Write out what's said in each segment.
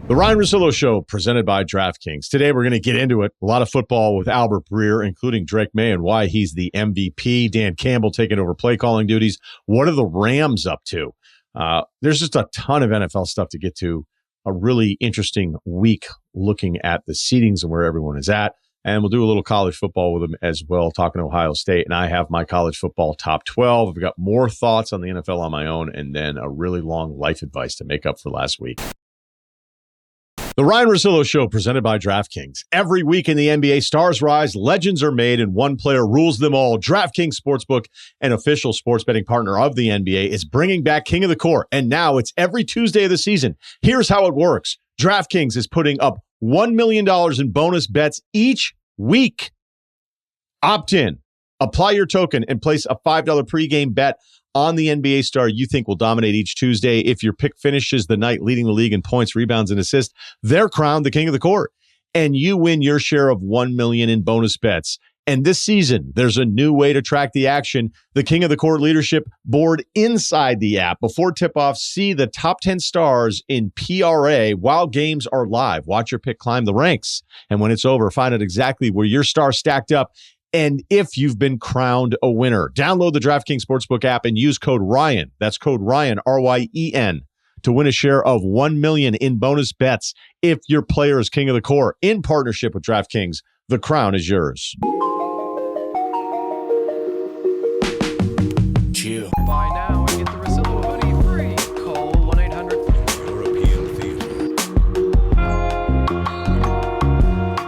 The Ryen Russillo Show, presented by DraftKings. Today, we're going to get into it. A lot of football with Albert Breer, including Drake Maye, and why he's the MVP. Dan Campbell taking over play calling duties. What are the Rams up to? There's just a ton of NFL stuff to get to. A really interesting week looking at the seedings and where everyone is at. And we'll do a little college football with them as well, talking Ohio State. And I have my college football top 12. I've got more thoughts on the NFL on my own, and then a really long life advice to make up for last week. The Ryen Russillo Show, presented by DraftKings. Every week in the NBA, stars rise, legends are made, and one player rules them all. DraftKings Sportsbook, an official sports betting partner of the NBA, is bringing back King of the Court, and now it's every Tuesday of the season. Here's how it works. DraftKings is putting up $1 million in bonus bets each week. Opt in, apply your token, and place a $5 pregame bet on the NBA star you think will dominate each Tuesday. If your pick finishes the night leading the league in points, rebounds, and assists, they're crowned the King of the Court. And you win your share of $1 million in bonus bets. And this season, there's a new way to track the action. The King of the Court leadership board inside the app. Before tip-off, see the top 10 stars in PRA while games are live. Watch your pick climb the ranks. And when it's over, find out exactly where your star stacked up and if you've been crowned a winner. Download the DraftKings Sportsbook app and use code Ryen. That's code Ryen, R-Y-E-N, to win a share of $1 million in bonus bets if your player is King of the Court. In partnership with DraftKings, the crown is yours. Chill. Buy now and get the Russillo hoodie free. Call 1-800 European Theater.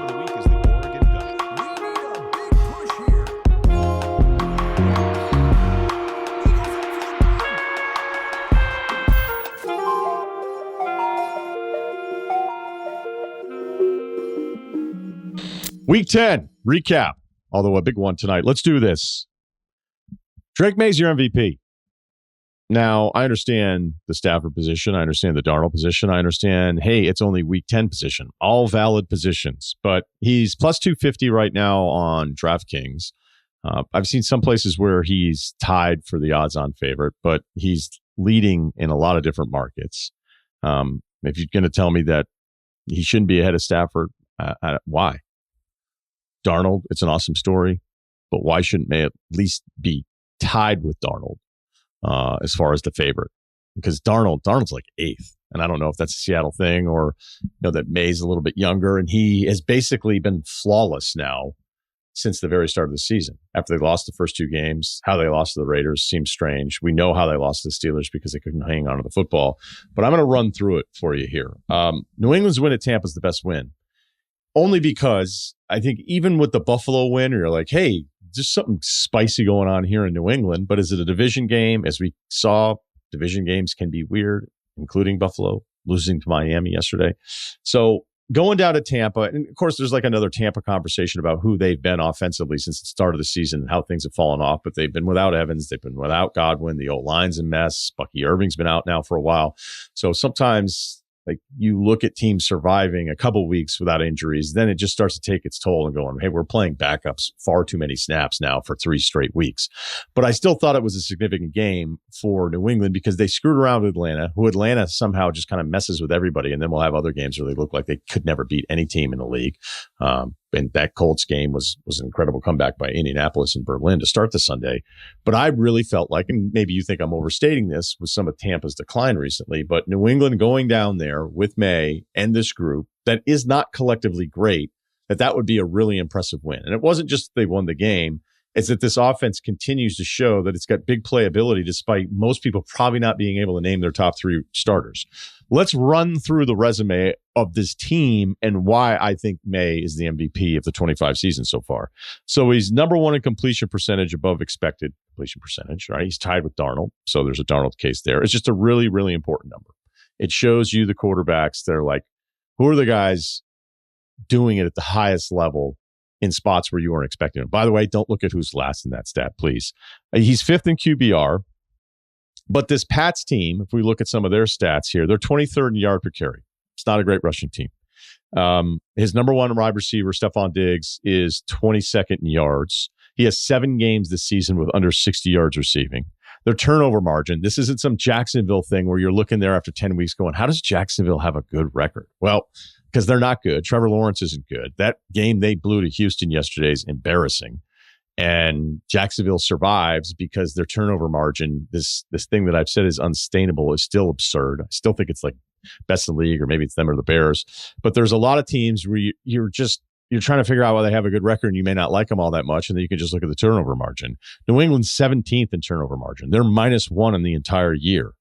The week is the Oregon Ducks. We need a big push here. Week 10, recap. Although a big one tonight. Let's do this. Drake Maye's your MVP. Now, I understand the Stafford position. I understand the Darnold position. I understand, hey, it's only week 10 position. All valid positions. But he's plus 250 right now on DraftKings. I've seen some places where he's tied for the odds-on favorite, but he's leading in a lot of different markets. If you're going to tell me that he shouldn't be ahead of Stafford, why? Darnold, it's an awesome story, but why shouldn't Maye at least be tied with Darnold as far as the favorite? Because Darnold's like eighth, and I don't know if that's a Seattle thing or that Maye's a little bit younger, and he has basically been flawless now since the very start of the season. After they lost the first two games, how they lost to the Raiders seems strange. We know how they lost to the Steelers because they couldn't hang on to the football, but I'm going to run through it for you here. New England's win at Tampa is the best win, only because I think even with the Buffalo win, you're like, hey, just something spicy going on here in New England. But is it a division game? As we saw, division games can be weird, including Buffalo losing to Miami yesterday. So going down to Tampa, and of course, there's like another Tampa conversation about who they've been offensively since the start of the season and how things have fallen off. But they've been without Evans. They've been without Godwin. The O-line's a mess. Bucky Irving's been out now for a while. So sometimes, like, you look at teams surviving a couple weeks without injuries, then it just starts to take its toll and going, hey, we're playing backups far too many snaps now for 3 straight weeks. But I still thought it was a significant game for New England because they screwed around with Atlanta, who Atlanta somehow just kind of messes with everybody. And then we'll have other games where they look like they could never beat any team in the league. And that Colts game was an incredible comeback by Indianapolis and Berlin to start the Sunday. But I really felt like, and maybe you think I'm overstating this with some of Tampa's decline recently, but New England going down there with Maye and this group that is not collectively great, that would be a really impressive win. And it wasn't just that they won the game. It's that this offense continues to show that it's got big playability despite most people probably not being able to name their top 3 starters. Let's run through the resume of this team and why I think Maye is the MVP of the 25 season so far. So he's number 1 in completion percentage above expected completion percentage, right? He's tied with Darnold. So there's a Darnold case there. It's just a really, really important number. It shows you the quarterbacks that are like, who are the guys doing it at the highest level in spots where you weren't expecting him. By the way, don't look at who's last in that stat, please. He's 5th in QBR, but this Pats team, if we look at some of their stats here, they're 23rd in yard per carry. It's not a great rushing team. His number 1 wide receiver, Stephon Diggs, is 22nd in yards. He has 7 games this season with under 60 yards receiving. Their turnover margin, this isn't some Jacksonville thing where you're looking there after 10 weeks going, how does Jacksonville have a good record? Well, because they're not good. Trevor Lawrence isn't good. That game they blew to Houston yesterday is embarrassing. And Jacksonville survives because their turnover margin, this thing that I've said is unsustainable, is still absurd. I still think it's like best in the league, or maybe it's them or the Bears. But there's a lot of teams where you're trying to figure out why they have a good record and you may not like them all that much. And then you can just look at the turnover margin. New England's 17th in turnover margin. They're -1 in the entire year.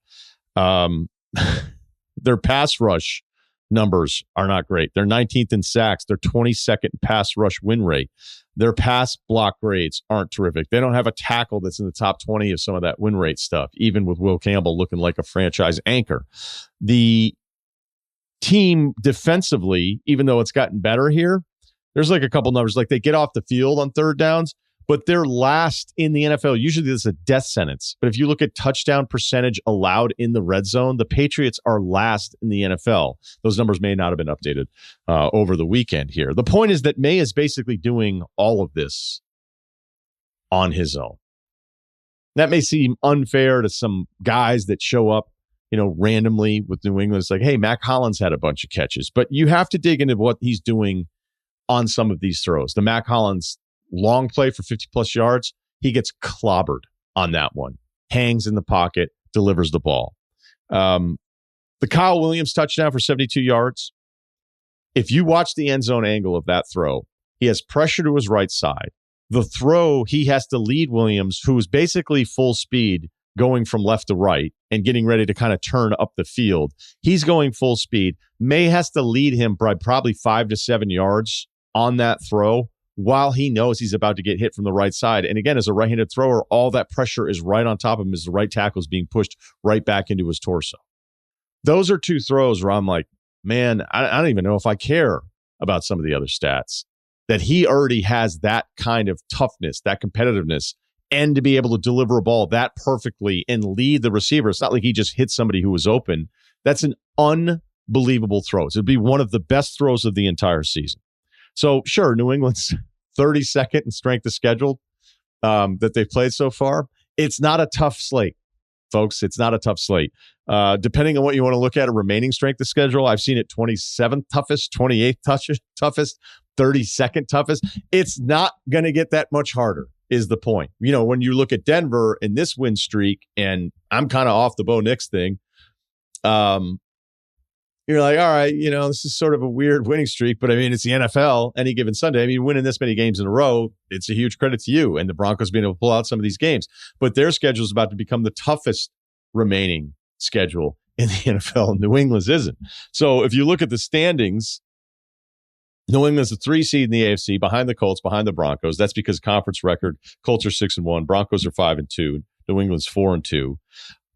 Their pass rush numbers are not great. They're 19th in sacks. They're 22nd in pass rush win rate. Their pass block grades aren't terrific. They don't have a tackle that's in the top 20 of some of that win rate stuff, even with Will Campbell looking like a franchise anchor. The team defensively, even though it's gotten better here, there's like a couple numbers. Like they get off the field on third downs, but they're last in the NFL. Usually this is a death sentence. But if you look at touchdown percentage allowed in the red zone, the Patriots are last in the NFL. Those numbers may not have been updated over the weekend here. The point is that Maye is basically doing all of this on his own. That may seem unfair to some guys that show up, randomly with New England. It's like, hey, Mac Hollins had a bunch of catches. But you have to dig into what he's doing on some of these throws. The Mac Hollins long play for 50-plus yards, he gets clobbered on that one. Hangs in the pocket, delivers the ball. The Kyle Williams touchdown for 72 yards. If you watch the end zone angle of that throw, he has pressure to his right side. The throw, he has to lead Williams, who is basically full speed, going from left to right and getting ready to kind of turn up the field. He's going full speed. Maye has to lead him by probably 5 to 7 yards on that throw, while he knows he's about to get hit from the right side. And again, as a right-handed thrower, all that pressure is right on top of him as the right tackle is being pushed right back into his torso. Those are two throws where I'm like, man, I don't even know if I care about some of the other stats. That he already has that kind of toughness, that competitiveness, and to be able to deliver a ball that perfectly and lead the receiver. It's not like he just hit somebody who was open. That's an unbelievable throw. It'd be one of the best throws of the entire season. So, sure, New England's 32nd in strength of schedule that they've played so far. It's not a tough slate, folks. It's not a tough slate. Depending on what you want to look at, a remaining strength of schedule, I've seen it 27th toughest, 28th toughest, 32nd toughest. It's not going to get that much harder, is the point. When you look at Denver in this win streak, and I'm kind of off the Bo Nix thing, you're like, all right, this is sort of a weird winning streak, but I mean, it's the NFL any given Sunday. I mean, winning this many games in a row, it's a huge credit to you and the Broncos being able to pull out some of these games. But their schedule is about to become the toughest remaining schedule in the NFL. New England's isn't. So if you look at the standings, New England's the 3 seed in the AFC, behind the Colts, behind the Broncos. That's because conference record, Colts are 6-1, Broncos are 5-2, New England's 4-2.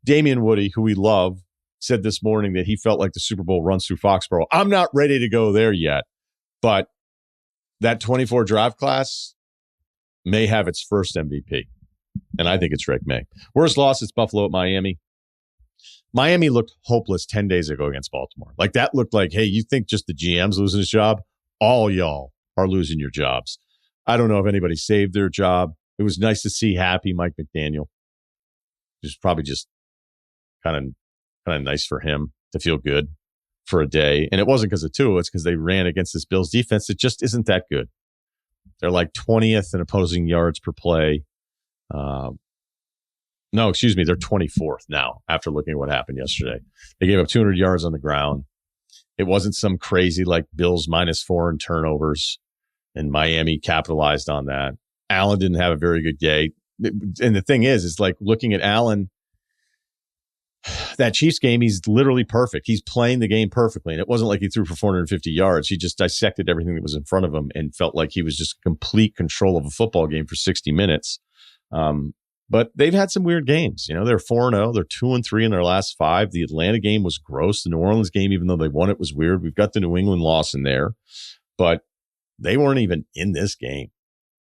Damian Woody, who we love, said this morning that he felt like the Super Bowl runs through Foxborough. I'm not ready to go there yet, but that 24 draft class may have its first MVP, and I think it's Drake Maye. Worst loss is Buffalo at Miami. Miami looked hopeless 10 days ago against Baltimore. Like that looked like, hey, you think just the GM's losing his job? All y'all are losing your jobs. I don't know if anybody saved their job. It was nice to see happy Mike McDaniel. It was probably just kind of nice for him to feel good for a day. And it wasn't because of Tua. It's because they ran against this Bills defense. It just isn't that good. They're like 20th in opposing yards per play. They're 24th now after looking at what happened yesterday. They gave up 200 yards on the ground. It wasn't some crazy like Bills -4 in turnovers, and Miami capitalized on that. Allen didn't have a very good day. And the thing is like looking at Allen, that Chiefs game, he's literally perfect. He's playing the game perfectly. And it wasn't like he threw for 450 yards. He just dissected everything that was in front of him and felt like he was just complete control of a football game for 60 minutes. But they've had some weird games. They're 4-0. They're 2-3 in their last 5. The Atlanta game was gross. The New Orleans game, even though they won it, was weird. We've got the New England loss in there, but they weren't even in this game.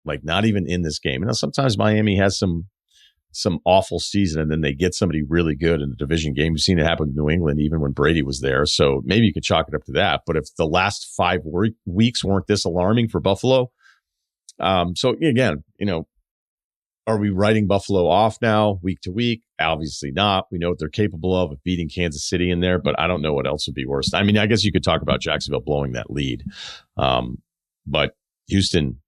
Like not even in this game. Sometimes Miami has some awful season and then they get somebody really good in the division game. We've seen it happen with New England even when Brady was there. So maybe you could chalk it up to that. But if the last 5 weeks weren't this alarming for Buffalo. So again, Are we writing Buffalo off now week to week? Obviously not. We know what they're capable of beating Kansas City in there, but I don't know what else would be worse. I mean, I guess you could talk about Jacksonville blowing that lead. But Houston,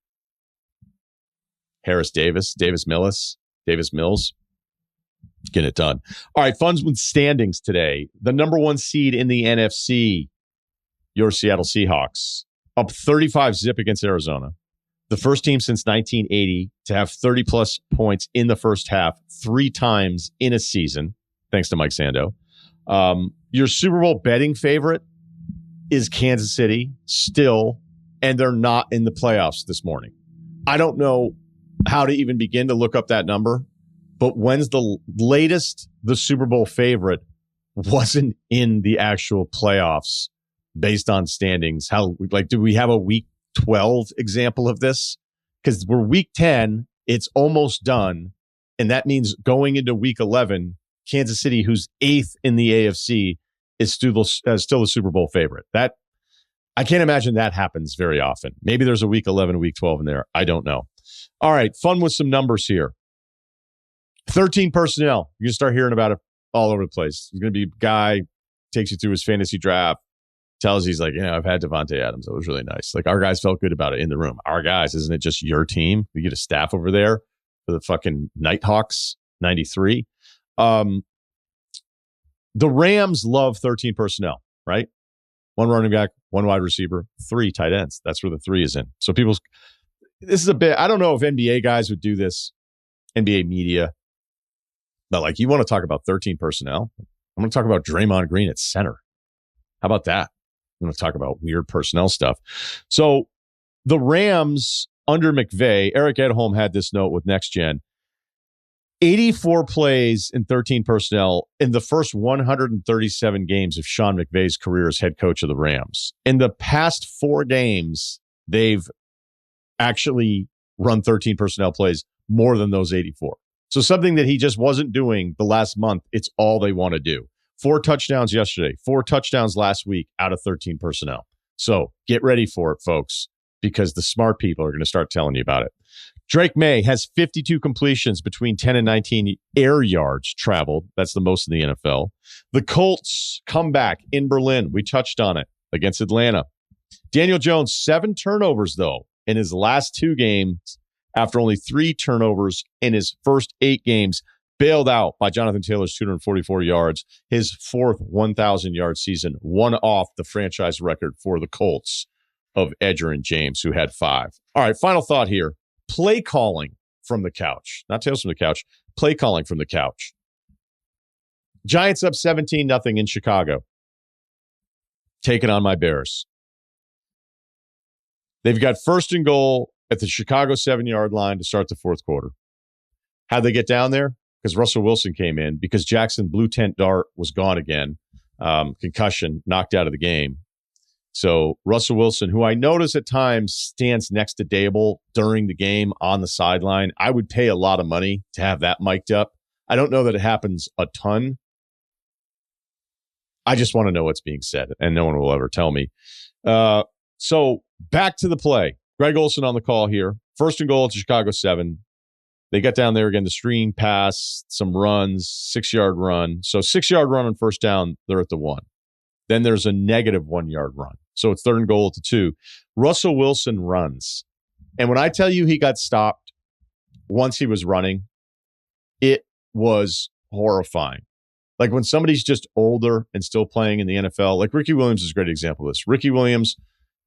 Davis Mills, getting it done. All right, funds with standings today. The number one seed in the NFC, your Seattle Seahawks, up 35-zip against Arizona. The first team since 1980 to have 30-plus points in the first half 3 times in a season, thanks to Mike Sando. Your Super Bowl betting favorite is Kansas City still, and they're not in the playoffs this morning. I don't know how to even begin to look up that number, but when's the latest the Super Bowl favorite wasn't in the actual playoffs based on standings? Do we have a week 12 example of this? Because we're week 10, it's almost done, and that means going into week 11, Kansas City, who's 8th in the AFC, is still the Super Bowl favorite. That I can't imagine that happens very often. Maybe there's a week 11, week 12 in there. I don't know. All right, fun with some numbers here. 13 personnel. You're going to start hearing about it all over the place. There's going to be a guy takes you through his fantasy draft, tells you he's like, I've had Devontae Adams. It was really nice. Like, our guys felt good about it in the room. Our guys, isn't it just your team? We get a staff over there for the fucking Nighthawks 93. The Rams love 13 personnel, right? 1 running back, 1 wide receiver, 3 tight ends. That's where the 3 is in. So this is a bit, I don't know if NBA guys would do this, NBA media, but like, you want to talk about 13 personnel? I'm going to talk about Draymond Green at center. How about that? I'm going to talk about weird personnel stuff. So the Rams under McVay, Eric Edholm had this note with Next Gen. 84 plays in 13 personnel in the first 137 games of Sean McVay's career as head coach of the Rams. In the past 4 games, they've actually run 13 personnel plays more than those 84. So something that he just wasn't doing the last month, it's all they want to do. 4 touchdowns yesterday, 4 touchdowns last week out of 13 personnel. So get ready for it, folks, because the smart people are going to start telling you about it. Drake Maye has 52 completions between 10 and 19 air yards traveled. That's the most in the NFL. The Colts come back in Berlin. We touched on it against Atlanta. Daniel Jones, 7 turnovers, though, in his last 2 games after only 3 turnovers in his first 8 games. Bailed out by Jonathan Taylor's 244 yards, his 4th 1,000-yard season, one off the franchise record for the Colts of Edger and James, who had 5. All right, final thought here. Play calling from the couch. Not Tales from the couch. Play calling from the couch. Giants up 17-0 in Chicago. Taking on my Bears. They've got 1st and goal at the Chicago 7-yard line to start the 4th quarter. How'd they get down there? Because Russell Wilson came in, because Jackson Blue Tent Dart was gone again. Concussion, knocked out of the game. So Russell Wilson, who I notice at times stands next to Dable during the game on the sideline, I would pay a lot of money to have that mic'd up. I don't know that it happens a ton. I just want to know what's being said, and no one will ever tell me. So back to the play. Greg Olsen on the call here. 1st and goal at the Chicago 7. They got down there again, the screen pass, some runs, 6-yard run. So 6-yard run on 1st down, they're at the 1. Then there's a negative 1-yard run. So it's 3rd and goal at the 2. Russell Wilson runs. And when I tell you he got stopped once he was running, it was horrifying. Like when somebody's just older and still playing in the NFL, like Ricky Williams is a great example of this. Ricky Williams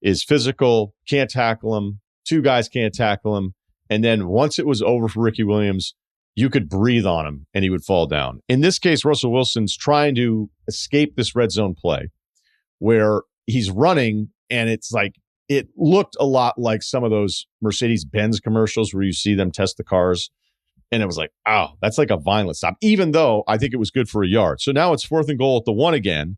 is physical, can't tackle him. 2 guys can't tackle him. And then once it was over for Ricky Williams, you could breathe on him and he would fall down. In this case, Russell Wilson's trying to escape this red zone play where he's running, and it's like, it looked a lot like some of those Mercedes-Benz commercials where you see them test the cars. And it was like, oh, that's like a violent stop, even though I think it was good for a yard. So now it's 4th and goal at the 1 again.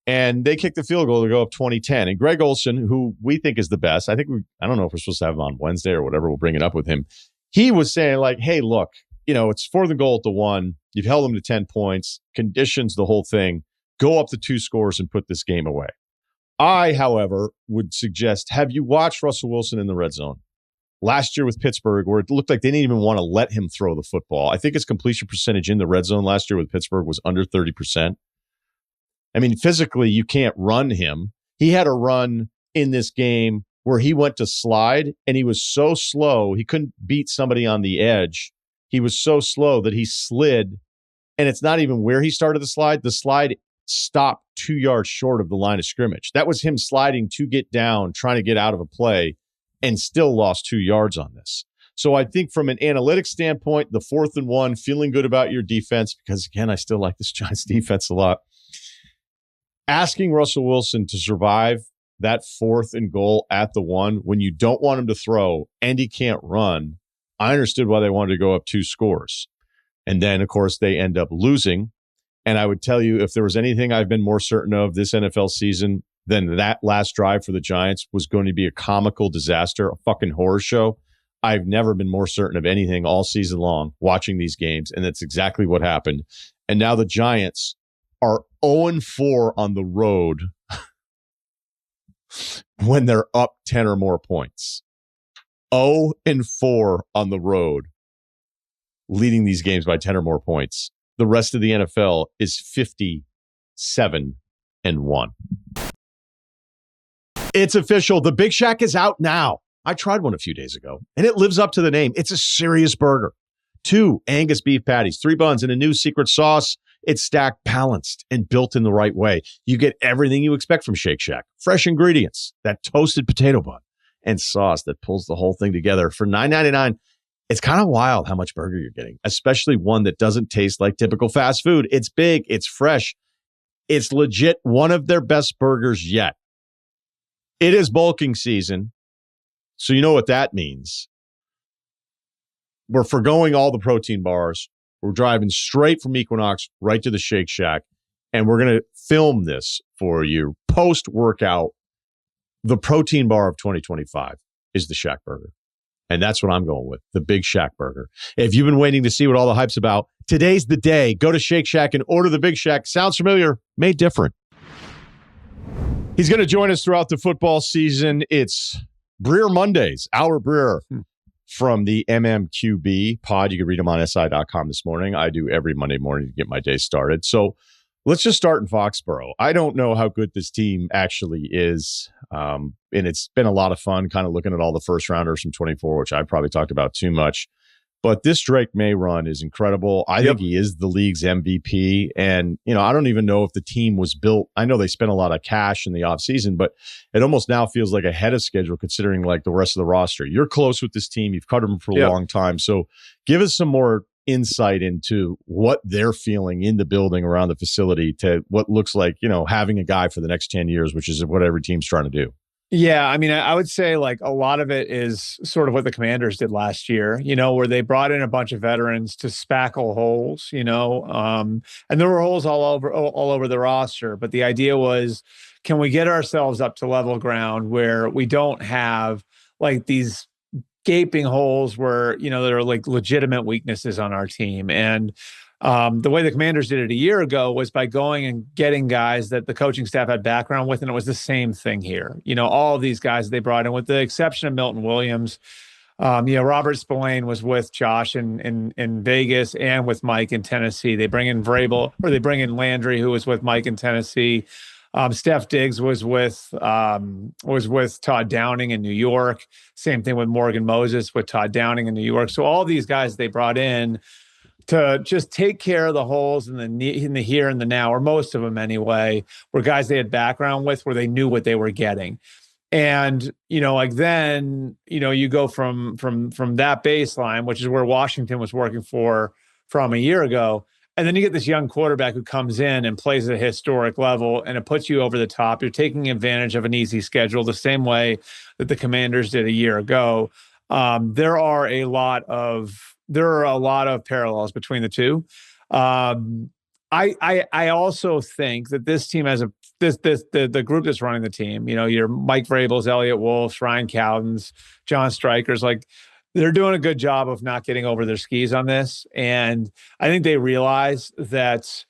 And they kick the field goal to go up 20-10. And Greg Olsen, who we think is the best, I don't know if we're supposed to have him on Wednesday or whatever, we'll bring it up with him. He was saying like, hey, look, it's 4th and goal at the 1. You've held them to 10 points, conditions the whole thing. Go up to 2 scores and put this game away. I, however, would suggest, have you watched Russell Wilson in the red zone? last year with Pittsburgh, where it looked like they didn't even want to let him throw the football. I think his completion percentage in the red zone last year with Pittsburgh was under 30%. I mean, physically, you can't run him. He had a run in this game where he went to slide, and he was so slow, he couldn't beat somebody on the edge. He was so slow that he slid, and it's not even where he started the slide. The slide stopped 2 yards short of the line of scrimmage. That was him sliding to get down, trying to get out of a play, and still lost 2 yards on this. So I think from an analytics standpoint, the 4th and 1, feeling good about your defense, because again, I still like this Giants defense a lot. Asking Russell Wilson to survive that 4th and goal at the 1 when you don't want him to throw and he can't run, I understood why they wanted to go up 2 scores. And then, of course, they end up losing. And I would tell you, if there was anything I've been more certain of this NFL season than that last drive for the Giants was going to be a comical disaster, a fucking horror show. I've never been more certain of anything all season long watching these games, and that's exactly what happened. And now the Giants are 0-4 on the road when they're up 10 or more points. 0-4 on the road, leading these games by 10 or more points. The rest of the NFL is 57-1. It's official. The Big Shack is out now. I tried one a few days ago, and it lives up to the name. It's a serious burger. 2 Angus beef patties, 3 buns, and a new secret sauce. It's stacked, balanced, and built in the right way. You get everything you expect from Shake Shack. Fresh ingredients, that toasted potato bun, and sauce that pulls the whole thing together. For $9.99, it's kind of wild how much burger you're getting, especially one that doesn't taste like typical fast food. It's big, it's fresh, it's legit one of their best burgers yet. It is bulking season, so you know what that means. We're forgoing all the protein bars. We're driving straight from Equinox right to the Shake Shack, and we're going to film this for you post-workout. The protein bar of 2025 is the Shack Burger, and that's what I'm going with, the Big Shack Burger. If you've been waiting to see what all the hype's about, today's the day. Go to Shake Shack and order the Big Shack. Sounds familiar, made different. He's going to join us throughout the football season. It's Breer Mondays, our Breer from the MMQB pod. You can read him on SI.com this morning. I do every Monday morning to get my day started. So let's just start in Foxborough. I don't know how good this team actually is. And it's been a lot of fun kind of looking at all the first rounders from 24, which I probably talked about too much. But this Drake Maye run is incredible. I think he is the league's MVP. And, you know, I don't even know if the team was built. I know they spent a lot of cash in the offseason, but it almost now feels like ahead of schedule considering like the rest of the roster. You're close with this team. You've covered them for a long time. So give us some more insight into what they're feeling in the building around the facility to what looks like, you know, having a guy for the next 10 years, which is what every team's trying to do. Yeah, I mean, I would say like a lot of it is sort of what the Commanders did last year, you know, where they brought in a bunch of veterans to spackle holes, you know, and there were holes all over the roster. But the idea was, can we get ourselves up to level ground where we don't have like these gaping holes where, you know, there are like legitimate weaknesses on our team. And the way the Commanders did it a year ago was by going and getting guys that the coaching staff had background with, and it was the same thing here. You know, all of these guys they brought in, with the exception of Milton Williams. You know, Robert Spillane was with Josh in Vegas and with Mike in Tennessee. They bring in Vrabel, or they bring in Landry, who was with Mike in Tennessee. Steph Diggs was with Todd Downing in New York. Same thing with Morgan Moses with Todd Downing in New York. So all these guys they brought in to just take care of the holes in the here and the now, or most of them anyway, were guys they had background with, where they knew what they were getting. And, you know, like then, you know, you go from that baseline, which is where Washington was working from a year ago. And then you get this young quarterback who comes in and plays at a historic level, and it puts you over the top. You're taking advantage of an easy schedule the same way that the Commanders did a year ago. There are a lot of parallels between the two. I also think that this team has the group that's running the team, you know, your Mike Vrabels, Elliott Wolfs, Ryan Cowdens, John Strikers, like they're doing a good job of not getting over their skis on this. And I think they realize that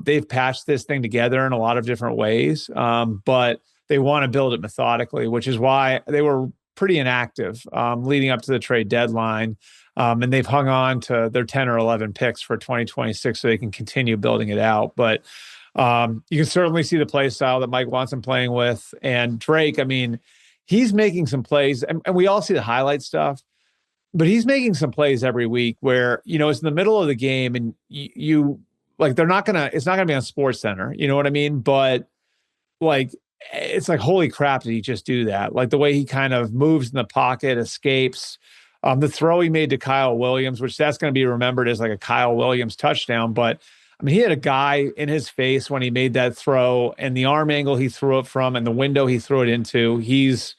they've patched this thing together in a lot of different ways, but they want to build it methodically, which is why they were pretty inactive leading up to the trade deadline. And they've hung on to their 10 or 11 picks for 2026 so they can continue building it out. But you can certainly see the play style that Mike wants him playing with. And Drake, I mean, he's making some plays, and we all see the highlight stuff, but he's making some plays every week where, it's in the middle of the game and you like, it's not going to be on Sports Center. You know what I mean? But like, it's like, holy crap, did he just do that? Like the way he kind of moves in the pocket, escapes. The throw he made to Kyle Williams, which that's going to be remembered as like a Kyle Williams touchdown. But I mean, he had a guy in his face when he made that throw, and the arm angle he threw it from and the window he threw it into. He's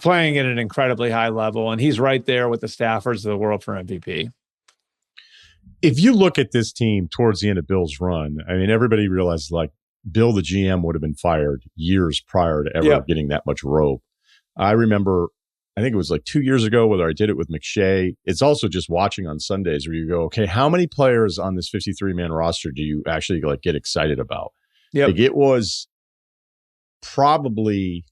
playing at an incredibly high level, and he's right there with the Staffords of the world for MVP. If you look at this team towards the end of Bill's run, I mean, everybody realized like Bill, the GM, would have been fired years prior to ever getting that much rope. I remember, I think it was like 2 years ago, whether I did it with McShay. It's also just watching on Sundays where you go, okay, how many players on this 53-man roster do you actually like get excited about? Yeah, like it was probably,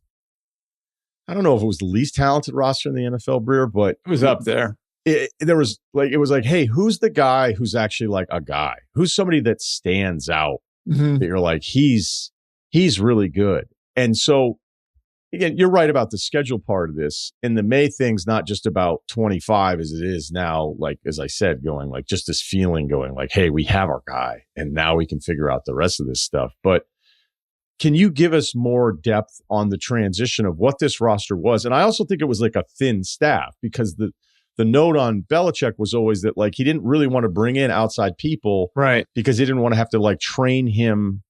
I don't know if it was the least talented roster in the NFL, Breer, but it was up there. It was like, hey, who's the guy who's actually like a guy? Who's somebody that stands out that you're like, he's really good. And so, again, you're right about the schedule part of this. And the May thing's not just about 25 as it is now, like, as I said, going like just this feeling going like, hey, we have our guy and now we can figure out the rest of this stuff. But can you give us more depth on the transition of what this roster was? And I also think it was like a thin staff, because the note on Belichick was always that like he didn't really want to bring in outside people, right? Because he didn't want to have to like train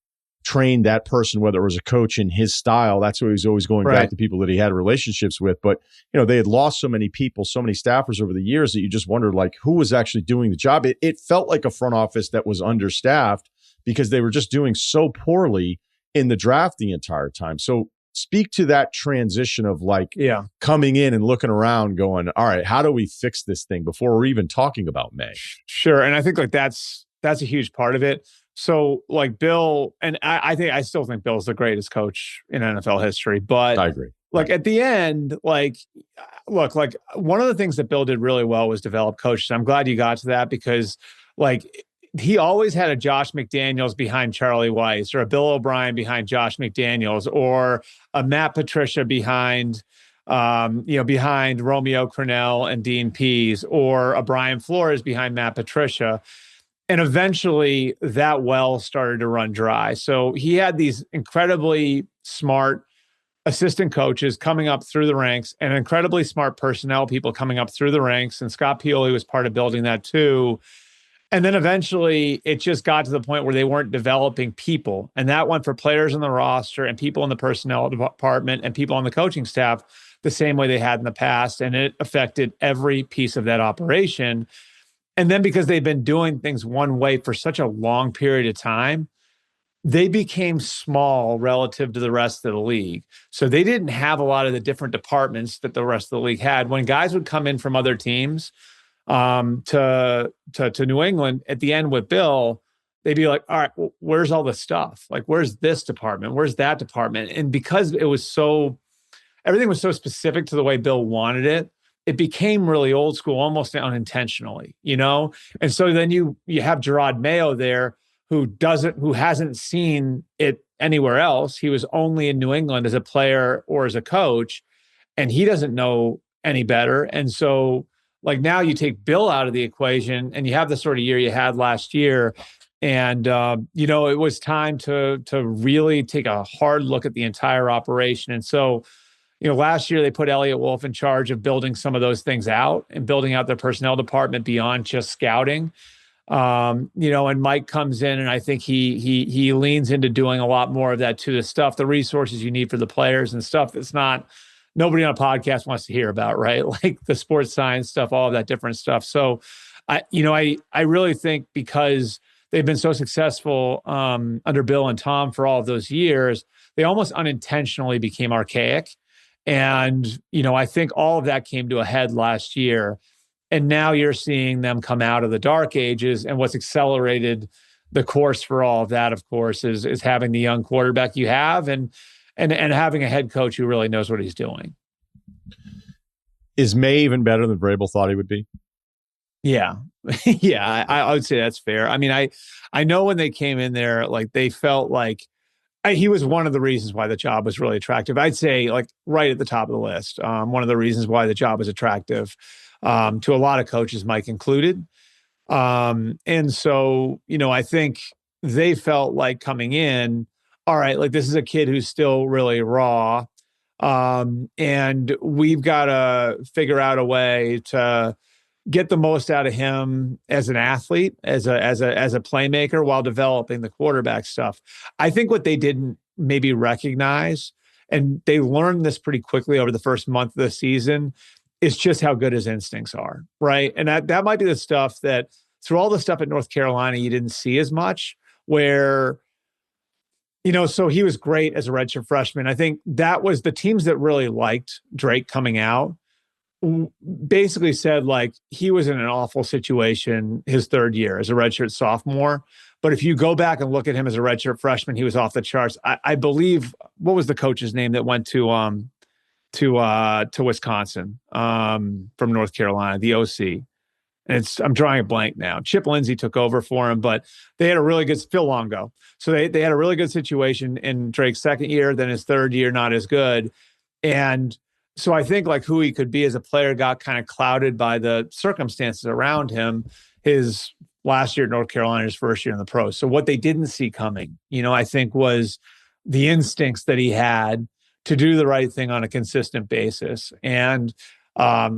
that person, whether it was a coach in his style. That's why he was always going back to people that he had relationships with. But, they had lost so many people, so many staffers over the years that you just wondered like who was actually doing the job. It felt like a front office that was understaffed because they were just doing so poorly in the draft the entire time. So speak to that transition of like coming in and looking around going, all right, how do we fix this thing before we're even talking about May? Sure. And I think like that's a huge part of it. So like Bill, and I still think Bill's the greatest coach in NFL history, but I agree. Like at the end, like, look, like one of the things that Bill did really well was develop coaches. I'm glad you got to that because like he always had a Josh McDaniels behind Charlie Weiss, or a Bill O'Brien behind Josh McDaniels, or a Matt Patricia behind Romeo Crennel and Dean Pease, or a Brian Flores behind Matt Patricia. And eventually that well started to run dry. So he had these incredibly smart assistant coaches coming up through the ranks and incredibly smart personnel people coming up through the ranks. And Scott Pioli was part of building that too. And then eventually it just got to the point where they weren't developing people. And that went for players on the roster and people in the personnel department and people on the coaching staff the same way they had in the past. And it affected every piece of that operation. And then because they've been doing things one way for such a long period of time, they became small relative to the rest of the league. So they didn't have a lot of the different departments that the rest of the league had. When guys would come in from other teams to New England at the end with Bill, they'd be like, all right, well, where's all the stuff? Like, where's this department? Where's that department? And because everything was so specific to the way Bill wanted it, it became really old school, almost unintentionally, And so then you have Gerard Mayo there who hasn't seen it anywhere else. He was only in New England as a player or as a coach, and he doesn't know any better. And so like now you take Bill out of the equation and you have the sort of year you had last year. And, it was time to really take a hard look at the entire operation. And so, last year they put Elliot Wolf in charge of building some of those things out and building out their personnel department beyond just scouting. And Mike comes in and I think he leans into doing a lot more of that to the stuff, the resources you need for the players and stuff that's not nobody on a podcast wants to hear about, right? Like the sports science stuff, all of that different stuff. So I really think because they've been so successful under Bill and Tom for all of those years, they almost unintentionally became archaic. And, I think all of that came to a head last year. And now you're seeing them come out of the dark ages. And what's accelerated the course for all of that, of course, is having the young quarterback you have and having a head coach who really knows what he's doing. Is Maye even better than Vrabel thought he would be? Yeah. Yeah, I would say that's fair. I mean, I know when they came in there, like they felt like he was one of the reasons why the job was really attractive. I'd say like right at the top of the list. One of the reasons why the job was attractive to a lot of coaches, Mike included. And so, I think they felt like coming in, all right, like this is a kid who's still really raw. And we've got to figure out a way to get the most out of him as an athlete, as a playmaker while developing the quarterback stuff. I think what they didn't maybe recognize, and they learned this pretty quickly over the first month of the season, is just how good his instincts are, right? And that might be the stuff that through all the stuff at North Carolina, you didn't see as much where, so he was great as a redshirt freshman. I think that was the teams that really liked Drake coming out basically said like he was in an awful situation his third year as a redshirt sophomore. But if you go back and look at him as a redshirt freshman, he was off the charts. I believe, what was the coach's name that went to Wisconsin from North Carolina, the OC. And I'm drawing a blank now. Chip Lindsey took over for him, but they had a really good Phil Longo. So they had a really good situation in Drake's second year, then his third year, not as good. And so I think like who he could be as a player got kind of clouded by the circumstances around him. His last year at North Carolina, his first year in the pros. So what they didn't see coming, I think was the instincts that he had to do the right thing on a consistent basis. And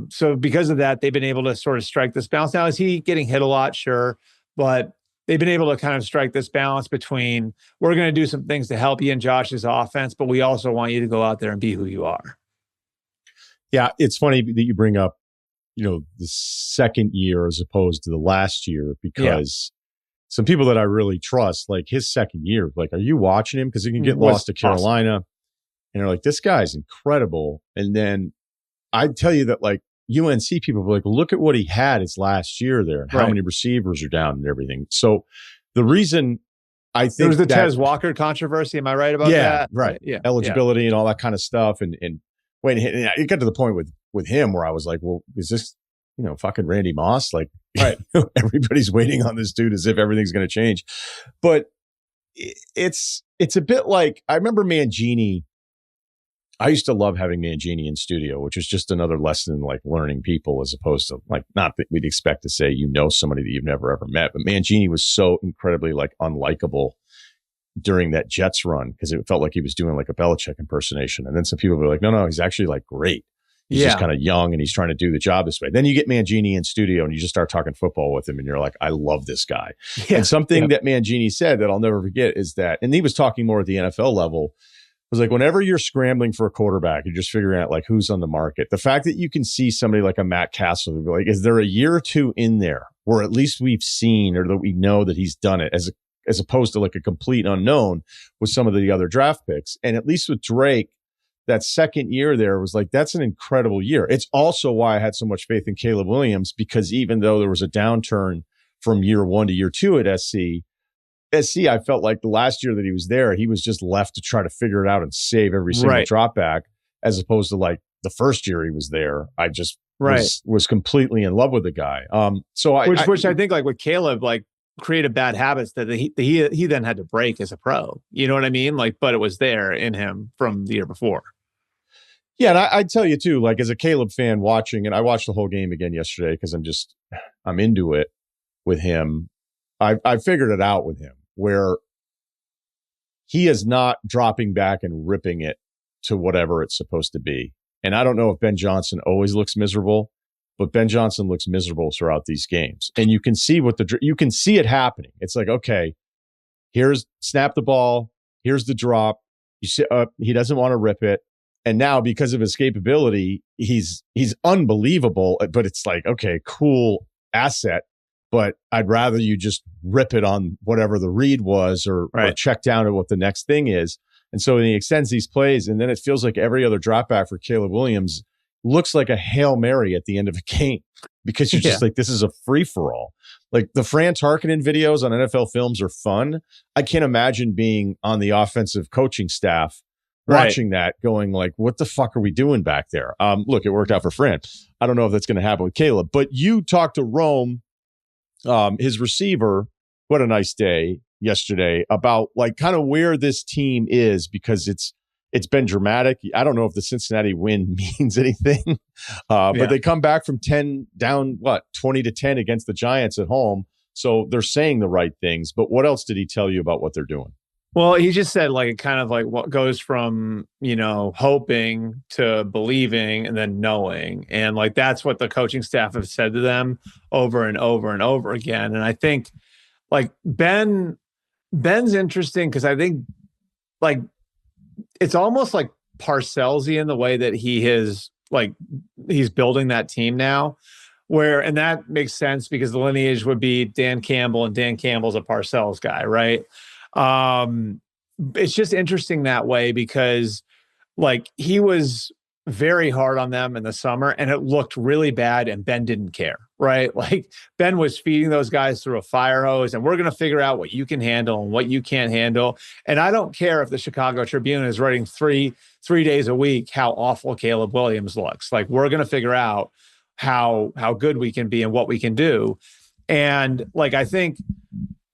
so because of that, they've been able to sort of strike this balance. Now, is he getting hit a lot? Sure. But they've been able to kind of strike this balance between we're going to do some things to help you in Josh's offense, but we also want you to go out there and be who you are. Yeah, it's funny that you bring up, the second year as opposed to the last year, because some people that I really trust, like his second year, like, are you watching him? Because he can get lost to Carolina. Awesome. And they're like, this guy's incredible. And then I'd tell you that like UNC people were like, look at what he had his last year there and how many receivers are down and everything. So the reason I think there was the Tez Walker controvery. Am I right about that? Yeah, right. Yeah. Eligibility and all that kind of stuff. And wait, it got to the point with him where I was like, well, is this, fucking Randy Moss? Like, everybody's waiting on this dude as if everything's going to change. But it's a bit like, I remember Mangini. I used to love having Mangini in studio, which was just another lesson in like learning people as opposed to like, not that we'd expect to say, somebody that you've never ever met. But Mangini was so incredibly like unlikable during that Jets run because it felt like he was doing like a Belichick impersonation. And then some people were like, no, he's actually like great. He's just kind of young and he's trying to do the job this way. Then you get Mangini in studio and you just start talking football with him and you're like, I love this guy. Yeah. And something that Mangini said that I'll never forget is that, and he was talking more at the NFL level, was like, whenever you're scrambling for a quarterback, you're just figuring out like who's on the market. The fact that you can see somebody like a Matt Castle and be like, is there a year or two in there where at least we've seen or that we know that he's done it as opposed to like a complete unknown with some of the other draft picks. And at least with Drake, that second year there was like, that's an incredible year. It's also why I had so much faith in Caleb Williams, because even though there was a downturn from year one to year two at SC, I felt like the last year that he was there, he was just left to try to figure it out and save every single drop back, as opposed to like the first year he was there. I just was completely in love with the guy. Which I think like with Caleb, like created bad habits that he then had to break as a pro. You know what I mean? Like, but it was there in him from the year before. Yeah, and I'd tell you too, like as a Caleb fan watching, and I watched the whole game again yesterday because I'm into it with him. I figured it out with him where he is not dropping back and ripping it to whatever it's supposed to be. And I don't know if Ben Johnson always looks miserable, but Ben Johnson looks miserable throughout these games. And you can see you can see it happening. It's like, okay, here's snap the ball. Here's the drop. You see, he doesn't want to rip it. And now because of his capability, he's unbelievable, but it's like, okay, cool asset, but I'd rather you just rip it on whatever the read was or check down at what the next thing is. And so he extends these plays, and then it feels like every other drop back for Caleb Williams looks like a Hail Mary at the end of a game because you're just like, this is a free-for-all. Like the Fran Tarkenton videos on NFL Films are fun. I can't imagine being on the offensive coaching staff Right. watching that going like, what the fuck are we doing back there? Look, it worked out for Fran. I don't know if that's going to happen with Caleb, but you talked to Rome, his receiver, what a nice day yesterday, about like kind of where this team is, because it's been dramatic. I don't know if the Cincinnati win means anything, but they come back from 10 down, 20-10 against the Giants at home. So they're saying the right things. But what else did he tell you about what they're doing? Well, he just said like kind of like what goes from, hoping to believing and then knowing. And like that's what the coaching staff have said to them over and over and over again. And I think like Ben's interesting because I think like it's almost like Parcells-y in the way that he's building that team now. And that makes sense because the lineage would be Dan Campbell, and Dan Campbell's a Parcells guy, right? It's just interesting that way because like he was very hard on them in the summer and it looked really bad and Ben didn't care, right? Like Ben was feeding those guys through a fire hose and we're going to figure out what you can handle and what you can't handle. And I don't care if the Chicago Tribune is writing three days a week how awful Caleb Williams looks. Like we're going to figure out how good we can be and what we can do. And like, I think,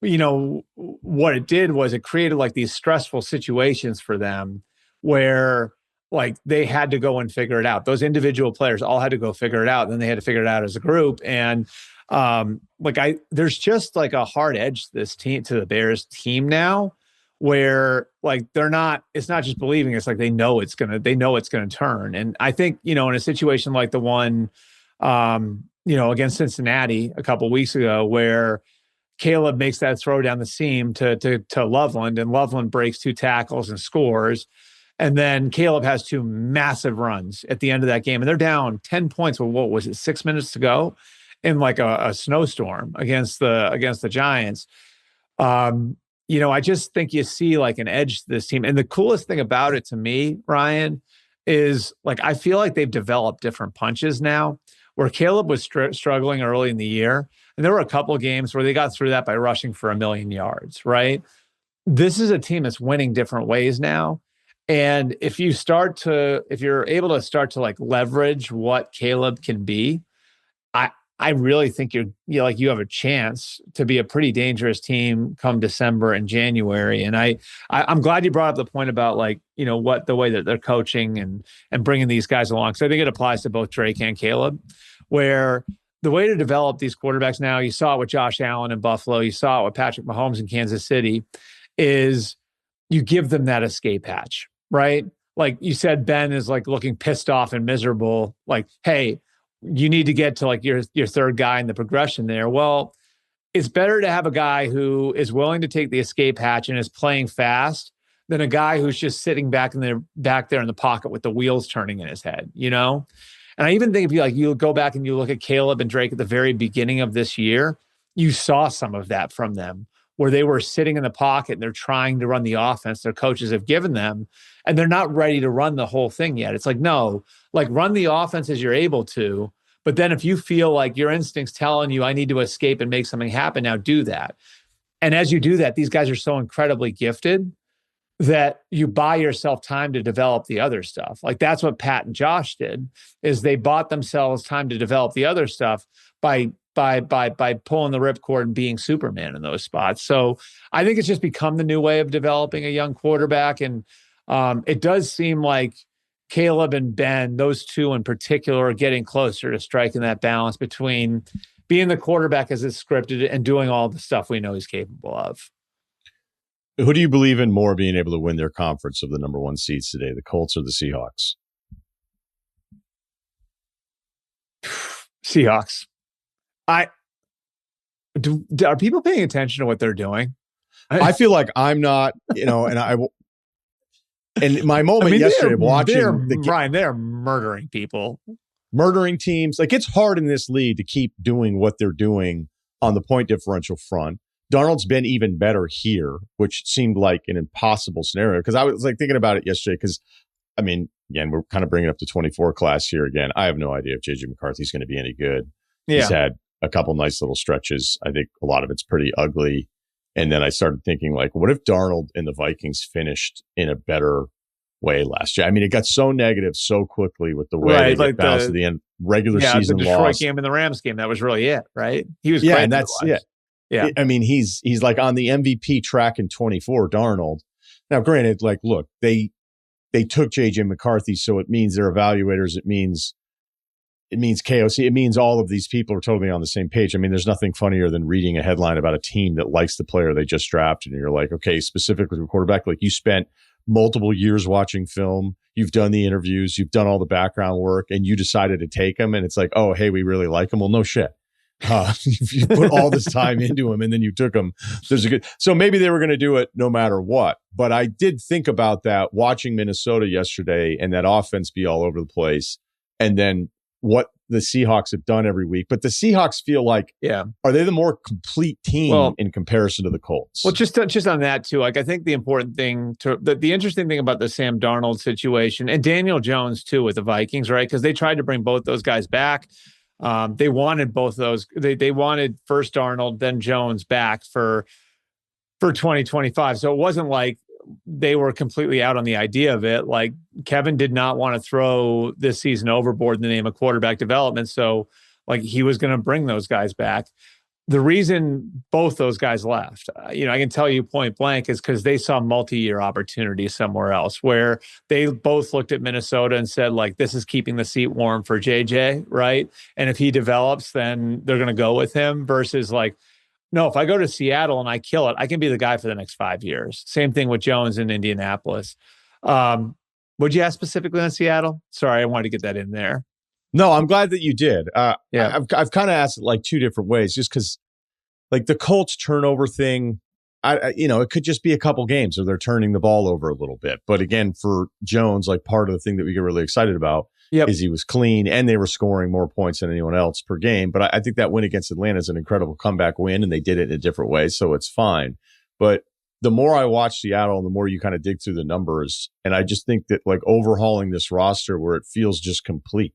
what it did was it created like these stressful situations for them where like they had to go and figure it out. Those individual players all had to go figure it out. And then they had to figure it out as a group. And there's just like a hard edge to the Bears team now where like it's not just believing, it's like they know it's going to turn. And I think, in a situation like the one, against Cincinnati a couple of weeks ago where Caleb makes that throw down the seam to Loveland, and Loveland breaks 2 tackles and scores. And then Caleb has 2 massive runs at the end of that game. And they're down 10 points with, what was it, 6 minutes to go in like a snowstorm against the Giants. I just think you see like an edge to this team. And the coolest thing about it to me, Ryan, is like I feel like they've developed different punches now, where Caleb was struggling early in the year. And there were a couple of games where they got through that by rushing for 1,000,000 yards, right? This is a team that's winning different ways now. And if you're able to start to like leverage what Caleb can be, I really think you have a chance to be a pretty dangerous team come December and January. And I'm glad you brought up the point about like, the way that they're coaching and bringing these guys along. So I think it applies to both Drake and Caleb, where the way to develop these quarterbacks now, you saw it with Josh Allen in Buffalo, you saw it with Patrick Mahomes in Kansas City, is you give them that escape hatch, right? Like you said, Ben is like looking pissed off and miserable. Like, hey, you need to get to like your third guy in the progression there. Well, it's better to have a guy who is willing to take the escape hatch and is playing fast than a guy who's just sitting back there in the pocket with the wheels turning in his head, And I even think if you go back and you look at Caleb and Drake at the very beginning of this year, you saw some of that from them, where they were sitting in the pocket and they're trying to run the offense their coaches have given them, and they're not ready to run the whole thing yet. It's like, no, like run the offense as you're able to. But then if you feel like your instincts telling you, I need to escape and make something happen, now do that. And as you do that, these guys are so incredibly gifted that you buy yourself time to develop the other stuff. Like that's what Pat and Josh did, is they bought themselves time to develop the other stuff by pulling the ripcord and being Superman in those spots. So I think it's just become the new way of developing a young quarterback. And it does seem like Caleb and Ben, those two in particular, are getting closer to striking that balance between being the quarterback as it's scripted and doing all the stuff we know he's capable of. Who do you believe in more being able to win their conference of the number 1 seeds today, the Colts or the Seahawks? Seahawks. Are people paying attention to what they're doing? I feel like I'm not, and my moment yesterday watching Ryan, they're murdering people. Murdering teams. Like it's hard in this league to keep doing what they're doing on the point differential front. Darnold's been even better here, which seemed like an impossible scenario. Because I was like thinking about it yesterday. Because I mean, again, we're kind of bringing up the 24 class here again. I have no idea if JJ McCarthy's going to be any good. Yeah. He's had a couple nice little stretches. I think a lot of it's pretty ugly. And then I started thinking, like, what if Darnold and the Vikings finished in a better way last year. I mean, it got so negative so quickly with the way Right, they like get bounced the- at the end. Regular Yeah, season the Detroit loss. game and the Rams game. That was really it, right? He was Yeah, great and that's otherwise. Yeah. I mean, he's like on the MVP track in 24, Darnold. Now, granted, like, look, they took JJ McCarthy, so it means they're evaluators. It means KOC. It means all of these people are totally on the same page. I mean, there's nothing funnier than reading a headline about a team that likes the player they just drafted, and you're like, okay, specifically with quarterback, like you spent multiple years watching film, you've done the interviews, you've done all the background work, and you decided to take him, and it's like, oh, hey, we really like him. Well, no shit. You put all this time into him and then you took him. So maybe they were going to do it no matter what. But I did think about that watching Minnesota yesterday and that offense be all over the place. And then what the Seahawks have done every week. But the Seahawks feel like, are they the more complete team in comparison to the Colts? Well, just on that too, like I think the important thing the interesting thing about the Sam Darnold situation and Daniel Jones too with the Vikings, right? Because they tried to bring both those guys back. They wanted both those. They wanted first Darnold, then Jones back for 2025. So it wasn't like they were completely out on the idea of it. Like Kevin did not want to throw this season overboard in the name of quarterback development. So like he was going to bring those guys back. The reason both those guys left, I can tell you point blank, is because they saw multi-year opportunity somewhere else where they both looked at Minnesota and said, like, this is keeping the seat warm for JJ, right? And if he develops, then they're going to go with him versus like, no, if I go to Seattle and I kill it, I can be the guy for the next 5 years. Same thing with Jones in Indianapolis. Would you ask specifically on Seattle? Sorry, I wanted to get that in there. No, I'm glad that you did. Yeah. I've kind of asked it like two different ways, just because like the Colts turnover thing, it could just be a couple games or they're turning the ball over a little bit. But again, for Jones, like part of the thing that we get really excited about is he was clean and they were scoring more points than anyone else per game. But I think that win against Atlanta is an incredible comeback win, and they did it in a different way, so it's fine. But the more I watch Seattle, the more you kind of dig through the numbers, and I just think that like overhauling this roster where it feels just complete.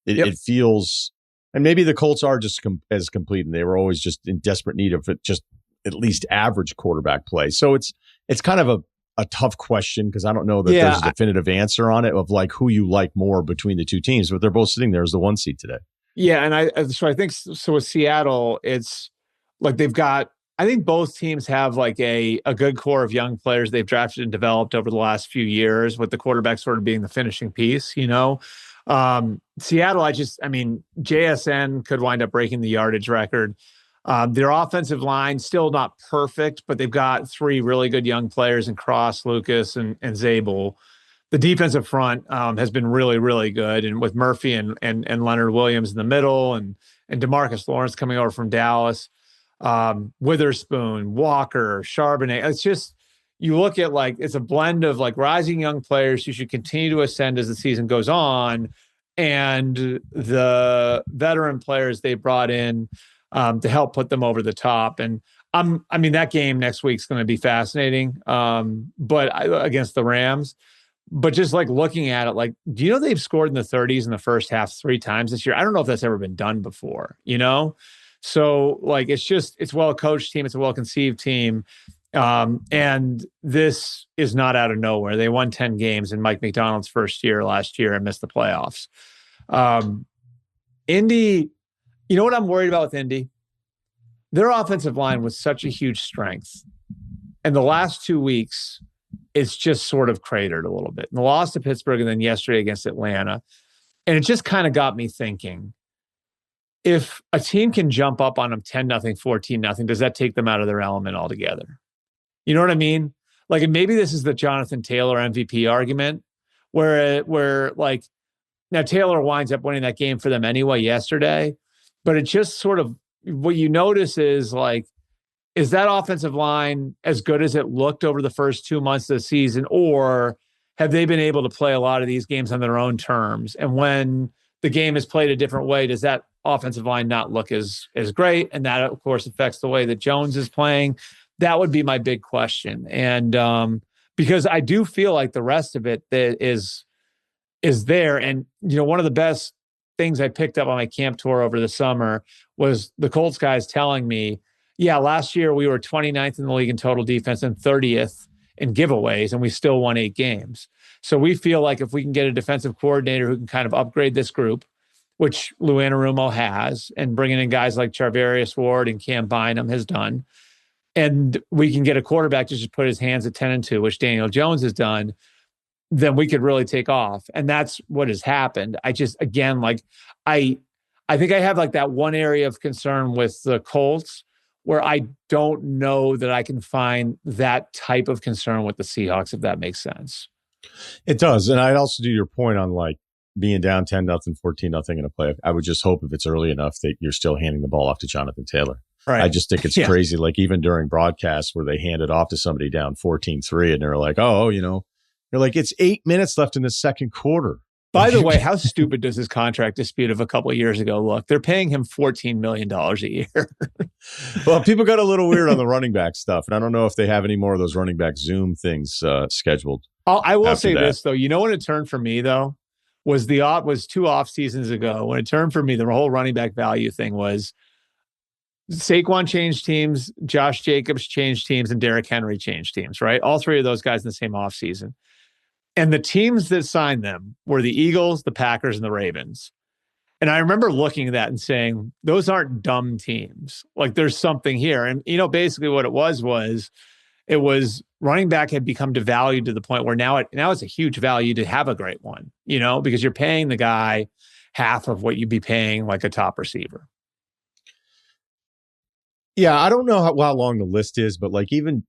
It feels, and maybe the Colts are just as complete, and they were always just in desperate need of just at least average quarterback play. So it's kind of a tough question because I don't know that there's a definitive answer on it of like who you like more between the two teams, but they're both sitting there as the 1 seed today. Yeah, and I think with Seattle, it's like I think both teams have like a good core of young players they've drafted and developed over the last few years, with the quarterback sort of being the finishing piece, Seattle, JSN could wind up breaking the yardage record. Their offensive line still not perfect, but they've got 3 really good young players in Cross, Lucas, and Zabel. The defensive front has been really, really good, and with Murphy and Leonard Williams in the middle, and DeMarcus Lawrence coming over from Dallas, Witherspoon, Walker, Charbonnet. It's just, you look at like, it's a blend of like rising young players who should continue to ascend as the season goes on, and the veteran players they brought in to help put them over the top. And that game next week's going to be fascinating, against the Rams. But just like looking at it, like, do you know they've scored in the 30s in the first half 3 times this year? I don't know if that's ever been done before, So like, it's well-coached team. It's a well-conceived team. And this is not out of nowhere. They won 10 games in Mike McDonald's first year last year and missed the playoffs. Indy, you know what I'm worried about with Indy? Their offensive line was such a huge strength. And the last 2 weeks, it's just sort of cratered a little bit. And the loss to Pittsburgh and then yesterday against Atlanta. And it just kind of got me thinking, if a team can jump up on them 10-0, 14-0, does that take them out of their element altogether? You know what I mean? Like, and maybe this is the Jonathan Taylor MVP argument where like, now Taylor winds up winning that game for them anyway yesterday, but it just sort of, what you notice is like, is that offensive line as good as it looked over the first 2 months of the season, or have they been able to play a lot of these games on their own terms? And when the game is played a different way, does that offensive line not look as great? And that, of course, affects the way that Jones is playing. That would be my big question. And because I do feel like the rest of it is there. And, one of the best things I picked up on my camp tour over the summer was the Colts guys telling me, yeah, last year we were 29th in the league in total defense and 30th in giveaways, and we still won 8 games. So we feel like if we can get a defensive coordinator who can kind of upgrade this group, which Lou Anarumo has, and bringing in guys like Charvarius Ward and Cam Bynum has done, and we can get a quarterback to just put his hands at 10-2, which Daniel Jones has done, then we could really take off. And that's what has happened. I just, again, like I think I have like that one area of concern with the Colts where I don't know that I can find that type of concern with the Seahawks, if that makes sense. It does. And I'd also do your point on like being down 10-0, 14-0 in a play. I would just hope if it's early enough that you're still handing the ball off to Jonathan Taylor. Right. I just think it's crazy. Like even during broadcasts where they hand it off to somebody down 14-3 and they're like, oh, you know, you're like, it's 8 minutes left in the second quarter. By the way, how stupid does his contract dispute of a couple of years ago look? They're paying him $14 million a year. Well, people got a little weird on the running back stuff. And I don't know if they have any more of those running back Zoom things scheduled. I will say this, though. You know when it turned for me, though? Was 2 off seasons ago. When it turned for me, the whole running back value thing was Saquon changed teams, Josh Jacobs changed teams, and Derrick Henry changed teams, right? All three of those guys in the same offseason. And the teams that signed them were the Eagles, the Packers, and the Ravens. And I remember looking at that and saying, those aren't dumb teams. Like there's something here. And, you know, basically what it was running back had become devalued to the point where now it's a huge value to have a great one, you know, because you're paying the guy half of what you'd be paying like a top receiver. Yeah, I don't know how long the list is, but like even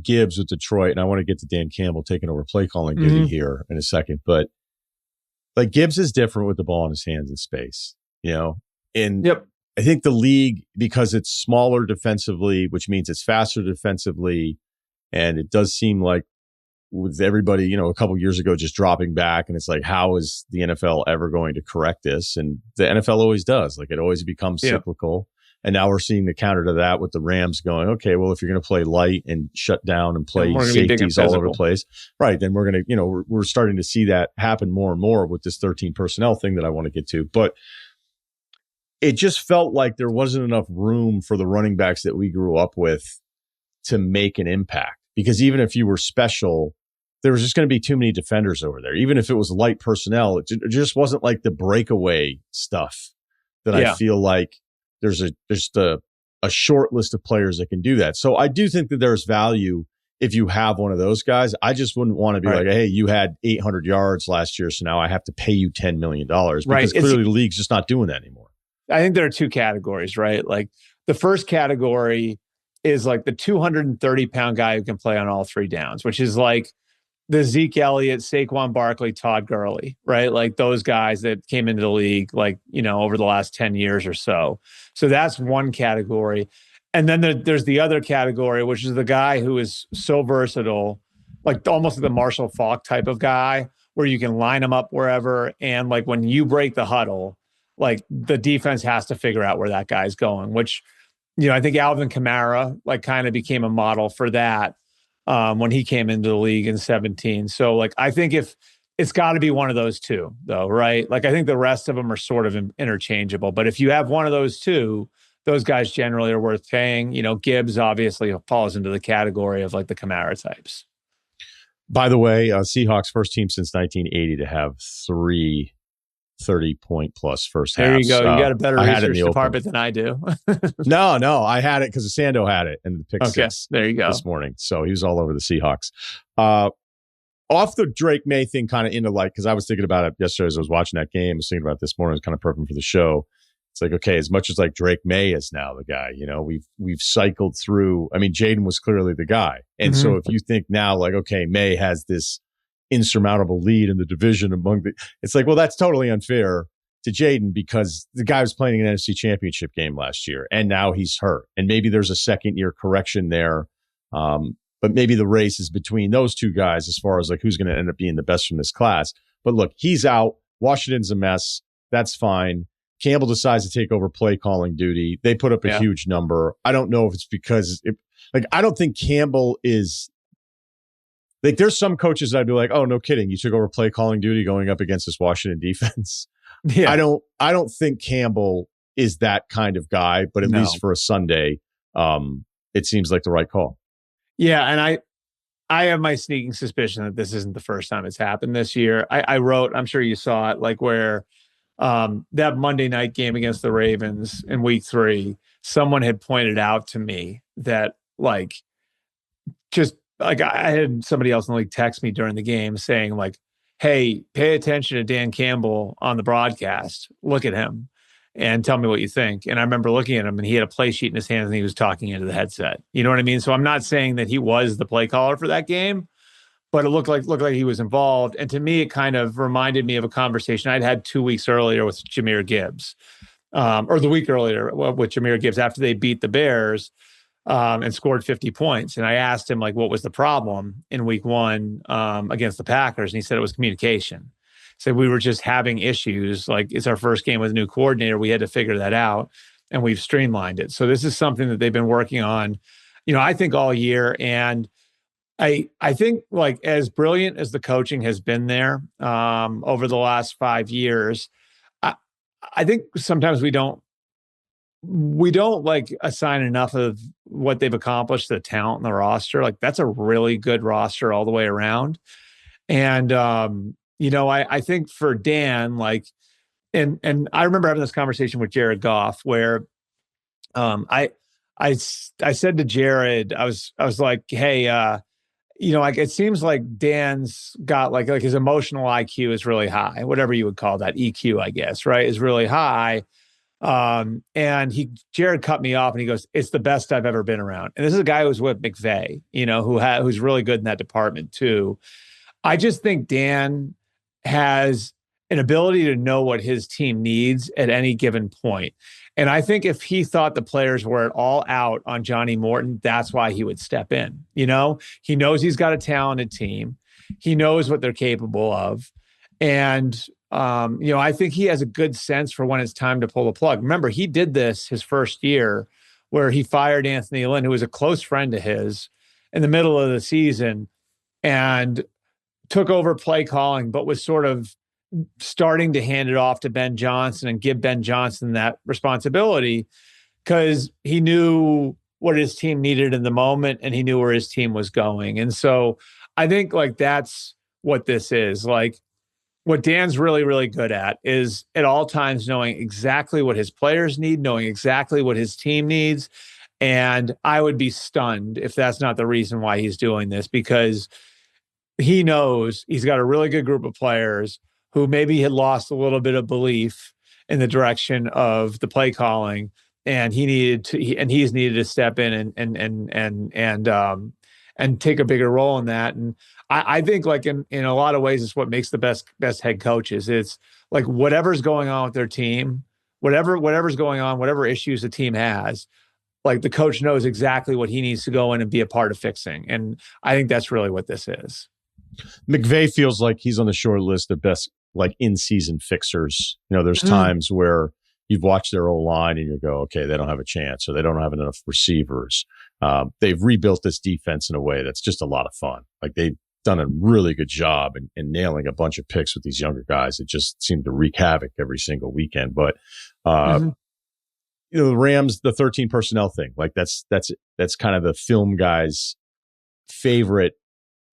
Gibbs with Detroit, and I want to get to Dan Campbell taking over play calling duty here in a second, but like Gibbs is different with the ball in his hands in space, you know? And I think the league, because it's smaller defensively, which means it's faster defensively, and it does seem like with everybody, you know, a couple years ago just dropping back, and it's like, how is the NFL ever going to correct this? And the NFL always does. Like it always becomes cyclical. And now we're seeing the counter to that with the Rams going, okay, well, if you're going to play light and shut down and play safeties all over the place, right, then we're going to, you know, we're starting to see that happen more and more with this 13 personnel thing that I want to get to. But it just felt like there wasn't enough room for the running backs that we grew up with to make an impact. Because even if you were special, there was just going to be too many defenders over there. Even if it was light personnel, it just wasn't like the breakaway stuff that I feel like there's a short list of players that can do that. So I do think that there's value if you have one of those guys. I just wouldn't want to be like, hey, you had 800 yards last year, so now I have to pay you $10 million. Because clearly the league's just not doing that anymore. I think there are two categories, right? Like the first category is like the 230-pound guy who can play on all three downs, which is like the Zeke Elliott, Saquon Barkley, Todd Gurley, right? Like those guys that came into the league, like, you know, over the last 10 years or so. So that's one category. And then there's the other category, which is the guy who is so versatile, like almost the Marshall Faulk type of guy, where you can line him up wherever. And like when you break the huddle, like the defense has to figure out where that guy's going, which, you know, I think Alvin Kamara like kind of became a model for that when he came into the league in 2017. So like, I think if it's got to be one of those two though, right? Like I think the rest of them are sort of interchangeable, but if you have one of those two, those guys generally are worth paying. You know, Gibbs obviously falls into the category of like the Kamara types. By the way, Seahawks first team since 1980 to have 3 30-point plus first halves. There you go. You got a better research department than I do. No, I had it because Sando had it in the pick six there you go. this morning. So he was all over the Seahawks. Off the Drake Maye thing, kind of into like, because I was thinking about it yesterday as I was watching that game. I was thinking about it this morning. I was kind of prepping for the show. It's like, okay, as much as like Drake Maye is now the guy, you know, we've cycled through. I mean, Jaden was clearly the guy. And so if you think now like, okay, Maye has this insurmountable lead in the division it's like, well, that's totally unfair to Jaden because the guy was playing an NFC championship game last year and now he's hurt. And maybe there's a second year correction there. But maybe the race is between those two guys as far as like who's going to end up being the best from this class. But look, he's out. Washington's a mess. That's fine. Campbell decides to take over play calling duty. They put up a huge number. I don't know if it's because I don't think Campbell is like, there's some coaches that I'd be like, oh, no kidding. You took over play calling duty going up against this Washington defense. Yeah. I don't think Campbell is that kind of guy, but at least for a Sunday, it seems like the right call. Yeah. And I have my sneaking suspicion that this isn't the first time it's happened this year. I wrote, I'm sure you saw it, like where that Monday night game against the Ravens in week 3, someone had pointed out to me that like just like I had somebody else in the league text me during the game saying like, "Hey, pay attention to Dan Campbell on the broadcast. Look at him and tell me what you think." And I remember looking at him and he had a play sheet in his hands and he was talking into the headset. You know what I mean? So I'm not saying that he was the play caller for that game, but it looked like he was involved. And to me, it kind of reminded me of a conversation I'd had 2 weeks earlier with Jahmyr Gibbs, or the week earlier with Jahmyr Gibbs after they beat the Bears and scored 50 points. And I asked him like, what was the problem in week 1 against the Packers? And he said it was communication. Said we were just having issues. Like it's our first game with a new coordinator. We had to figure that out and we've streamlined it. So this is something that they've been working on, I think all year. And I think like as brilliant as the coaching has been there over the last 5 years, I think sometimes we don't like assign enough of what they've accomplished to the talent in the roster. Like that's a really good roster all the way around. And I think for Dan, like, and I remember having this conversation with Jared Goff where I said to Jared, I was like, hey, like it seems like Dan's got like his emotional IQ is really high, whatever you would call that, EQ, I guess, right, is really high. And Jared cut me off and he goes, "It's the best I've ever been around." And this is a guy who's with McVay, who's really good in that department too. I just think Dan has an ability to know what his team needs at any given point. And I think if he thought the players were at all out on Johnny Morton, that's why he would step in. He knows he's got a talented team. He knows what they're capable of. And, I think he has a good sense for when it's time to pull the plug. Remember, he did this his first year where he fired Anthony Lynn, who was a close friend of his, in the middle of the season and took over play calling, but was sort of starting to hand it off to Ben Johnson and give Ben Johnson that responsibility because he knew what his team needed in the moment and he knew where his team was going. And so I think like that's what this is. Like what Dan's really, really good at is at all times knowing exactly what his players need, knowing exactly what his team needs. And I would be stunned if that's not the reason why he's doing this, because he knows he's got a really good group of players who maybe had lost a little bit of belief in the direction of the play calling, and he's needed to step in and take a bigger role in that. And I think like in a lot of ways, it's what makes the best head coaches. It's like whatever's going on with their team, whatever's going on, whatever issues the team has, like the coach knows exactly what he needs to go in and be a part of fixing. And I think that's really what this is. McVay feels like he's on the short list of best like in-season fixers. There's times where you've watched their O-line and you go, okay, they don't have a chance, or they don't have enough receivers. They've rebuilt this defense in a way that's just a lot of fun. Like they've done a really good job in nailing a bunch of picks with these younger guys that just seem to wreak havoc every single weekend. But the Rams, the 13 personnel thing, like that's kind of the film guy's favorite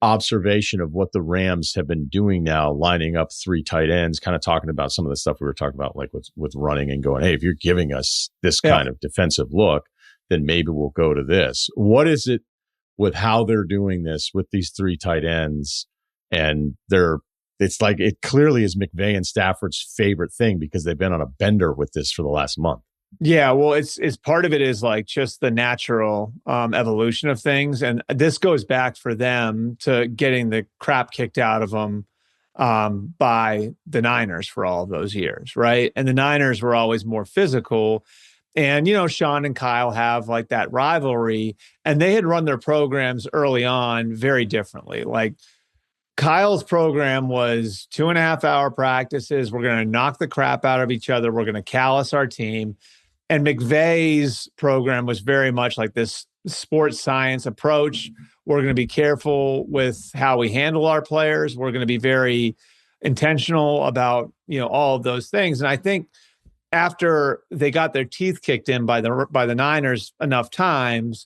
observation of what the Rams have been doing now, lining up 3 tight ends, kind of talking about some of the stuff we were talking about, like with running and going, hey, if you're giving us this kind of defensive look, then maybe we'll go to this. What is it with how they're doing this with these 3 tight ends? And it's like it clearly is McVay and Stafford's favorite thing because they've been on a bender with this for the last month. Yeah, well, it's part of it is like just the natural evolution of things, and this goes back for them to getting the crap kicked out of them by the Niners for all of those years, right? And the Niners were always more physical, and Sean and Kyle have like that rivalry, and they had run their programs early on very differently. Like Kyle's program was 2.5-hour practices. We're going to knock the crap out of each other. We're going to callous our team. And McVay's program was very much like this sports science approach. We're going to be careful with how we handle our players. We're going to be very intentional about, all of those things. And I think after they got their teeth kicked in by the Niners enough times,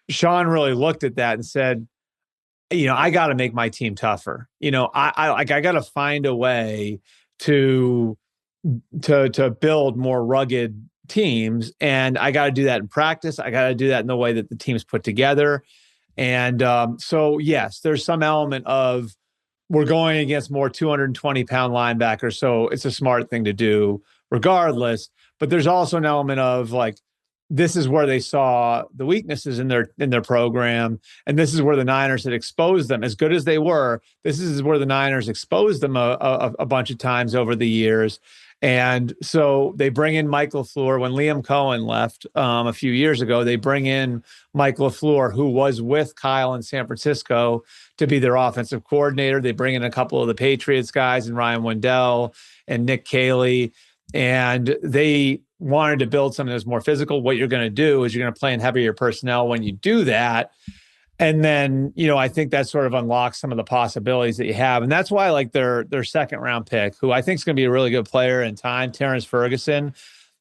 Sean really looked at that and said, I got to make my team tougher. I got to find a way to build more rugged teams, and I got to do that in practice. I got to do that in the way that the team's put together. And so, yes, there's some element of we're going against more 220-pound linebackers, so it's a smart thing to do regardless. But there's also an element of like, this is where they saw the weaknesses in their program, and this is where the Niners had exposed them. As good as they were, this is where the Niners exposed them a bunch of times over the years. And so they bring in Mike LaFleur. When Liam Cohen left a few years ago, they bring in Mike LaFleur, who was with Kyle in San Francisco, to be their offensive coordinator. They bring in a couple of the Patriots guys and Ryan Wendell and Nick Caley, and they wanted to build something that's more physical. What you're going to do is you're going to play in heavier personnel when you do that. And then, I think that sort of unlocks some of the possibilities that you have. And that's why, like, their second round pick, who I think is going to be a really good player in time, Terrence Ferguson,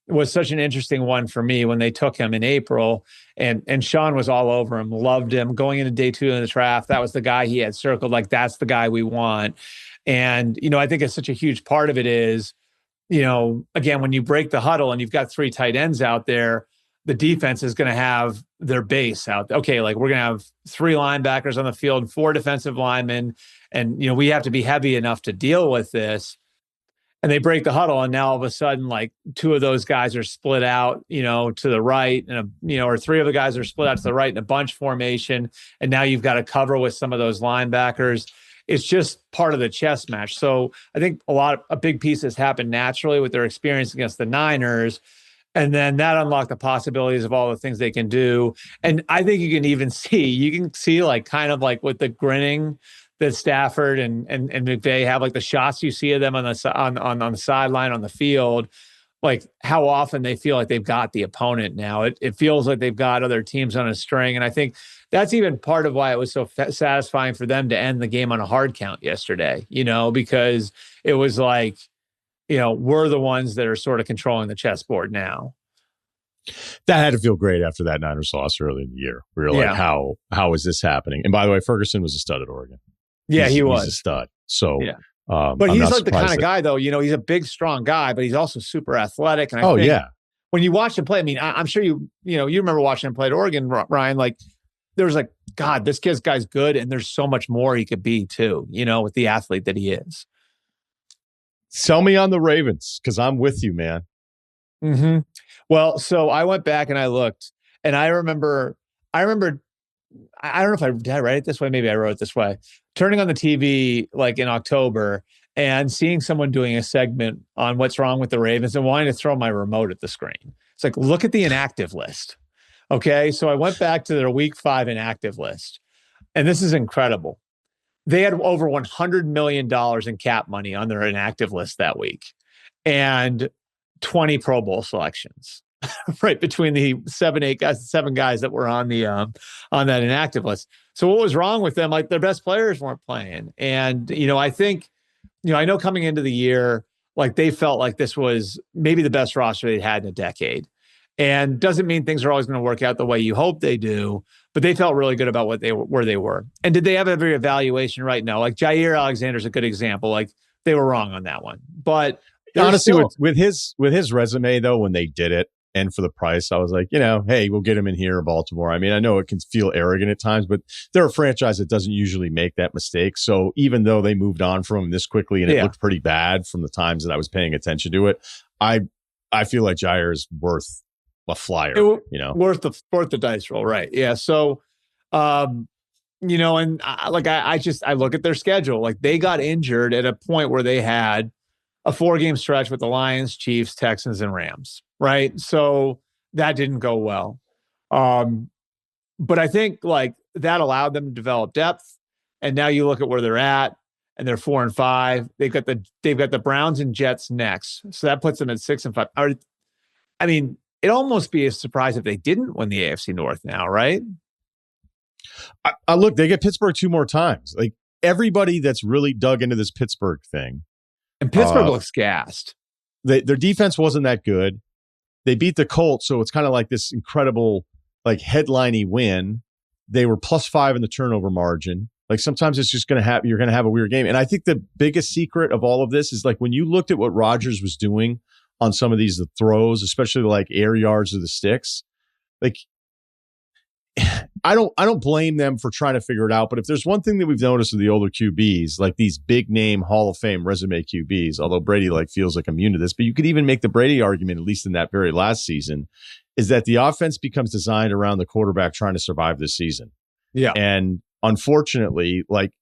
was such an interesting one for me when they took him in April. And Sean was all over him, loved him. Going into day 2 in the draft, that was the guy he had circled, like, that's the guy we want. And, I think it's such a huge part of it is, again, when you break the huddle and you've got 3 tight ends out there, the defense is going to have their base out. Okay, like, we're going to have 3 linebackers on the field, 4 defensive linemen, and we have to be heavy enough to deal with this. And they break the huddle, and now all of a sudden, like, 2 of those guys are split out, to the right, and or 3 of the guys are split out to the right in a bunch formation, and now you've got to cover with some of those linebackers. It's just part of the chess match. So I think a big piece has happened naturally with their experience against the Niners. And then that unlocked the possibilities of all the things they can do. And I think you can see like kind of like with the grinning that Stafford and McVay have, like the shots you see of them on the sideline, on the field, like how often they feel like they've got the opponent now. It feels like they've got other teams on a string. And I think that's even part of why it was so satisfying for them to end the game on a hard count yesterday, because it was like, we're the ones that are sort of controlling the chessboard now. That had to feel great after that Niners loss early in the year. We were like, how is this happening? And by the way, Ferguson was a stud at Oregon. He was. He's a stud. So, yeah. But I'm he's not like the kind of surprised guy, though, he's a big, strong guy, but he's also super athletic. And I think when you watch him play, I mean, I'm sure you remember watching him play at Oregon, Ryan, like, there's like, God, this guy's good. And there's so much more he could be too, with the athlete that he is. Sell me on the Ravens, because I'm with you, man. Mm-hmm. Well, so I went back and I looked, and I remember, I don't know if did I write it this way? Maybe I wrote it this way. Turning on the TV like in October and seeing someone doing a segment on what's wrong with the Ravens and wanting to throw my remote at the screen. It's like, look at the inactive list. Okay. So I went back to their week 5 inactive list, and this is incredible. They had over $100 million in cap money on their inactive list that week, and 20 Pro Bowl selections, right, between the 7 guys that were on that inactive list. So what was wrong with them? Like, their best players weren't playing. And, I think, I know coming into the year, like, they felt like this was maybe the best roster they'd had in a decade. And doesn't mean things are always going to work out the way you hope they do, but they felt really good about where they were. And did they have every evaluation right now? Like, Jair Alexander's a good example. Like, they were wrong on that one. But honestly, with his resume, though, when they did it and for the price, I was like, hey, we'll get him in here in Baltimore. I mean, I know it can feel arrogant at times, but they're a franchise that doesn't usually make that mistake. So even though they moved on from him this quickly and it looked pretty bad from the times that I was paying attention to it, I feel like Jair is worth a flyer, worth the dice roll, right? Yeah. So, and I look at their schedule. Like, they got injured at a point where they had a 4-game stretch with the Lions, Chiefs, Texans, and Rams, right? So that didn't go well. But I think like that allowed them to develop depth. And now you look at where they're at, and they're 4-5. They've got the Browns and Jets next, so that puts them at 6-5. I mean, it'd almost be a surprise if they didn't win the AFC North now, right? I look, they get Pittsburgh 2 more times. Like, everybody that's really dug into this Pittsburgh thing. And Pittsburgh looks gassed. Their defense wasn't that good. They beat the Colts, so it's kind of like this incredible, like, headline-y win. They were +5 in the turnover margin. Like sometimes it's just you're going to have a weird game. And I think the biggest secret of all of this is like when you looked at what Rodgers was doing on some of these throws, especially like air yards of the sticks, like I don't blame them for trying to figure it out. But if there's one thing that we've noticed with the older QBs, like these big name Hall of Fame resume QBs, although Brady like feels like immune to this, but you could even make the Brady argument, at least in that very last season, is that the offense becomes designed around the quarterback trying to survive this season. Yeah. And unfortunately, like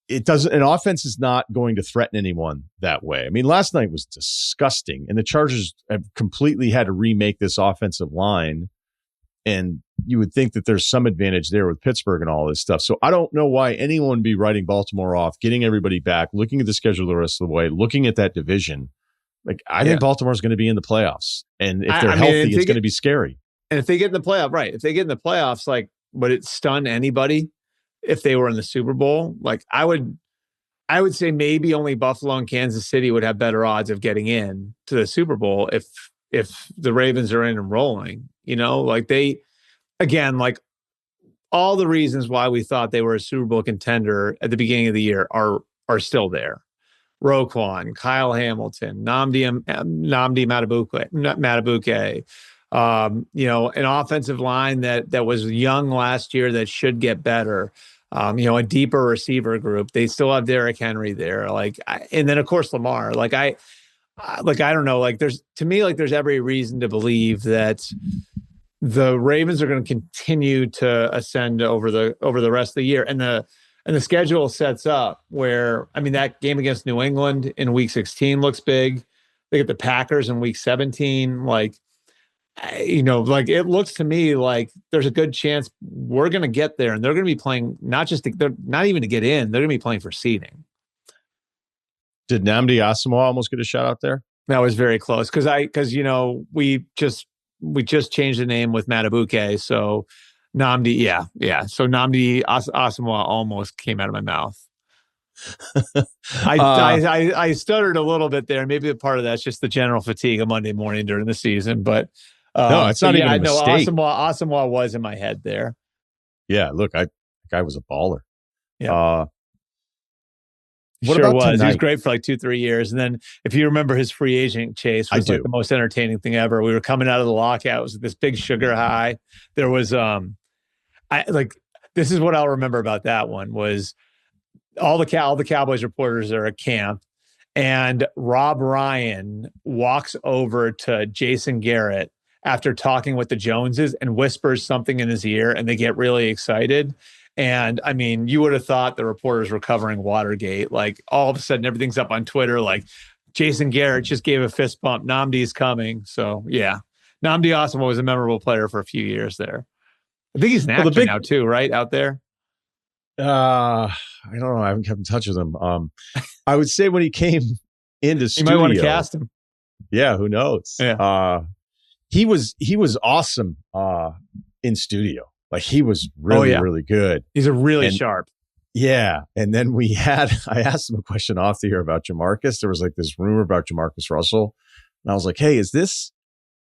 it doesn't, an offense is not going to threaten anyone that way. I mean, last night was disgusting, and the Chargers have completely had to remake this offensive line. And you would think that there's some advantage there with Pittsburgh and all this stuff. So I don't know why anyone would be writing Baltimore off, getting everybody back, looking at the schedule the rest of the way, looking at that division. Like, I think Baltimore's going to be in the playoffs. And if they're healthy, it's going to be scary. And if they get in the playoff, right. If they get in the playoffs, like, would it stun anybody if they were in the Super Bowl? Like, I would say maybe only Buffalo and Kansas City would have better odds of getting in to the Super Bowl if the Ravens are in and rolling, you know, like again, like all the reasons why we thought they were a Super Bowl contender at the beginning of the year are still there. Roquan, Kyle Hamilton, Nnamdi Madubuike, you know, an offensive line that was young last year that should get better. You know, a deeper receiver group. They still have Derrick Henry there. Like, and then of course Lamar. I don't know. Like, there's every reason to believe that the Ravens are going to continue to ascend over the rest of the year, and the schedule sets up where, I mean, that game against New England in Week 16 looks big. They get the Packers in Week 17. Like, you know, like it looks to me like there's a good chance we're going to get there, and they're going to be playing they're not even to get in. They're going to be playing for seeding. Did Nnamdi Asamoah almost get a shout out there? That was very close because you know we just changed the name with Madubuike, so Nnamdi, yeah. So Nnamdi Asamoah almost came out of my mouth. I stuttered a little bit there. Maybe a part of that's just the general fatigue of Monday morning during the season, but no, it's not even a mistake. Asamoah was in my head there. Yeah, look, the guy was a baller. Yeah. What sure about was. tonight? He was great for like 2-3 years. And then if you remember his free agent chase was like the most entertaining thing ever. We were coming out of the lockout. It was this big sugar high. There was this is what I'll remember about that one was all the Cowboys reporters are at camp, and Rob Ryan walks over to Jason Garrett after talking with the Joneses and whispers something in his ear, and they get really excited. And I mean, you would have thought the reporters were covering Watergate. Like all of a sudden, everything's up on Twitter. Like Jason Garrett just gave a fist bump. Nnamdi's coming. So yeah, Nnamdi Asamoah was a memorable player for a few years there. I think he's an actor now too, right? Out there. I don't know. I haven't kept in touch with him. I would say when he came into studio, you might want to cast him. Yeah, who knows? Yeah. He was awesome in studio. Like he was really good. He's a really sharp. Yeah. And then I asked him a question off the air about Jamarcus. There was like this rumor about Jamarcus Russell. And I was like, hey, is this?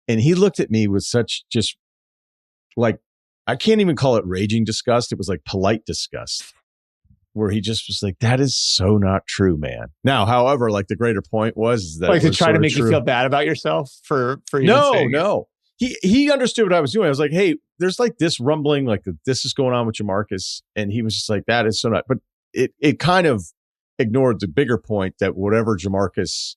And he looked at me with such just like, I can't even call it raging disgust. It was like polite disgust where he just was like, that is so not true, man. Now, however, like the greater point was that like to try to make you feel bad about yourself for no. He understood what I was doing. I was like, hey, there's like this rumbling, like this is going on with Jamarcus. And he was just like, that is so not. But it kind of ignored the bigger point that whatever Jamarcus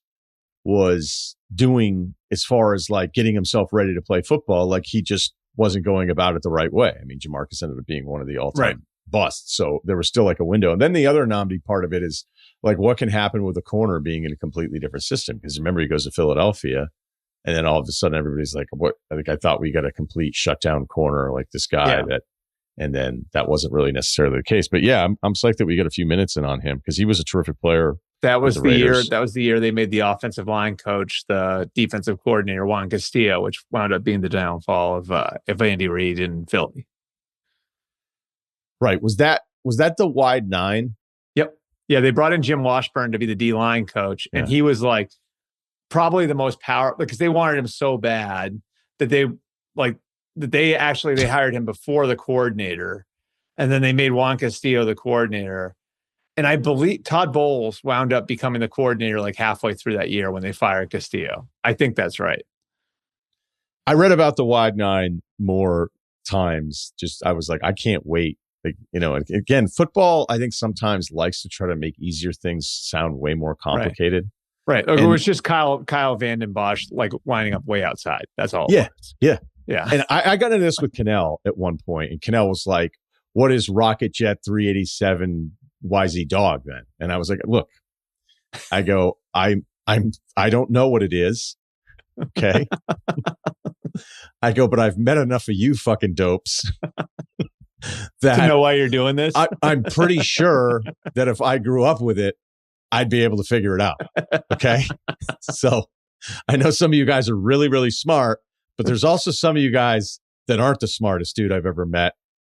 was doing as far as like getting himself ready to play football, like he just wasn't going about it the right way. I mean, Jamarcus ended up being one of the all-time busts. So there was still like a window. And then the other Nnamdi part of it is like what can happen with a corner being in a completely different system? Because remember, he goes to Philadelphia. And then all of a sudden, everybody's like, "What?" I thought we got a complete shutdown corner, like this guy and then that wasn't really necessarily the case. But yeah, I'm psyched that we got a few minutes in on him because he was a terrific player. That was the year. That was the year they made the offensive line coach the defensive coordinator Juan Castillo, which wound up being the downfall of Andy Reid in Philly. Right? Was that the wide nine? Yep. Yeah, they brought in Jim Washburn to be the D line coach, and he was like. Probably the most powerful because they wanted him so bad that they hired him before the coordinator. and then they made Juan Castillo the coordinator. And I believe Todd Bowles wound up becoming the coordinator like halfway through that year when they fired Castillo. I think that's right. I read about the wide nine more times. Just I was like, I can't wait. Like, again, football, I think sometimes likes to try to make easier things sound way more complicated. Right. It was just Kyle Vanden Bosch like lining up way outside. That's all. Yeah. Yeah. Yeah. And I got into this with Cannell at one point, and Cannell was like, what is Rocket Jet 387 YZ Dog then? And I was like, look, I go, I don't know what it is. Okay. I go, but I've met enough of you fucking dopes that to know why you're doing this. I'm pretty sure that if I grew up with it, I'd be able to figure it out. Okay. So I know some of you guys are really, really smart, but there's also some of you guys that aren't the smartest dude I've ever met.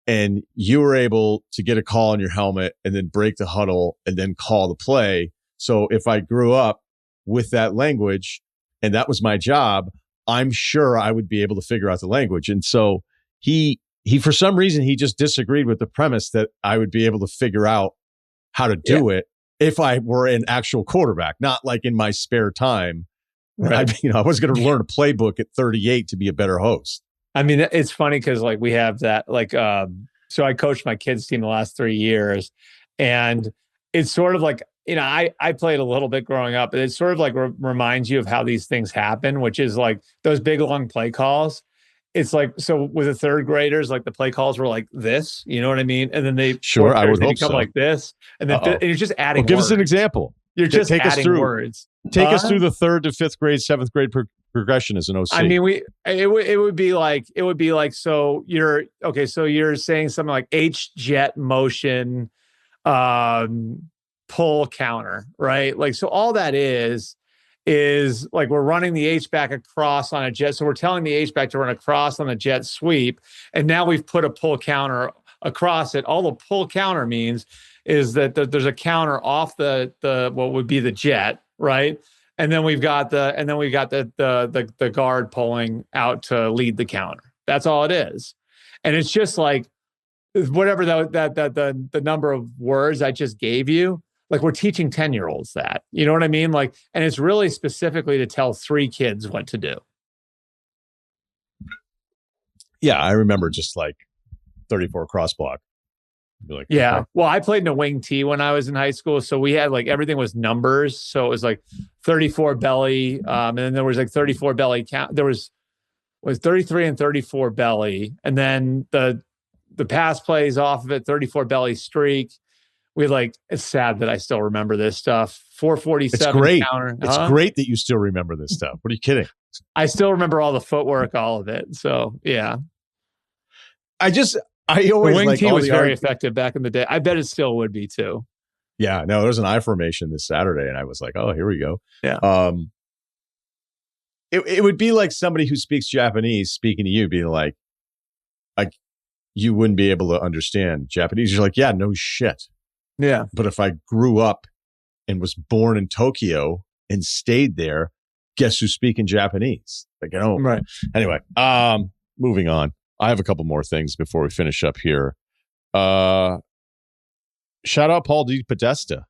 And you were able to get a call on your helmet and then break the huddle and then call the play. So if I grew up with that language and that was my job, I'm sure I would be able to figure out the language. And so he for some reason, he just disagreed with the premise that I would be able to figure out how to do it if I were an actual quarterback, not like in my spare time. Right. I was going to learn a playbook at 38 to be a better host. I mean, it's funny because like we have that so I coached my kids team the last 3 years, and it's sort of like, I played a little bit growing up, but it sort of like reminds you of how these things happen, which is like those big long play calls. It's like, so with the third graders, like the play calls were like this, you know what I mean? And then I would hope become so. like this, and then and you're just adding. Well, give words. us an example. You're just take adding us through words. Take us through the 3rd to 5th grade, 7th grade progression as an OC. I mean, it would be like, so you're saying something like H jet motion, pull counter, right? Like, so all that is like we're running the H back across on a jet. So we're telling the H back to run across on a jet sweep. And now we've put a pull counter across it. All the pull counter means is that there's a counter off the what would be the jet, right? And then we've got the guard pulling out to lead the counter. That's all it is. And it's just like whatever the number of words I just gave you, like we're teaching 10-year-olds that. You know what I mean? Like, and it's really specifically to tell 3 kids what to do. Yeah, I remember just like 34 cross block. Like, yeah. Okay. Well, I played in a wing T when I was in high school. So we had like everything was numbers. So it was like 34 belly. And then there was like 34 belly count. There was 33 and 34 belly. And then the pass plays off of it, 34 belly streak. We like, it's sad that I still remember this stuff. 447 it's great. counter. It's great that you still remember this stuff. What are you kidding? I still remember all the footwork, all of it. So yeah. I always the wing like team all was the very effective back in the day. I bet it still would be too. Yeah, no, there was an I formation this Saturday, and I was like, oh, here we go. Yeah. It would be like somebody who speaks Japanese speaking to you, being like you wouldn't be able to understand Japanese. You're like, yeah, no shit. Yeah. But if I grew up and was born in Tokyo and stayed there, guess who's speaking Japanese? Like, I don't. Right. Anyway, moving on. I have a couple more things before we finish up here. Shout out Paul D. Podesta.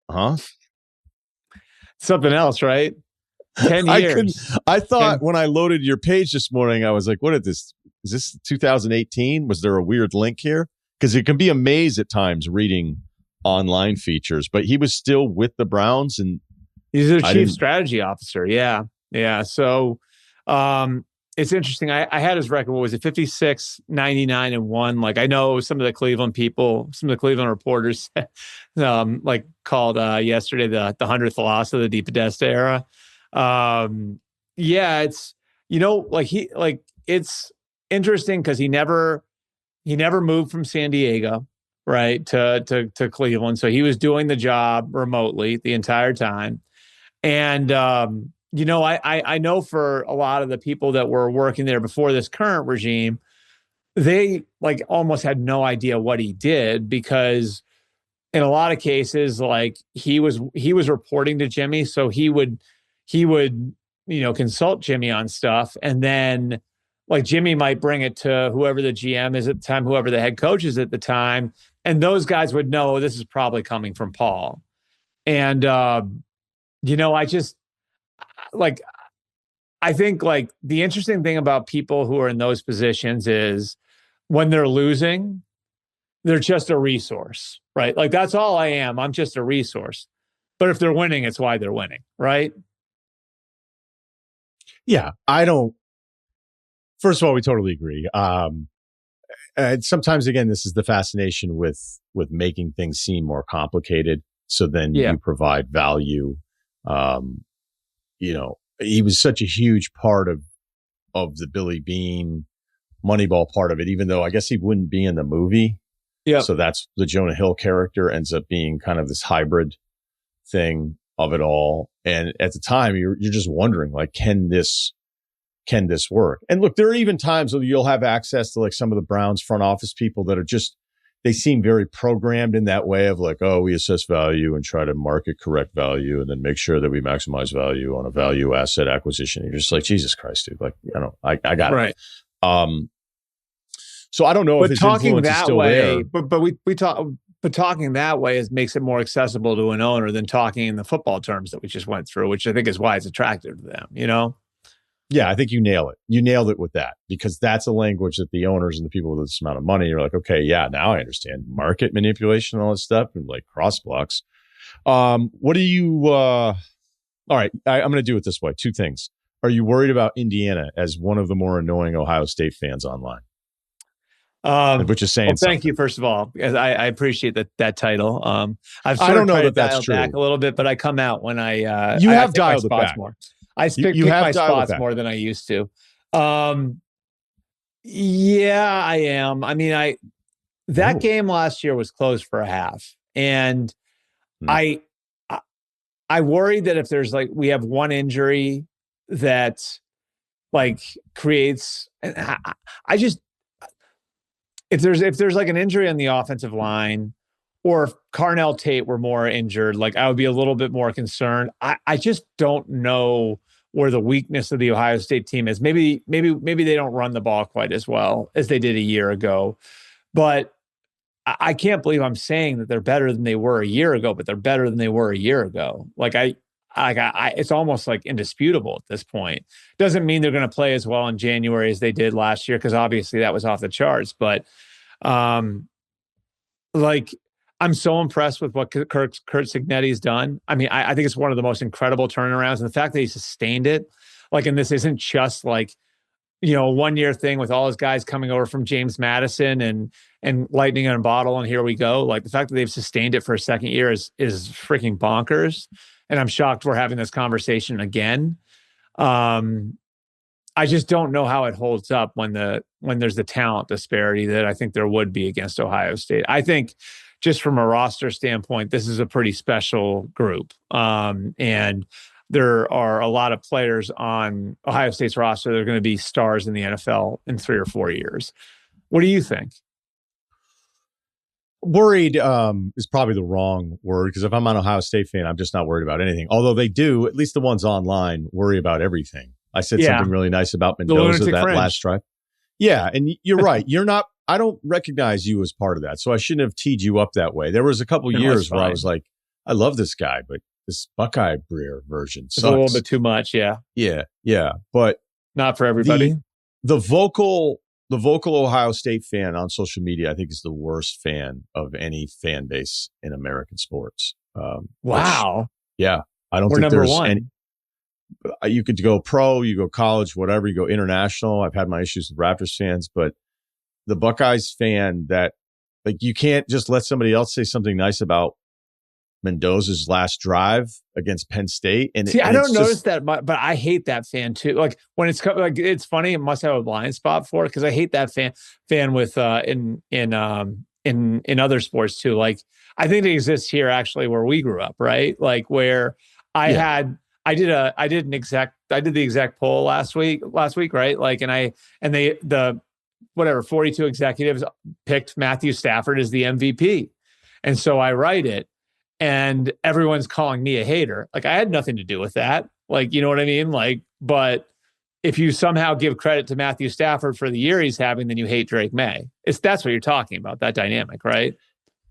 Huh? Something else, right? 10 years. I thought when I loaded your page this morning, I was like, what is this? Is this 2018? Was there a weird link here? Because it can be a maze at times reading online features, but he was still with the Browns. And he's a chief strategy officer. Yeah. Yeah. So it's interesting. I had his record. What was it? 56, 99, and 1. Like, I know some of the Cleveland people, some of the Cleveland reporters like called yesterday the 100th loss of the Deep Podesta era. Yeah, it's, it's interesting because he never moved from San Diego, right, to Cleveland. So he was doing the job remotely the entire time. And I know for a lot of the people that were working there before this current regime, they like almost had no idea what he did, because in a lot of cases, like he was reporting to Jimmy. So he would consult Jimmy on stuff. And then like Jimmy might bring it to whoever the GM is at the time, whoever the head coach is at the time, and those guys would know this is probably coming from Paul. And I just like I think like the interesting thing about people who are in those positions is when they're losing, they're just a resource, right? Like that's all I am. I'm just a resource. But if they're winning, it's why they're winning, right? Yeah, I don't. First of all, we totally agree. And sometimes, again, this is the fascination with making things seem more complicated. So then you provide value. He was such a huge part of the Billy Bean Moneyball part of it, even though I guess he wouldn't be in the movie. Yeah. So that's the Jonah Hill character ends up being kind of this hybrid thing of it all. And at the time, you're just wondering, like, can this work? And look, there are even times where you'll have access to like some of the Browns front office people that are just, they seem very programmed in that way of like, oh, we assess value and try to market correct value and then make sure that we maximize value on a value asset acquisition. You're just like, Jesus Christ, dude. Like, I got right. it. So I don't know if his influence is still there. But we talk. But talking that way makes it more accessible to an owner than talking in the football terms that we just went through, which I think is why it's attractive to them, Yeah, I think you nail it. You nailed it with that because that's a language that the owners and the people with this amount of money are like, okay, yeah, now I understand market manipulation and all that stuff and like cross blocks. What do you, all right, I'm going to do it this way. Two things. Are you worried about Indiana as one of the more annoying Ohio State fans online? Which is saying thank you, first of all, because I appreciate that title. I don't know that that's true. Back a little bit, but I come out when I you have dialed it back more. I pick my spots more than I used to. Yeah, I am. I mean, that game last year was closed for a half, and I worry that if there's like we have one injury that like creates, I just. If there's like an injury on the offensive line or if Carnell Tate were more injured, like I would be a little bit more concerned. I just don't know where the weakness of the Ohio State team is. Maybe they don't run the ball quite as well as they did a year ago, but I can't believe I'm saying that they're better than they were a year ago, but they're better than they were a year ago. Like it's almost like indisputable at this point. Doesn't mean they're going to play as well in January as they did last year, because obviously that was off the charts. But like I'm so impressed with what Kurt Cignetti's done. I mean, I think it's one of the most incredible turnarounds, and the fact that he sustained it. Like, and this isn't just like a 1 year thing with all his guys coming over from James Madison and lightning in a bottle, and here we go. Like the fact that they've sustained it for a second year is freaking bonkers. And I'm shocked we're having this conversation again. I just don't know how it holds up when there's the talent disparity that I think there would be against Ohio State. I think just from a roster standpoint, this is a pretty special group. And there are a lot of players on Ohio State's roster that are going to be stars in the NFL in 3 or 4 years. What do you think? Worried is probably the wrong word, because if I'm an Ohio State fan, I'm just not worried about anything. Although they do, at least the ones online, worry about everything. I said something really nice about Mendoza that last drive. Yeah, and you're right. You're not. I don't recognize you as part of that, so I shouldn't have teed you up that way. There was a couple years where I was like, I love this guy, but this Buckeye Breer version sucks. It's a little bit too much. Yeah, but not for everybody. The vocal Ohio State fan on social media, I think, is the worst fan of any fan base in American sports. Wow. I don't think there's any. You could go pro, you go college, whatever, you go international. I've had my issues with Raptors fans, but the Buckeyes fan that, like, you can't just let somebody else say something nice about Mendoza's last drive against Penn State. And I don't notice that, but I hate that fan too. Like when it's like, it's funny. It must have a blind spot for it, because I hate that fan with in other sports too. Like I think it exists here actually where we grew up, right? Like where I did the exec poll last week, right? Like, and the 42 executives picked Matthew Stafford as the MVP. And so I write it, and everyone's calling me a hater. Like I had nothing to do with that. Like, you know what I mean? Like, but if you somehow give credit to Matthew Stafford for the year he's having, then you hate Drake Maye. That's what you're talking about, that dynamic, right?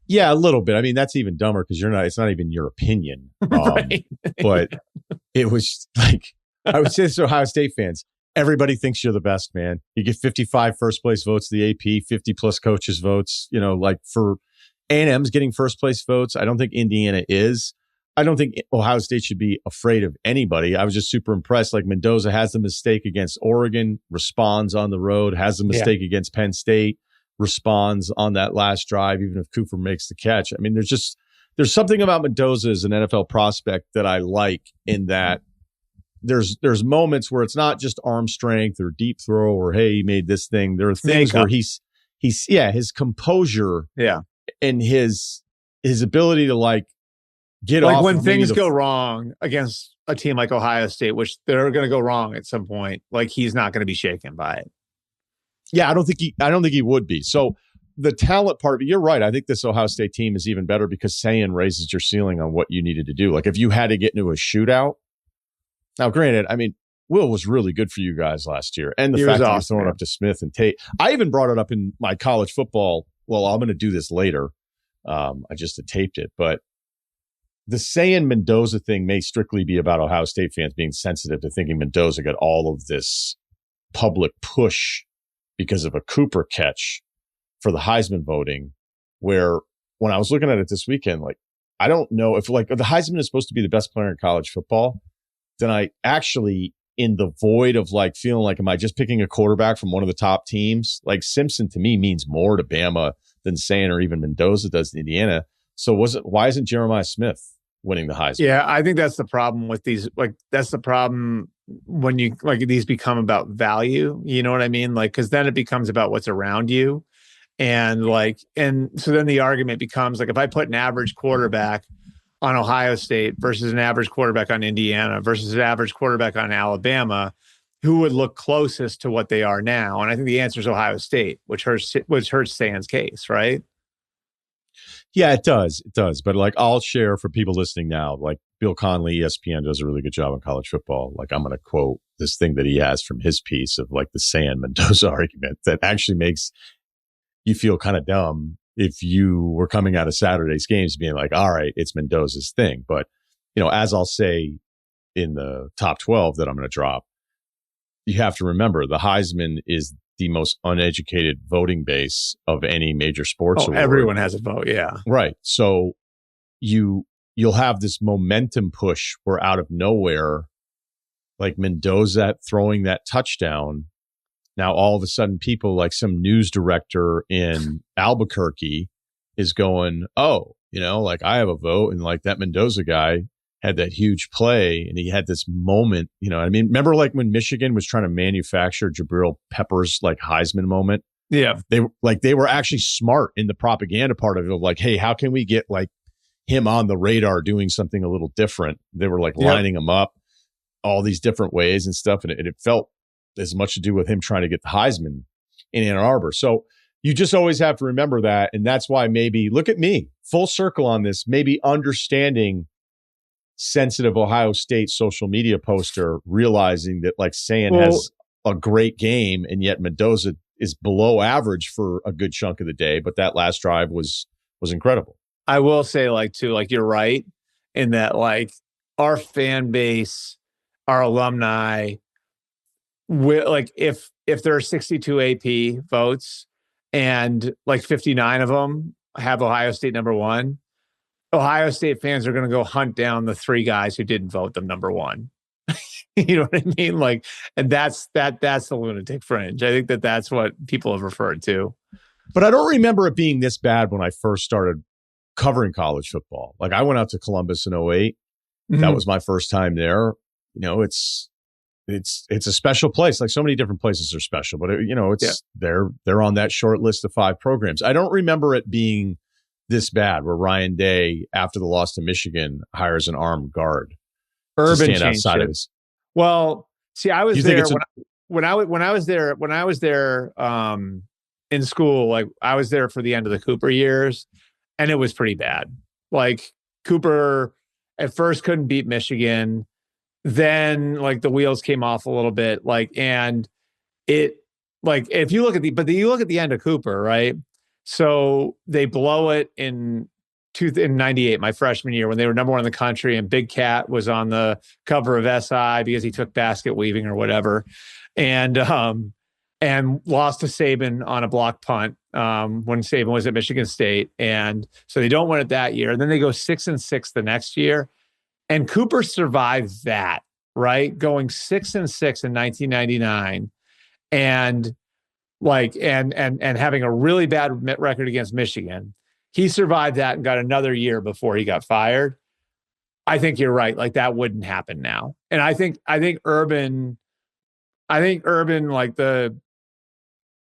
Yeah, a little bit. I mean, that's even dumber because it's not even your opinion. Right. But it was like, I would say this to Ohio State fans. Everybody thinks you're the best, man. You get 55 first place votes to the AP, 50 plus coaches votes. Like for A&M's getting first place votes. I don't think Indiana is. I don't think Ohio State should be afraid of anybody. I was just super impressed. Like Mendoza has the mistake against Oregon, responds on the road, has the mistake against Penn State, responds on that last drive, even if Cooper makes the catch. I mean, there's something about Mendoza as an NFL prospect that I like, in that there's moments where it's not just arm strength or deep throw or, hey, he made this thing. There are things where he's his composure and his ability to like get off. Like when things go wrong against a team like Ohio State, which they're going to go wrong at some point, like he's not going to be shaken by it. Yeah, I don't think he would be. So the talent part, but you're right. I think this Ohio State team is even better because Sayin raises your ceiling on what you needed to do. Like if you had to get into a shootout. Now, granted, I mean, Will was really good for you guys last year. And the fact that you're throwing up to Smith and Tate. I even brought it up in my college football. Well, I'm going to do this later. I just had taped it. But the Sayin Mendoza thing may strictly be about Ohio State fans being sensitive to thinking Mendoza got all of this public push because of a Cooper catch for the Heisman voting, where when I was looking at it this weekend, like, I don't know if like the Heisman is supposed to be the best player in college football, then I actually, in the void of like feeling like, am I just picking a quarterback from one of the top teams? Like Simpson to me means more to Bama than Sayin or even Mendoza does in Indiana. So why isn't Jeremiah Smith winning the Heisman? Yeah, I think that's the problem with these. Like that's the problem when you like these become about value. You know what I mean? Like, because then it becomes about what's around you. And so then the argument becomes like, if I put an average quarterback on Ohio State versus an average quarterback on Indiana versus an average quarterback on Alabama, who would look closest to what they are now? And I think the answer is Ohio State, which hurts Stan's case, right? Yeah, it does. It does. But like, I'll share for people listening now, like Bill Conley, ESPN does a really good job on college football. Like I'm going to quote this thing that he has from his piece of like the Sayin Mendoza argument that actually makes you feel kind of dumb if you were coming out of Saturday's games being like, all right, it's Mendoza's thing. But, as I'll say in the top 12 that I'm going to drop, you have to remember the Heisman is the most uneducated voting base of any major sports award. Everyone has a vote. Yeah. Right. So you'll have this momentum push where out of nowhere, like Mendoza throwing that touchdown. Now, all of a sudden, people like some news director in Albuquerque is going, oh, like I have a vote. And like that Mendoza guy had that huge play and he had this moment, I mean, remember like when Michigan was trying to manufacture Jabril Peppers like Heisman moment? Yeah. They were actually smart in the propaganda part of it of like, hey, how can we get like him on the radar doing something a little different? They were like lining him up all these different ways and stuff. And it felt as much to do with him trying to get the Heisman in Ann Arbor. So you just always have to remember that. And that's why maybe, look at me, full circle on this, maybe understanding sensitive Ohio State social media poster, realizing that like Sayin has a great game and yet Mendoza is below average for a good chunk of the day. But that last drive was incredible. I will say you're right in that like our fan base, our alumni, like if there are 62 AP votes and like 59 of them have Ohio State number one, Ohio State fans are going to go hunt down the three guys who didn't vote them number one. You know what I mean? Like, and that's the lunatic fringe. I think that's what people have referred to. But I don't remember it being this bad when I first started covering college football. Like I went out to Columbus in 2008. Mm-hmm. That was my first time there. It's a special place. Like so many different places are special, but they're on that short list of 5 programs. I don't remember it being this bad where Ryan Day, after the loss to Michigan, hires an armed guard. Urban changed it. Well, see, I was there when I was there in school. Like I was there for the end of the Cooper years, and it was pretty bad. Like Cooper at first couldn't beat Michigan. then like the wheels came off a little bit. And it, like, if you look at you look at the end of Cooper, right? So they blow it in 98, my freshman year, when they were number one in the country, and Big Cat was on the cover of SI because he took basket weaving or whatever, and lost to Saban on a block punt when Saban was at Michigan State, and so they don't win it that year. And then they go 6-6 the next year, and Cooper survived that, right, going 6-6 in 1999, and having a really bad record against Michigan. He survived that and got another year before he got fired. I think you're right. Like, that wouldn't happen now. And I think Urban, like the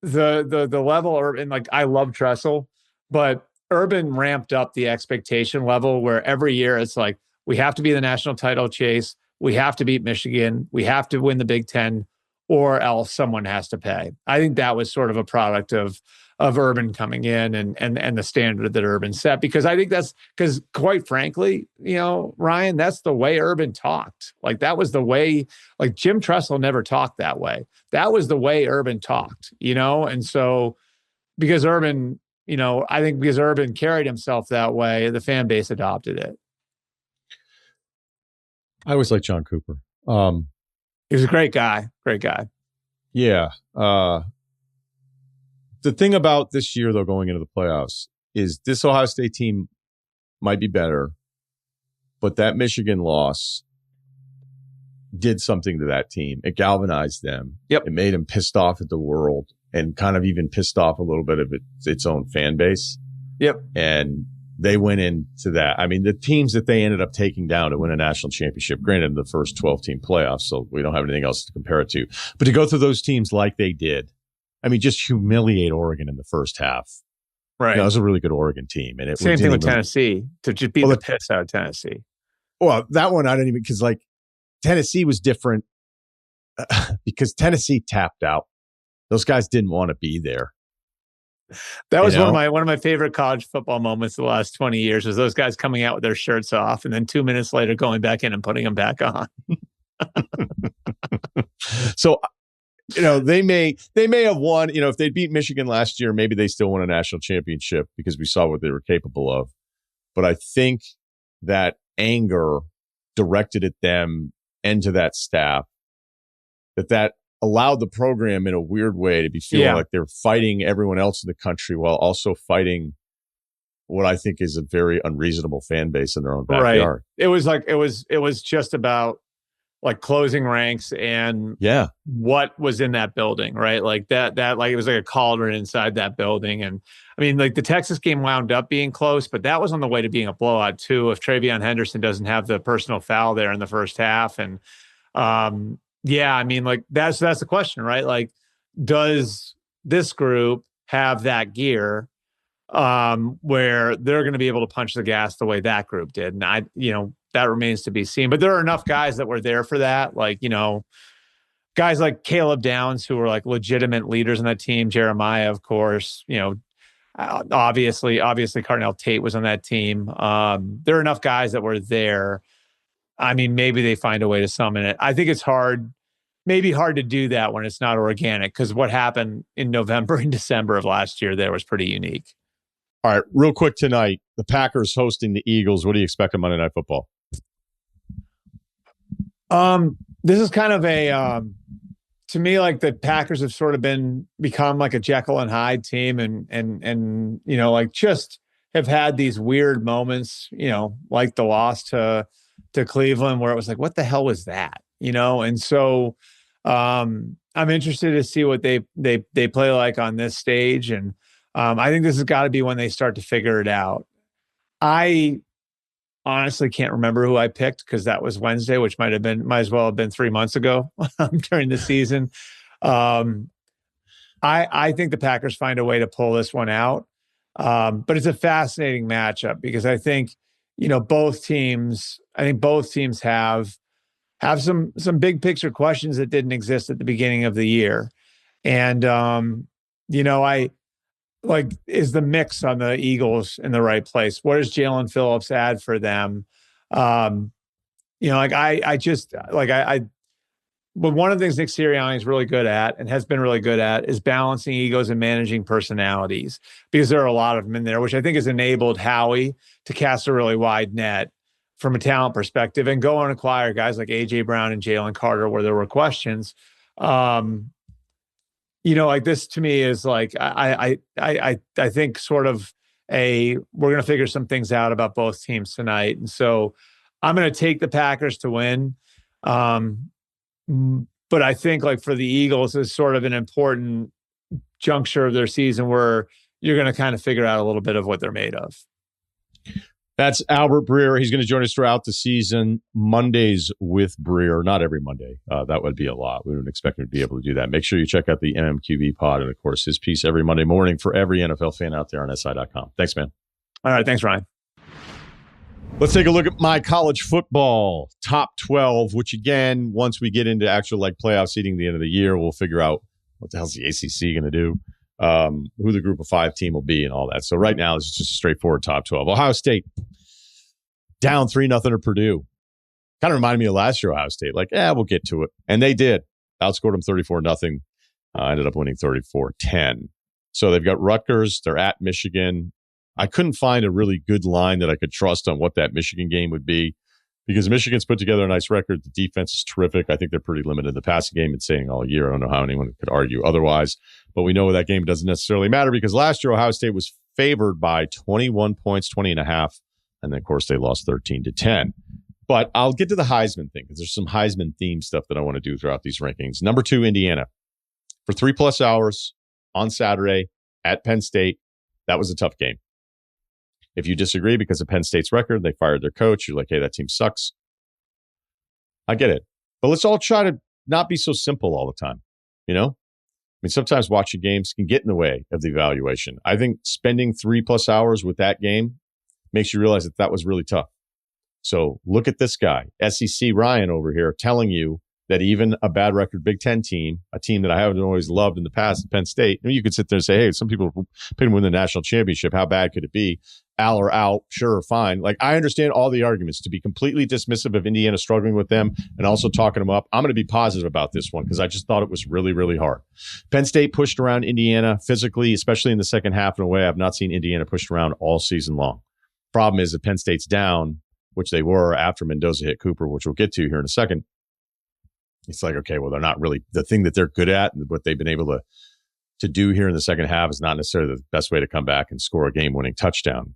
level Urban, like, I love Tressel, but Urban ramped up the expectation level where every year it's like, we have to be the national title chase. We have to beat Michigan. We have to win the Big Ten, or else someone has to pay. I think that was sort of a product of Urban coming in and the standard that Urban set, because I think that's because, quite frankly, Ryan, that's the way Urban talked. Like, that was the way, like, Jim Tressel never talked that way. That was the way Urban talked, and so because Urban, I think because Urban carried himself that way, the fan base adopted it. I always like John Cooper. He was a great guy. Great guy. Yeah. The thing about this year, though, going into the playoffs, is this Ohio State team might be better, but that Michigan loss did something to that team. It galvanized them. Yep. It made them pissed off at the world, and kind of even pissed off a little bit of its own fan base. Yep. And they went into that. I mean, the teams that they ended up taking down to win a national championship, granted, in the first 12-team playoffs, so we don't have anything else to compare it to. But to go through those teams like they did, I mean, just humiliate Oregon in the first half. Right. That was a really good Oregon team. And same thing with Tennessee, to just beat the piss out of Tennessee. Well, that one I didn't even, because like Tennessee was different because Tennessee tapped out. Those guys didn't want to be there. That was one of my favorite college football moments of the last 20 years, was those guys coming out with their shirts off and then 2 minutes later going back in and putting them back on. So, they may have won, if they beat Michigan last year, maybe they still won a national championship because we saw what they were capable of. But I think that anger directed at them and to that staff, that allowed the program in a weird way to be feeling like they're fighting everyone else in the country while also fighting what I think is a very unreasonable fan base in their own backyard. Right. It was like, it was just about like closing ranks and what was in that building, right? Like that like it was like a cauldron inside that building. And I mean, like the Texas game wound up being close, but that was on the way to being a blowout too, if Travion Henderson doesn't have the personal foul there in the first half. And I mean, like that's the question, right? Like, does this group have that gear where they're going to be able to punch the gas the way that group did? And that remains to be seen. But there are enough guys that were there for that. Like, guys like Caleb Downs, who were like legitimate leaders in that team. Jeremiah, of course, obviously Carnell Tate was on that team. There are enough guys that were there. I mean, maybe they find a way to summon it. I think it's maybe hard to do that when it's not organic, because what happened in November and December of last year there was pretty unique. All right, real quick tonight, the Packers hosting the Eagles. What do you expect on Monday Night Football? This is kind of to me, like the Packers have sort of become like a Jekyll and Hyde team, and like just have had these weird moments, like the loss to Cleveland, where it was like, what the hell was that? And so I'm interested to see what they play like on this stage, and I think this has got to be when they start to figure it out. I honestly can't remember who I picked, because that was Wednesday, which might as well have been 3 months ago during the season. I think the Packers find a way to pull this one out. But it's a fascinating matchup, because I think, both teams have some big picture questions that didn't exist at the beginning of the year. And, is the mix on the Eagles in the right place? What does Jalen Phillips add for them? like but one of the things Nick Sirianni is really good at and has been really good at is balancing egos and managing personalities, because there are a lot of them in there, which I think has enabled Howie to cast a really wide net from a talent perspective and go and acquire guys like A.J. Brown and Jalen Carter where there were questions. Like this to me is like, I think sort of we're going to figure some things out about both teams tonight. And so I'm going to take the Packers to win. But I think like for the Eagles is sort of an important juncture of their season where you're going to kind of figure out a little bit of what they're made of. That's Albert Breer. He's going to join us throughout the season. Mondays with Breer. Not every Monday. That would be a lot. We wouldn't expect him to be able to do that. Make sure you check out the MMQB pod and, of course, his piece every Monday morning for every NFL fan out there on SI.com. Thanks, man. All right. Thanks, Ryan. Let's take a look at my college football top 12, which, again, once we get into actual like playoff seeding at the end of the year, we'll figure out what the hell's the ACC going to do, who the group of 5 team will be and all that. So right now, it's just a straightforward top 12. Ohio State down 3-0 to Purdue. Kind of reminded me of last year, Ohio State. Like, we'll get to it. And they did. Outscored them 34-0. Ended up winning 34-10. So they've got Rutgers. They're at Michigan. I couldn't find a really good line that I could trust on what that Michigan game would be, because Michigan's put together a nice record. The defense is terrific. I think they're pretty limited in the passing game and saying all year. I don't know how anyone could argue otherwise, but we know that game doesn't necessarily matter because last year Ohio State was favored by 21 points, 20.5. And then, of course, they lost 13-10. But I'll get to the Heisman thing because there's some Heisman theme stuff that I want to do throughout these rankings. Number 2, Indiana. For 3+ hours on Saturday at Penn State, that was a tough game. If you disagree because of Penn State's record, they fired their coach, you're like, hey, that team sucks. I get it. But let's all try to not be so simple all the time, I mean, sometimes watching games can get in the way of the evaluation. I think spending 3+ hours with that game makes you realize that was really tough. So look at this guy, SEC Ryen over here, telling you that even a bad record Big Ten team, a team that I haven't always loved in the past, Penn State, you could sit there and say, hey, some people picked them to win the national championship. How bad could it be? Al or out, sure, fine. Like, I understand all the arguments. To be completely dismissive of Indiana struggling with them and also talking them up, I'm going to be positive about this one because I just thought it was really, really hard. Penn State pushed around Indiana physically, especially in the second half in a way I've not seen Indiana pushed around all season long. Problem is that Penn State's down, which they were after Mendoza hit Cooper, which we'll get to here in a second. It's like, okay, well, they're not really the thing that they're good at, and what they've been able to do here in the second half is not necessarily the best way to come back and score a game-winning touchdown.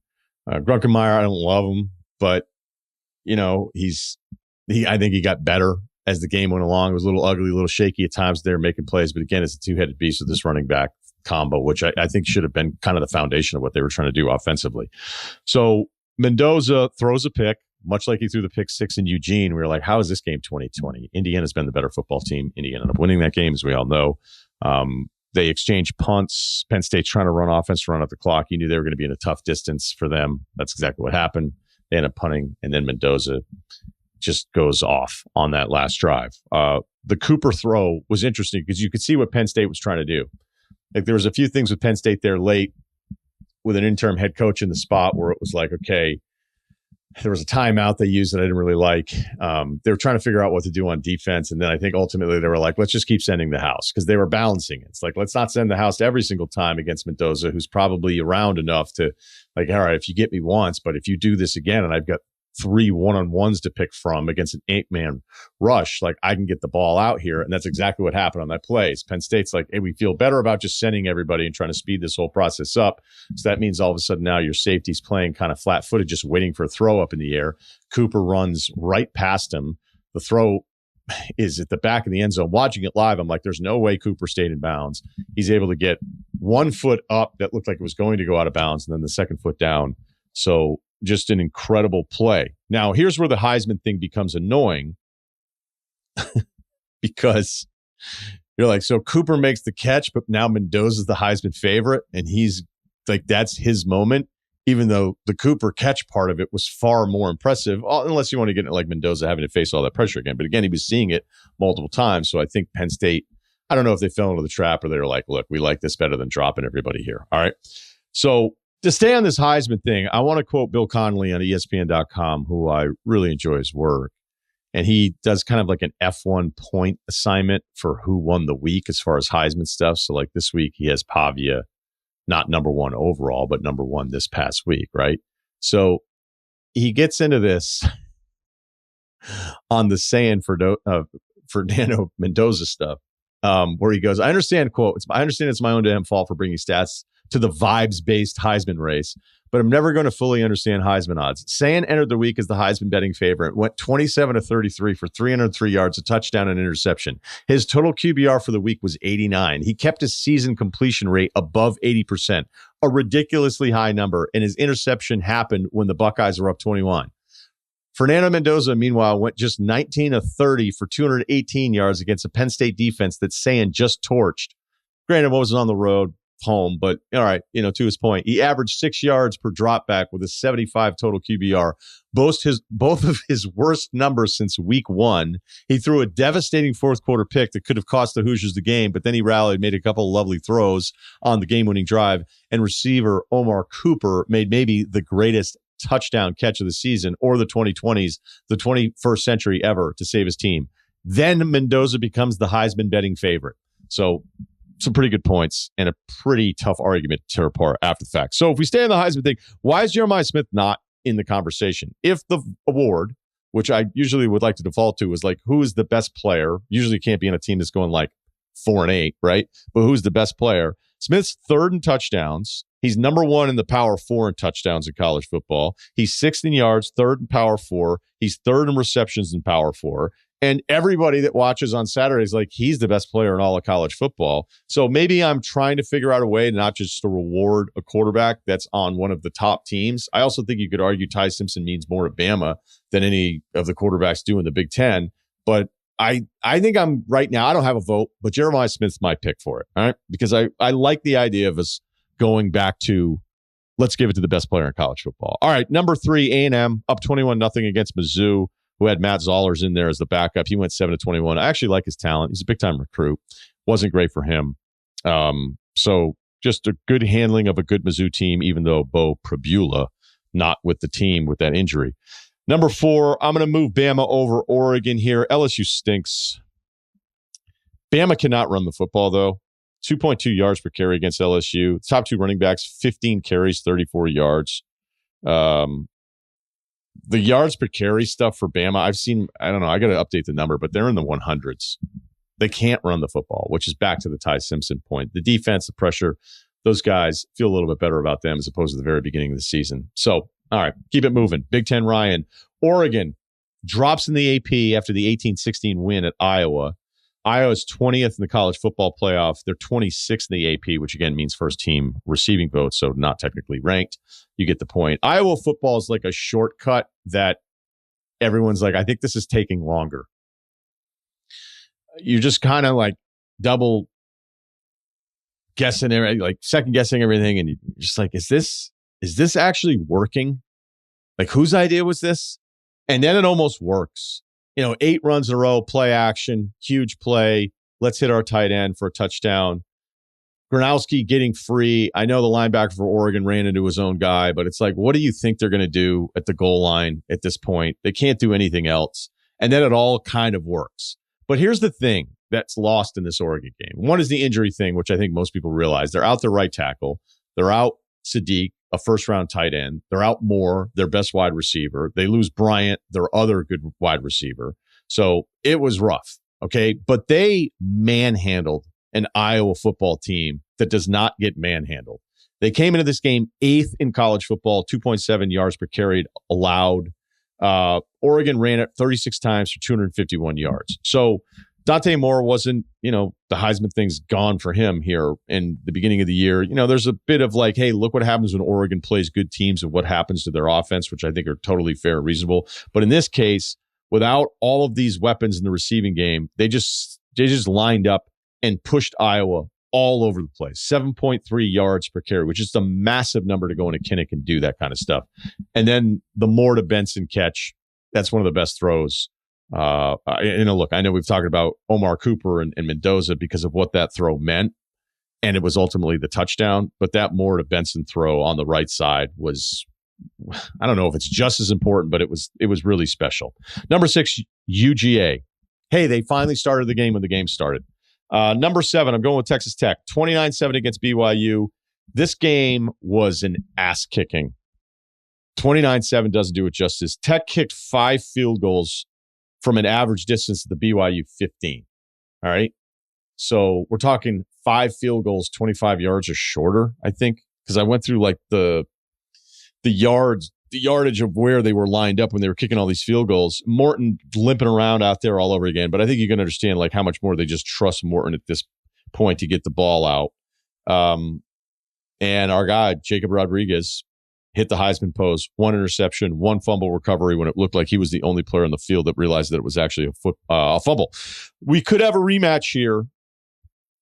Grunkenmeyer, I don't love him, but I think he got better as the game went along. It was a little ugly, a little shaky at times there, making plays, but again, it's a two-headed beast with this running back combo, which I think should have been kind of the foundation of what they were trying to do offensively. So Mendoza throws a pick. Much like he threw the pick 6 in Eugene, we were like, how is this game 2020? Indiana's been the better football team. Indiana ended up winning that game, as we all know. They exchanged punts. Penn State's trying to run offense, run out the clock. You knew they were going to be in a tough distance for them. That's exactly what happened. They ended up punting, and then Mendoza just goes off on that last drive. The Cooper throw was interesting because you could see what Penn State was trying to do. Like, there was a few things with Penn State there late with an interim head coach in the spot where it was like, okay, there was a timeout they used that I didn't really like. They were trying to figure out what to do on defense. And then I think ultimately they were like, let's just keep sending the house, because they were balancing it. It's like, let's not send the house every single time against Mendoza, who's probably around enough to, like, all right, if you get me once, but if you do this again and I've got 3 one-on-ones to pick from against an 8-man rush, like, I can get the ball out here. And that's exactly what happened on that play. Penn State's like, hey, we feel better about just sending everybody and trying to speed this whole process up. So that means all of a sudden now your safety's playing kind of flat-footed, just waiting for a throw up in the air. Cooper runs right past him. The throw is at the back of the end zone. Watching it live, I'm like, there's no way Cooper stayed in bounds. He's able to get 1 foot up that looked like it was going to go out of bounds, and then the second foot down. So just an incredible play. Now, here's where the Heisman thing becomes annoying because you're like, so Cooper makes the catch, but now Mendoza's the Heisman favorite, and he's like, that's his moment, even though the Cooper catch part of it was far more impressive, unless you want to get it like Mendoza having to face all that pressure again. But again, he was seeing it multiple times. So I think Penn State, I don't know if they fell into the trap or they were like, look, we like this better than dropping everybody here. All right. So to stay on this Heisman thing, I want to quote Bill Connolly on ESPN.com, who I really enjoy his work. and he does kind of like an F1 point assignment for who won the week as far as Heisman stuff. So like this week he has Pavia, not number one overall, but number one this past week, right? So he gets into this on the saying for Fernando Mendoza stuff, where he goes, I understand it's my own damn fault for bringing stats to the vibes-based Heisman race, but I'm never going to fully understand Heisman odds. Sayan entered the week as the Heisman betting favorite, went 27-33 for 303 yards, a touchdown, and interception. His total QBR for the week was 89. He kept his season completion rate above 80%, a ridiculously high number, and his interception happened when the Buckeyes were up 21. Fernando Mendoza, meanwhile, went just 19 of 30 for 218 yards against a Penn State defense that Sayan just torched. Granted, wasn't on the road, home, but all right, to his point, he averaged 6 yards per dropback with a 75 total QBR, both of his worst numbers since week one. He threw a devastating fourth quarter pick that could have cost the Hoosiers the game, but then he rallied, made a couple of lovely throws on the game-winning drive, and receiver Omar Cooper made maybe the greatest touchdown catch of the season, or the 2020s, the 21st century ever, to save his team. Then Mendoza becomes the Heisman betting favorite. So some pretty good points and a pretty tough argument to tear apart after the fact. So if we stay on the Heisman thing, why is Jeremiah Smith not in the conversation? If the award, which I usually would like to default to, is like, who is the best player? Usually can't be on a team that's going like 4-8, right? But who's the best player? Smith's third in touchdowns. He's number one in the Power 4 in touchdowns in college football. He's sixth in yards, third in Power 4. He's third in receptions in Power 4. And everybody that watches on Saturday is like, he's the best player in all of college football. So maybe I'm trying to figure out a way not just to reward a quarterback that's on one of the top teams. I also think you could argue Ty Simpson means more to Bama than any of the quarterbacks do in the Big Ten. But I think I'm right now, I don't have a vote, but Jeremiah Smith's my pick for it. All right. Because I like the idea of us going back to, let's give it to the best player in college football. All right. Number 3, A&M up 21-0 against Mizzou, who had Matt Zollers in there as the backup. He went 7-21. I actually like his talent. He's a big-time recruit. Wasn't great for him. So just a good handling of a good Mizzou team, even though Bo Prabula not with the team with that injury. Number 4, I'm going to move Bama over Oregon here. LSU stinks. Bama cannot run the football, though. 2.2 yards per carry against LSU. Top 2 running backs, 15 carries, 34 yards. The yards per carry stuff for Bama, I've seen, I don't know, I got to update the number, but they're in the 100s. They can't run the football, which is back to the Ty Simpson point. The defense, the pressure, those guys feel a little bit better about them as opposed to the very beginning of the season. So, all right, keep it moving. Big Ten Ryan. Oregon drops in the AP after the 18-16 win at Iowa. Iowa's 20th in the college football playoff. They're 26th in the AP, which again means first team receiving votes, so not technically ranked. You get the point. Iowa football is like a shortcut that everyone's like, I think this is taking longer. You're just kind of like double guessing, like second guessing everything, and you're just like, is this actually working? Like, whose idea was this? And then it almost works. 8 runs in a row, play action, huge play. Let's hit our tight end for a touchdown. Gronowski getting free. I know the linebacker for Oregon ran into his own guy, but it's like, what do you think they're going to do at the goal line at this point? They can't do anything else. And then it all kind of works. But here's the thing that's lost in this Oregon game. One is the injury thing, which I think most people realize. They're out their right tackle. They're out Sadiq, a first-round tight end. They're out Moore, their best wide receiver. They lose Bryant, their other good wide receiver. So it was rough, okay? But they manhandled an Iowa football team that does not get manhandled. They came into this game 8th in college football, 2.7 yards per carry allowed. Oregon ran it 36 times for 251 yards. So Dante Moore wasn't, the Heisman thing's gone for him here in the beginning of the year. There's a bit of like, hey, look what happens when Oregon plays good teams and what happens to their offense, which I think are totally fair and reasonable. But in this case, without all of these weapons in the receiving game, they just lined up and pushed Iowa all over the place. 7.3 yards per carry, which is a massive number to go into Kinnick and do that kind of stuff. And then the Moore to Benson catch, that's one of the best throws. Look, I know we've talked about Omar Cooper and Mendoza because of what that throw meant, and it was ultimately the touchdown. But that Moore to Benson throw on the right side was I don't know if it's just as important, but it was really special. Number 6, UGA. Hey, they finally started the game when the game started. Number 7, I'm going with Texas Tech. 29-7 against BYU. This game was an ass kicking. 29-7 doesn't do it justice. Tech kicked 5 field goals from an average distance of the BYU 15. All right. So we're talking 5 field goals, 25 yards or shorter, I think, because I went through like the yardage of where they were lined up when they were kicking all these field goals. Morton limping around out there all over again. But I think you can understand like how much more they just trust Morton at this point to get the ball out. And our guy, Jacob Rodriguez, hit the Heisman pose, 1 interception, 1 fumble recovery when it looked like he was the only player on the field that realized that it was actually a fumble. We could have a rematch here.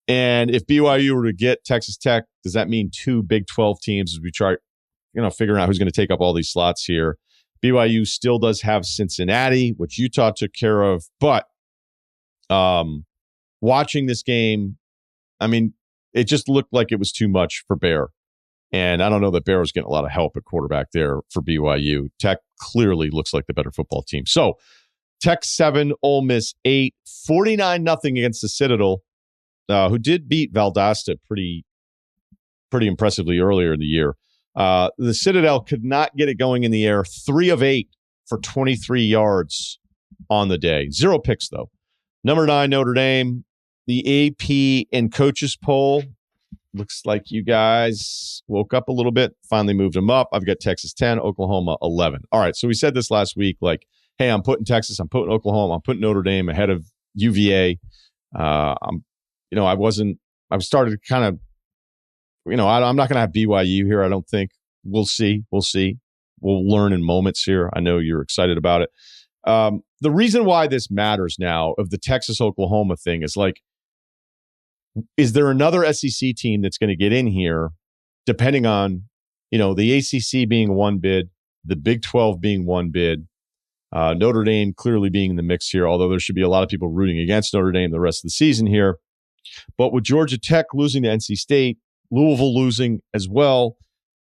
And if BYU were to get Texas Tech, does that mean 2 Big 12 teams as we try, figuring out who's going to take up all these slots here? BYU still does have Cincinnati, which Utah took care of. But watching this game, I mean, it just looked like it was too much for Bear. And I don't know that Bear was getting a lot of help at quarterback there for BYU. Tech clearly looks like the better football team. So Tech 7, Ole Miss 8, 49-0 against the Citadel, who did beat Valdosta pretty impressively earlier in the year. The Citadel could not get it going in the air. 3 of 8 for 23 yards on the day. 0 picks, though. Number 9, Notre Dame. The AP and coaches poll. Looks like you guys woke up a little bit, finally moved them up. I've got Texas 10, Oklahoma 11. All right, so we said this last week, like, hey, I'm putting Texas, I'm putting Oklahoma, I'm putting Notre Dame ahead of UVA. I started to kind of, I'm not going to have BYU here, I don't think. We'll see. We'll learn in moments here. I know you're excited about it. The reason why this matters now of the Texas-Oklahoma thing is like, is there another SEC team that's going to get in here depending on, the ACC being 1 bid, the Big 12 being 1 bid, Notre Dame clearly being in the mix here, although there should be a lot of people rooting against Notre Dame the rest of the season here. But with Georgia Tech losing to NC State, Louisville losing as well,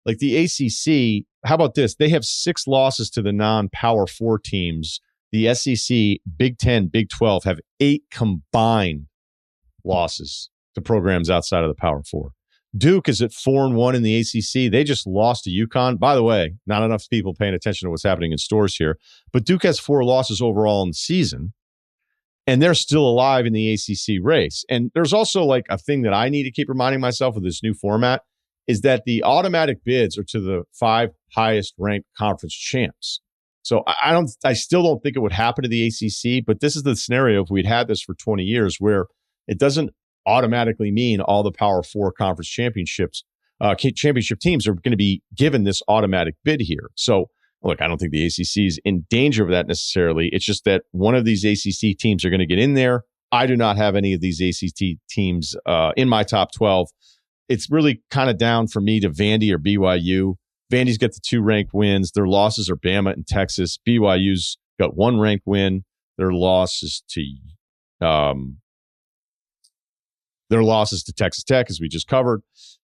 like the ACC, how about this? They have 6 losses to the non-Power 4 teams. The SEC, Big 10, Big 12 have 8 combined losses to programs outside of the Power 4. Duke is at 4-1 in the ACC. They just lost to UConn. By the way, not enough people paying attention to what's happening in stores here, but Duke has 4 losses overall in the season, and they're still alive in the ACC race. And there's also like a thing that I need to keep reminding myself of this new format is that the automatic bids are to the 5 highest ranked conference champs. So I still don't think it would happen to the ACC, but this is the scenario if we'd had this for 20 years where it doesn't automatically mean all the Power 4 conference championship teams are going to be given this automatic bid here. So, look, I don't think the ACC is in danger of that necessarily. It's just that one of these ACC teams are going to get in there. I do not have any of these ACC teams in my top 12. It's really kind of down for me to Vandy or BYU. Vandy's got the 2 ranked wins. Their losses are Bama and Texas. BYU's got 1 ranked win. Their losses to Texas Tech, as we just covered.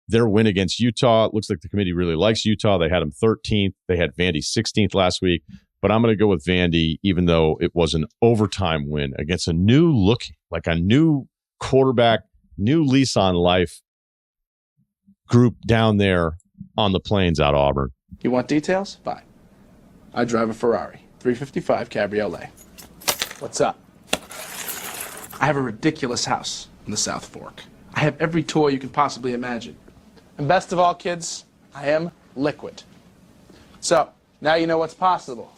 Their win against Utah, it looks like the committee really likes Utah. They had them 13th. They had Vandy 16th last week. But I'm going to go with Vandy, even though it was an overtime win against a new quarterback, new lease on life group down there on the plains out of Auburn. You want details? Fine. I drive a Ferrari 355 Cabriolet. What's up? I have a ridiculous house in the South Fork. I have every toy you can possibly imagine. And best of all, kids, I am liquid. So, now you know what's possible.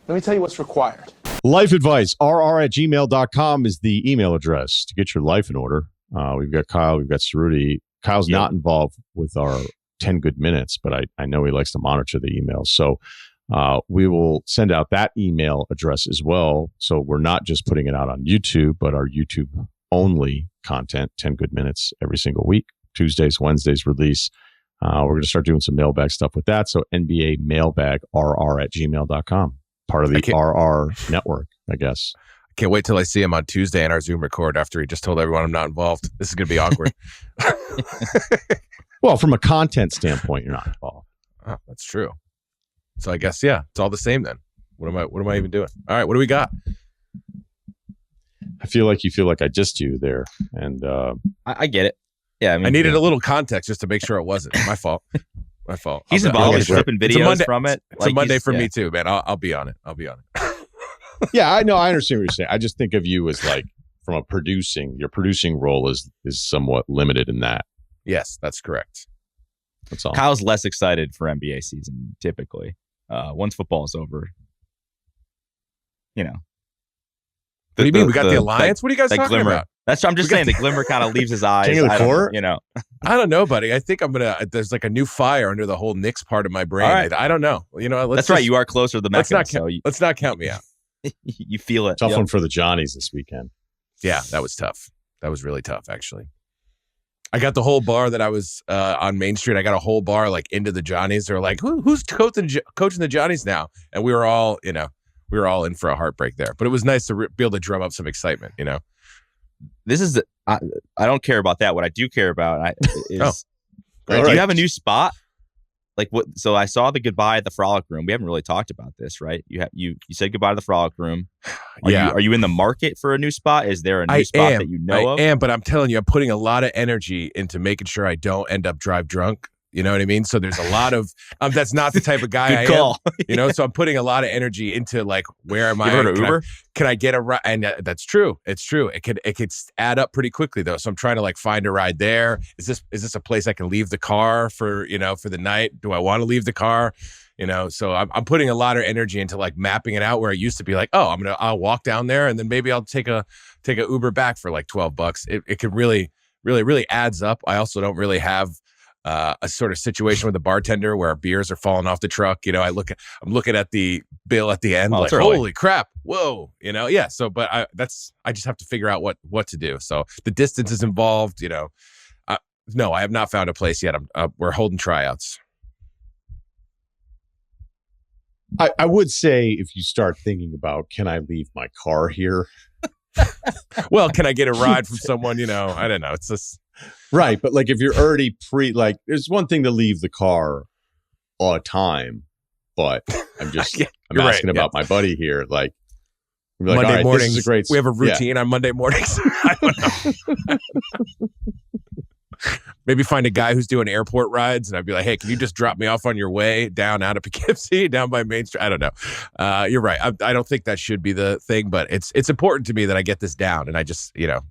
Let me tell you what's required. Life advice, rr@gmail.com is the email address to get your life in order. We've got Kyle, we've got Cerruti. Kyle's not involved with our 10 good minutes, but I know he likes to monitor the emails. So we will send out that email address as well. So we're not just putting it out on YouTube, but our YouTube only content, 10 good minutes every single week. Tuesdays, Wednesdays release. We're going to start doing some mailbag stuff with that. So NBA mailbag, rr@gmail.com. Part of the RR network, I guess. I can't wait till I see him on Tuesday in our Zoom record after he just told everyone I'm not involved. This is going to be awkward. Well, from a content standpoint, you're not involved. Oh, that's true. So I guess, yeah, it's all the same then. What am I even doing? All right, what do we got? I feel like you feel like I dissed you there. And I get it. Yeah, I mean, I needed a little context just to make sure it wasn't my fault. My fault. He's I'll involved in get it. flipping It's a videos Monday- from it. It's a Monday for me too, man. I'll be on it. yeah, I know. I understand what you're saying. I just think of you as like from your producing role is somewhat limited in that. Yes, that's correct. That's all. Kyle's less excited for NBA season typically. Once football's over, you know. What do you mean? We got the alliance? What are you guys talking glimmer. about? That's what I'm just saying. The glimmer kind of leaves his eyes. King of the I don't know, court? you know. I don't know, buddy. I think there's like a new fire under the whole Knicks part of my brain. All right. I don't know. You know, That's right. You are closer to the Mecca. Let's not count me out. You feel it. Tough Yep. one for the Johnnies this weekend. Yeah, that was tough. That was really tough, actually. I got the whole bar that I was on Main Street. I got a whole bar like into the Johnnies. They're like, who's coaching the Johnnies now? And we were all in for a heartbreak there. But it was nice to be able to drum up some excitement, you know? This is I don't care about that. What I do care about is All do right. you have a new spot? Like what? So I saw the goodbye at the Frolic Room. We haven't really talked about this, right? You said goodbye to the Frolic Room. Are you in the market for a new spot? Is there a new spot that you know of? I am, but I'm telling you, I'm putting a lot of energy into making sure I don't end up drive drunk. You know what I mean? So there's a lot of that's not the type of guy I Good call. am. You know, so I'm putting a lot of energy into like where am I? You heard of Uber? Can I get a ride? And that's true. It's true. It could add up pretty quickly though. So I'm trying to like find a ride there. Is this a place I can leave the car for the night? Do I want to leave the car? You know, so I'm putting a lot of energy into like mapping it out where it used to be like, oh, I'll walk down there and then maybe I'll take a Uber back for like $12. It could really adds up. I also don't really have a sort of situation with the bartender where beers are falling off the truck. You know, I'm looking at the bill at the end, like, holy crap, whoa, you know, yeah. So, but I just have to figure out what to do. So the distance is involved. You know, no, I have not found a place yet. We're holding tryouts. I would say if you start thinking about, can I leave my car here? Well, can I get a ride from someone? You know, I don't know. It's just. Right. But like if you're already there's one thing to leave the car all the time, but I'm just, I'm asking about my buddy here. Like, Monday mornings, this is a great, we have a routine on Monday mornings. I don't know. Maybe find a guy who's doing airport rides and I'd be like, hey, can you just drop me off on your way down out of Poughkeepsie, down by Main Street? I don't know. You're right. I don't think that should be the thing, but it's important to me that I get this down. And I just, you know,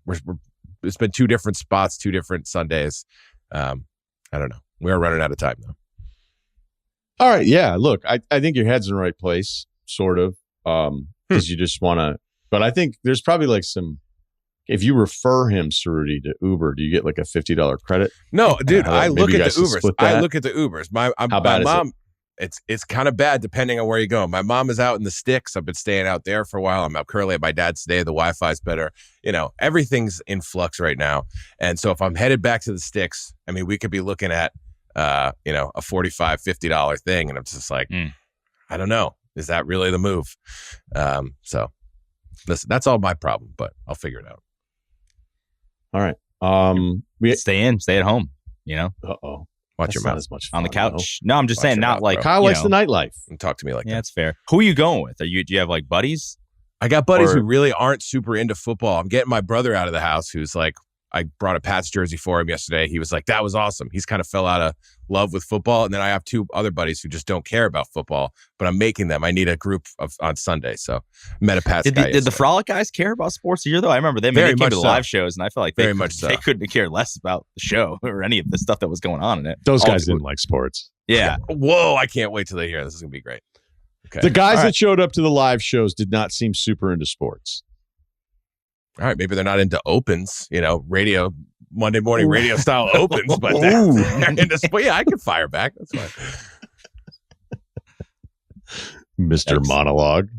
it's been 2 different spots, 2 different Sundays. I don't know. We're running out of time though. All right. Yeah. Look, I think your head's in the right place, sort of, because you just want to. But I think there's probably like if you refer him, Cerruti, to Uber, do you get like a $50 credit? No, dude. I look at the Ubers. How bad my mom, is it? It's kind of bad depending on where you go. My mom is out in the sticks. I've been staying out there for a while. I'm out currently at my dad's today. The Wi-Fi's better. You know, everything's in flux right now. And so if I'm headed back to the sticks, I mean, we could be looking at, a $45, $50 thing. And I'm just like, I don't know. Is that really the move? So listen, that's all my problem, but I'll figure it out. All right. Stay at home, you know? Uh-oh. Watch your mouth. As much On the fun, couch. No, I'm just Watch saying, your not mouth, like bro. Kyle likes the nightlife. And talk to me like yeah, that. that's fair. Who are you going with? Do you have like buddies? I got buddies who really aren't super into football. I'm getting my brother out of the house who's like, I brought a Pats jersey for him yesterday. He was like, that was awesome. He's kind of fell out of love with football. And then I have 2 other buddies who just don't care about football, but I'm making them. I need a group on Sunday. So met a Pats guy. Did the Frolic guys care about sports here though? I remember they came to the live shows and I felt like they couldn't care less about the show or any of the stuff that was going on in it. Those guys didn't like sports. Yeah. Whoa, I can't wait till they hear this. This is going to be great. Okay. The guys that showed up to the live shows did not seem super into sports. All right, maybe they're not into opens, you know, Monday morning radio style opens, but they're into sports. Yeah, I can fire back. That's fine. Mr. Monologue.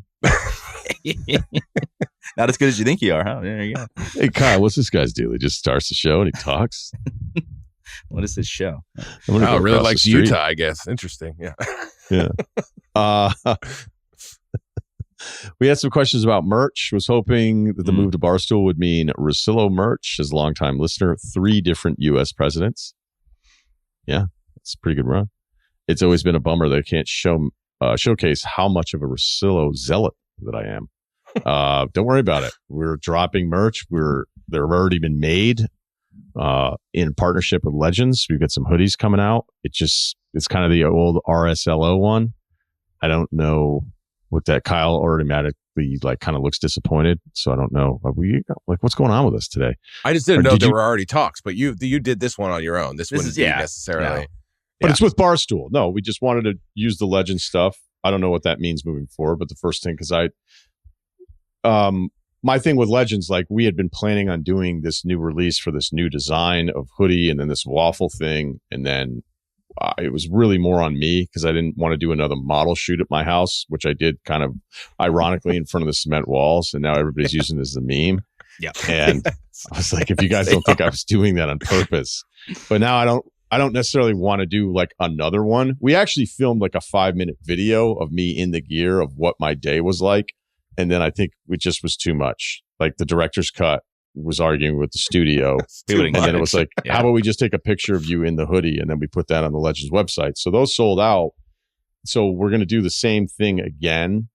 Not as good as you think you are, huh? There you go. Hey, Kyle, what's this guy's deal? He just starts the show and he talks. What is this show? Oh, really likes Utah, I guess. Interesting. Yeah. Yeah. We had some questions about merch. Was hoping that the move to Barstool would mean Russillo merch. As a longtime listener, 3 different U.S. presidents. Yeah, that's a pretty good run. It's always been a bummer they can't show showcase how much of a Russillo zealot that I am. Don't worry about it. We're dropping merch. They've already been made in partnership with Legends. We've got some hoodies coming out. It's kind of the old RSLO one. I don't know what that. Kyle automatically kind of looks disappointed. So I don't know. What's going on with us today? I just didn't know there were already talks, but you did this one on your own. This wouldn't be necessarily. No. But it's with Barstool. No, we just wanted to use the Legends stuff. I don't know what that means moving forward, but the first thing, because my thing with Legends, like we had been planning on doing this new release for this new design of hoodie and then this waffle thing. And then it was really more on me because I didn't want to do another model shoot at my house, which I did kind of ironically in front of the cement walls. And now everybody's using it as a meme. Yeah. And I was like, if you guys don't think I was doing that on purpose, but now I don't necessarily want to do like another one. We actually filmed like a 5-minute video of me in the gear of what my day was like. And then I think it just was too much. Like the director's cut was arguing with the studio. And then it was like, how about we just take a picture of you in the hoodie and then we put that on the Legends website. So those sold out. So we're going to do the same thing again,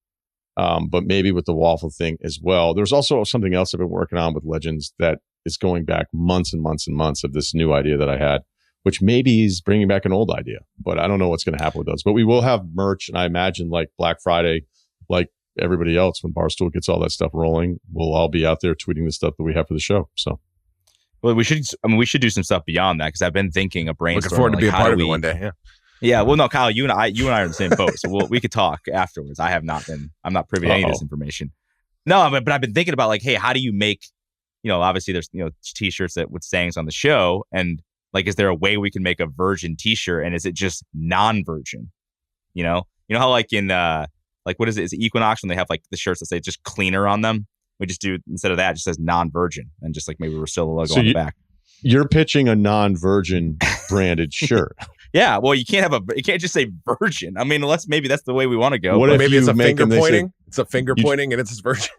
but maybe with the waffle thing as well. There's also something else I've been working on with Legends that is going back months and months and months of this new idea that I had, which maybe is bringing back an old idea, but I don't know what's going to happen with those. But we will have merch, and I imagine like Black Friday, like everybody else, when Barstool gets all that stuff rolling, we'll all be out there tweeting the stuff that we have for the show. So, well, we should do some stuff beyond that because I've been thinking of brainstorming. Looking forward to be a part of it one day. Yeah. Yeah. Well, no, Kyle, you and I are in the same boat, so we could talk afterwards. I'm not privy to any of this information. No, but I've been thinking about like, hey, how do you make, obviously there's, t-shirts with sayings on the show, and like, is there a way we can make a virgin t-shirt, and is it just non-virgin? You know how like in like, what is it? Is it Equinox when they have like the shirts that say just cleaner on them? We just do, instead of that, it just says non-virgin and just like maybe Russillo logo on the back. You're pitching a non-virgin branded shirt. Yeah. Well, you can't just say virgin. I mean, unless maybe that's the way we want to go. What if maybe it's a finger pointing? Say, it's a finger pointing and it's virgin.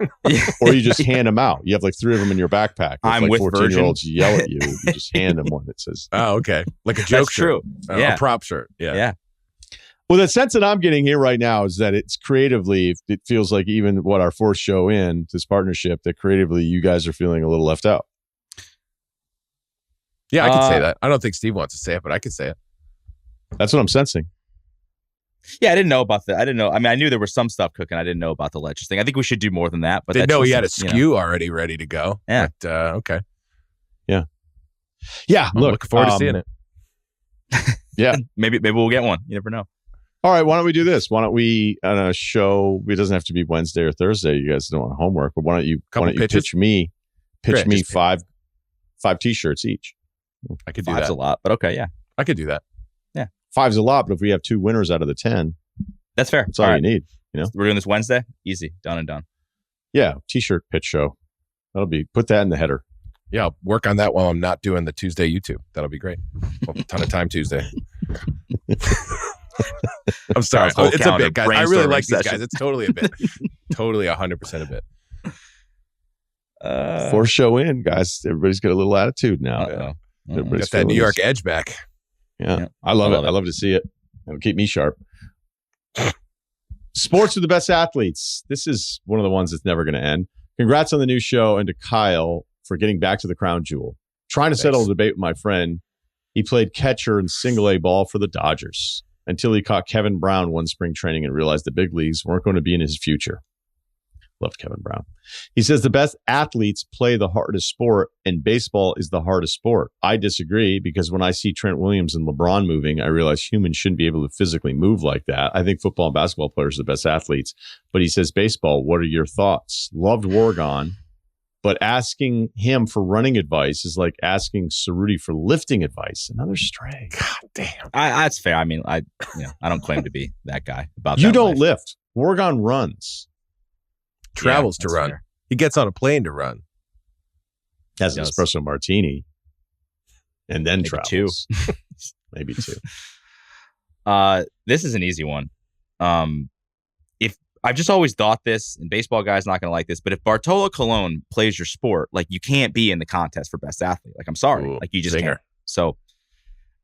Or you just hand them out. You have like 3 of them in your backpack. I'm like with 14-year-olds yell at you. You just hand them one that says, oh, okay. Like a joke shirt. True. Yeah. A prop shirt. Yeah. Yeah. Well, the sense that I'm getting here right now is that it's creatively, it feels like even what our fourth show in this partnership, that creatively you guys are feeling a little left out. Yeah, I can say that. I don't think Steve wants to say it, but I could say it. That's what I'm sensing. Yeah, I didn't know about that. I didn't know. I mean, I knew there was some stuff cooking. I didn't know about the Legends thing. I think we should do more than that. But didn't know he had a SKU already ready to go. Yeah. But, okay. Yeah. Yeah. I'm looking forward to seeing it. Yeah. Maybe we'll get one. You never know. All right, why don't we do this? Why don't we on a show? It doesn't have to be Wednesday or Thursday. You guys don't want homework, but why don't you pitch me five t-shirts each? I could do 5's that. a lot, but okay, yeah, I could do that. Yeah, 5's a lot, but if we have 2 winners out of the 10, that's fair. That's all you need. We're doing this Wednesday. Easy, done and done. Yeah, t-shirt pitch show. Put that in the header. Yeah, I'll work on that while I'm not doing the Tuesday YouTube. That'll be great. A ton of time Tuesday. I'm sorry. It's a bit, guys. I really like these guys. It's totally a bit. Totally 100% a bit. 4th show in, guys. Everybody's got a little attitude now. Got that New York edge back. Yeah. I love it. I love to see it. It'll keep me sharp. Sports are the best athletes. This is one of the ones that's never going to end. Congrats on the new show, and to Kyle for getting back to the crown jewel. Trying to settle a debate with my friend. He played catcher in single A ball for the Dodgers until he caught Kevin Brown one spring training and realized the big leagues weren't going to be in his future. Loved Kevin Brown. He says the best athletes play the hardest sport, and baseball is the hardest sport. I disagree, because when I see Trent Williams and LeBron moving, I realize humans shouldn't be able to physically move like that. I think football and basketball players are the best athletes. But he says baseball, what are your thoughts? Loved Wargon, but asking him for running advice is like asking Cerruti for lifting advice. Another stray. God damn. That's fair. I mean, I don't claim to be that guy. You don't lift. Wargon runs. Travels to run. Fair. He gets on a plane to run. Has an espresso martini. And then travels. Maybe 2. This is an easy one. If I've just always thought this, and baseball guy's not going to like this, but if Bartolo Colon plays your sport, like, you can't be in the contest for best athlete. Like, I'm sorry. Ooh, like, you just zinger. can't. So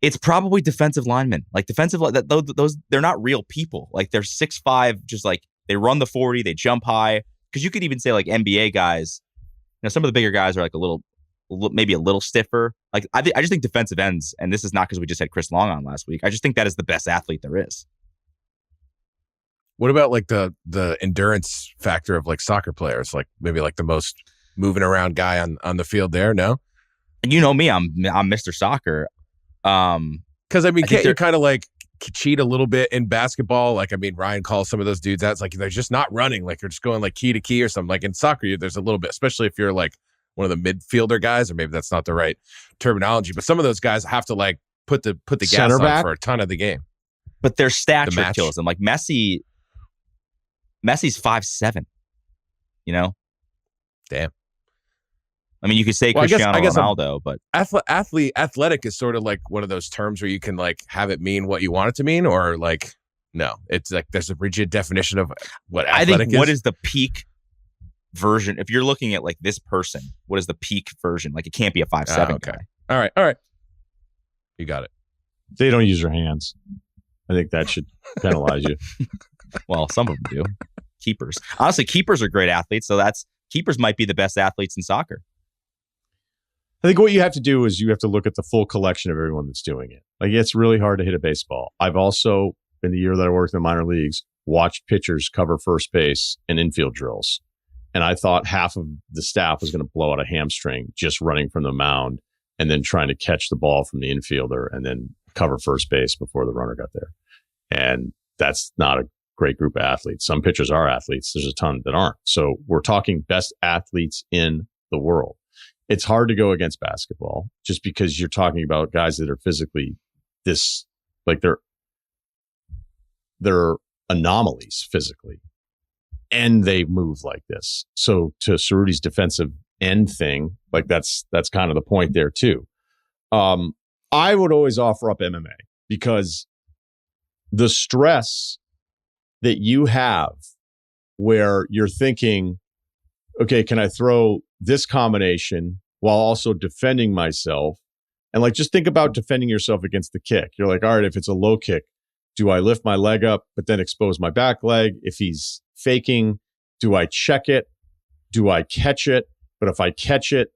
It's probably defensive linemen. Like those they're not real people. Like they're 6'5", just like they run the 40, they jump high. Because you could even say like NBA guys, some of the bigger guys are like maybe a little stiffer. Like I just think defensive ends, and this is not because we just had Chris Long on last week. I just think that is the best athlete there is. What about like the endurance factor of like soccer players? Like maybe like the most moving around guy on the field there? No? You know me, I'm Mr. Soccer. Because I mean, can't you kind of like cheat a little bit in basketball? Like, I mean, Ryan calls some of those dudes out. It's like they're just not running. Like they're just going like key to key or something. Like in soccer, there's a little bit, especially if you're like one of the midfielder guys, or maybe that's not the right terminology. But some of those guys have to like put the gas on for a ton of the game. But their stature kills them. Like Messi's 5'7". Damn. I mean, you could say Cristiano Ronaldo, but athletic is sort of like one of those terms where you can like have it mean what you want it to mean, or like no, it's like there's a rigid definition of what athletic I think what is the peak version. If you're looking at like this person, what is the peak version? Like it can't be a 5'7" guy. All right, you got it. They don't use their hands. I think that should penalize you. Well, some of them do. Keepers, honestly, keepers are great athletes. So keepers might be the best athletes in soccer. I think what you have to do is you have to look at the full collection of everyone that's doing it. Like, it's really hard to hit a baseball. I've also, in the year that I worked in the minor leagues, watched pitchers cover first base in infield drills. And I thought half of the staff was going to blow out a hamstring just running from the mound and then trying to catch the ball from the infielder and then cover first base before the runner got there. And that's not a great group of athletes. Some pitchers are athletes. There's a ton that aren't. So we're talking best athletes in the world. It's hard to go against basketball just because you're talking about guys that are physically they're anomalies physically, and they move like this. So to Cerruti's defensive end thing, like that's kind of the point there too. I would always offer up MMA because the stress that you have where you're thinking, okay, can I throw this combination while also defending myself? And like, just think about defending yourself against the kick. You're like, all right, if it's a low kick, do I lift my leg up, but then expose my back leg? If he's faking, do I check it? Do I catch it? But if I catch it,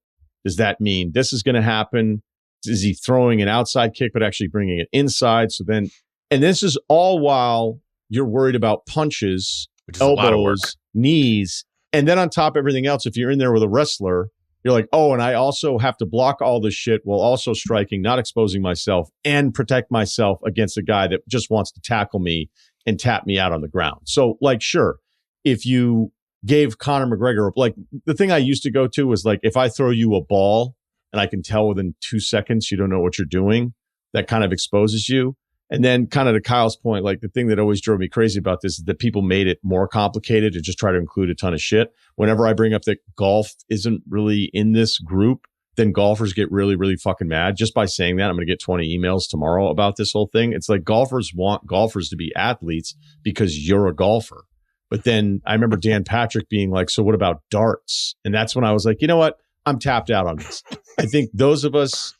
does that mean this is going to happen? Is he throwing an outside kick, but actually bringing it inside? So then, and this is all while you're worried about punches, elbows, knees. And then on top of everything else, if you're in there with a wrestler, you're like, oh, and I also have to block all this shit while also striking, not exposing myself, and protect myself against a guy that just wants to tackle me and tap me out on the ground. So, like, sure, if you gave Conor McGregor, like, the thing I used to go to was like, if I throw you a ball and I can tell within 2 seconds you don't know what you're doing, that kind of exposes you. And then kind of to Kyle's point, like the thing that always drove me crazy about this is that people made it more complicated to just try to include a ton of shit. Whenever I bring up that golf isn't really in this group, then golfers get really, really fucking mad. Just by saying that, I'm going to get 20 emails tomorrow about this whole thing. It's like golfers want golfers to be athletes because you're a golfer. But then I remember Dan Patrick being like, so what about darts? And that's when I was like, you know what? I'm tapped out on this. I think those of us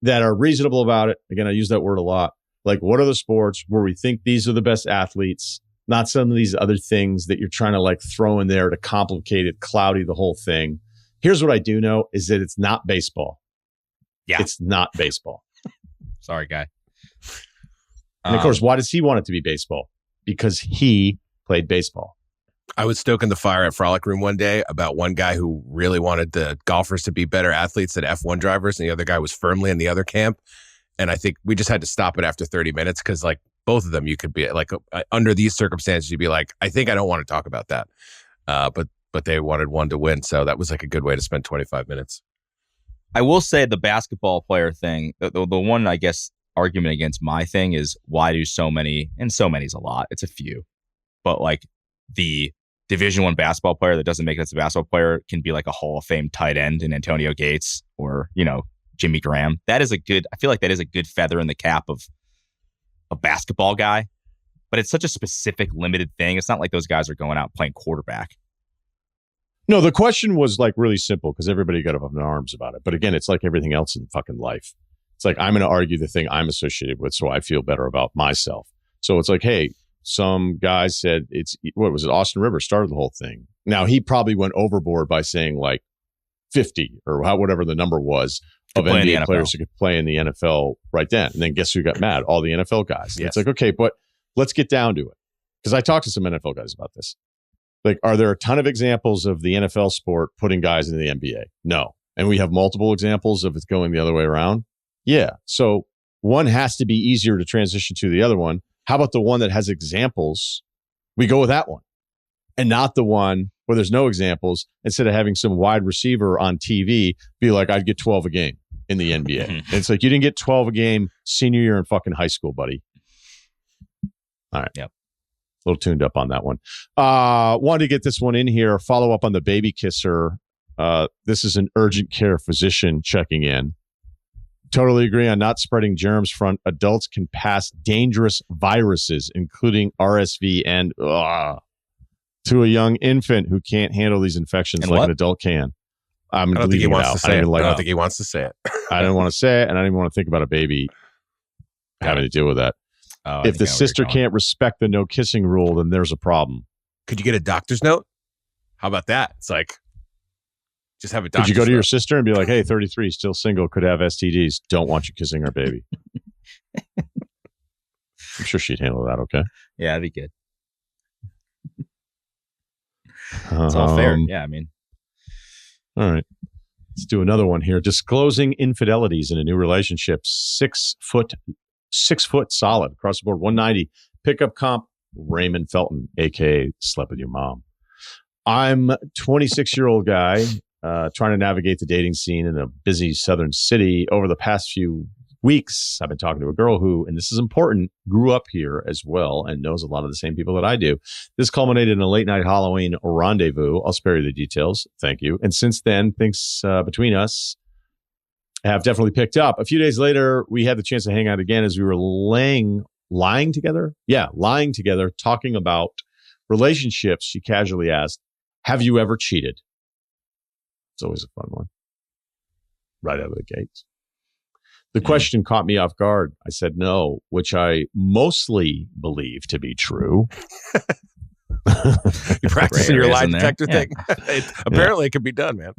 that are reasonable about it, again, I use that word a lot, like, what are the sports where we think these are the best athletes, not some of these other things that you're trying to like throw in there to complicate it, cloudy the whole thing. Here's what I do know is that it's not baseball. Yeah. It's not baseball. Sorry, guy. And of course, why does he want it to be baseball? Because he played baseball. I was stoking the fire at Frolic Room one day about one guy who really wanted the golfers to be better athletes than F1 drivers, and the other guy was firmly in the other camp. And I think we just had to stop it after 30 minutes because, like, both of them, you could be like, under these circumstances, you'd be like, I think I don't want to talk about that. But they wanted one to win. So that was like a good way to spend 25 minutes. I will say the basketball player thing, the one, I guess, argument against my thing is why do so many, and so many's a lot, it's a few, but like the Division I basketball player that doesn't make it as a basketball player can be like a Hall of Fame tight end in Antonio Gates or, Jimmy Graham. I feel like that is a good feather in the cap of a basketball guy, but it's such a specific, limited thing. It's not like those guys are going out playing quarterback. No, the question was like really simple because everybody got up in arms about it. But again, it's like everything else in fucking life. It's like, I'm going to argue the thing I'm associated with, so I feel better about myself. So it's like, hey, some guy said what was it? Austin Rivers started the whole thing. Now, he probably went overboard by saying like 50 or whatever the number was of NBA players who could play in the NFL right then. And then guess who got mad? All the NFL guys. Yes. It's like, okay, but let's get down to it. Because I talked to some NFL guys about this. Like, are there a ton of examples of the NFL sport putting guys into the NBA? No. And we have multiple examples of it going the other way around? Yeah. So one has to be easier to transition to the other one. How about the one that has examples? We go with that one. And not the one where there's no examples. Instead of having some wide receiver on TV be like, I'd get 12 a game in the NBA. And it's like, you didn't get 12 a game senior year in fucking high school, buddy. All right. Yep. A little tuned up on that one. Wanted to get this one in here. Follow up on the baby kisser. This is an urgent care physician checking in. Totally agree on not spreading germs from adults can pass dangerous viruses, including RSV and to a young infant who can't handle these infections and like what? an adult can. I don't think he wants to say it. I don't think he wants to say it. I didn't want to say it, and I didn't want to think about a baby having to deal with that. If the sister can't respect the no kissing rule, then there's a problem. Could you get a doctor's note? How about that? It's like, just have a doctor's Could you go to note. your sister and be like, hey, 33, still single, could have STDs. Don't want you kissing our baby. I'm sure she'd handle that okay. Yeah, that'd be good. It's all fair. Yeah, I mean. All right. Let's do another one here. Disclosing infidelities in a new relationship. 6 foot solid across the board. 190. Pickup comp. Raymond Felton, aka slept with your mom. I'm 26-year-old guy trying to navigate the dating scene in a busy southern city. Over the past few weeks, I've been talking to a girl who, and this is important, grew up here as well and knows a lot of the same people that I do. This culminated in a late night Halloween rendezvous. I'll spare you the details. Thank you. And since then, things between us have definitely picked up. A few days later, we had the chance to hang out again as we were lying together. Yeah, lying together, talking about relationships. She casually asked, have you ever cheated? It's always a fun one. Right out of the gates. The question caught me off guard. I said no, which I mostly believe to be true. You're practicing your lie detector thing. Apparently, Yeah. it can be done, man.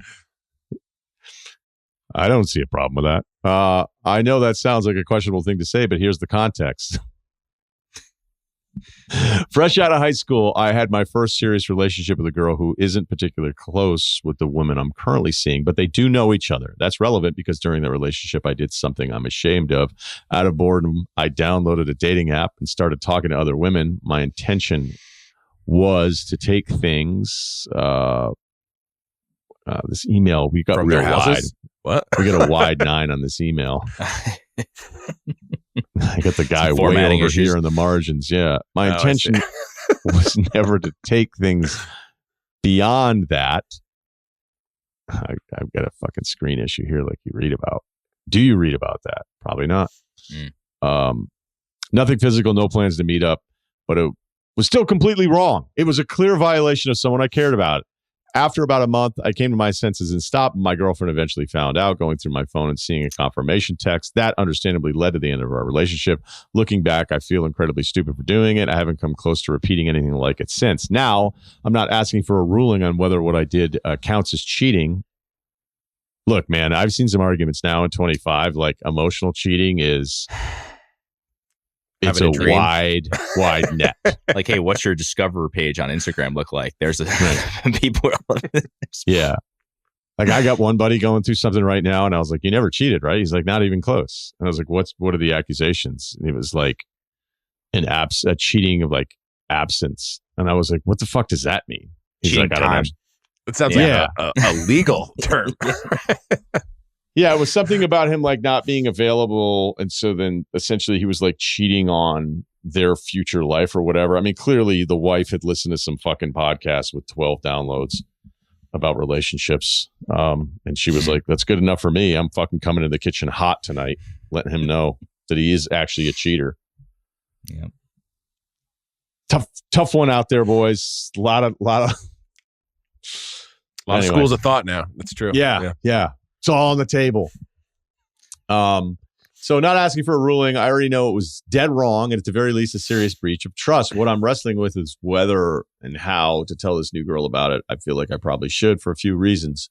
I don't see a problem with that. I know that sounds like a questionable thing to say, but here's the context. Fresh out of high school, I had my first serious relationship with a girl who isn't particularly close with the women I'm currently seeing, but they do know each other. That's relevant because during the relationship, I did something I'm ashamed of. Out of boredom, I downloaded a dating app and started talking to other women. My intention was to take things. This email, we got From real their wide. houses? What? We got a wide 9 on this email. I got the guy Some way formatting over issues. here in the margins. Yeah. My Oh, I intention was never to take things beyond that. I've got a fucking screen issue here like you read about. Do you read about that? Probably not. Nothing physical, no plans to meet up, but it was still completely wrong. It was a clear violation of someone I cared about. After about a month, I came to my senses and stopped. My girlfriend eventually found out, going through my phone and seeing a confirmation text. That understandably led to the end of our relationship. Looking back, I feel incredibly stupid for doing it. I haven't come close to repeating anything like it since. Now, I'm not asking for a ruling on whether what I did counts as cheating. Look, man, I've seen some arguments now in 25, like emotional cheating is... It's Having a a dream. wide net. Like, hey, what's your Discover page on Instagram look like? There's a people. Yeah. Like I got one buddy going through something right now and I was like, you never cheated, right? He's like, not even close. And I was like, what are the accusations? And it was like a cheating of like absence. And I was like, what the fuck does that mean? He's Cheating like, I don't know. time. It sounds Yeah. like a legal term. Yeah, it was something about him like not being available. And so then essentially he was like cheating on their future life or whatever. I mean, clearly the wife had listened to some fucking podcast with 12 downloads about relationships. And she was like, that's good enough for me. I'm fucking coming to the kitchen hot tonight, letting him know that he is actually a cheater. Yeah. Tough one out there, boys. A lot of A lot of schools of thought now. That's true. Yeah. It's all on the table. So not asking for a ruling. I already know it was dead wrong, and at the very least, a serious breach of trust. What I'm wrestling with is whether and how to tell this new girl about it. I feel like I probably should for a few reasons.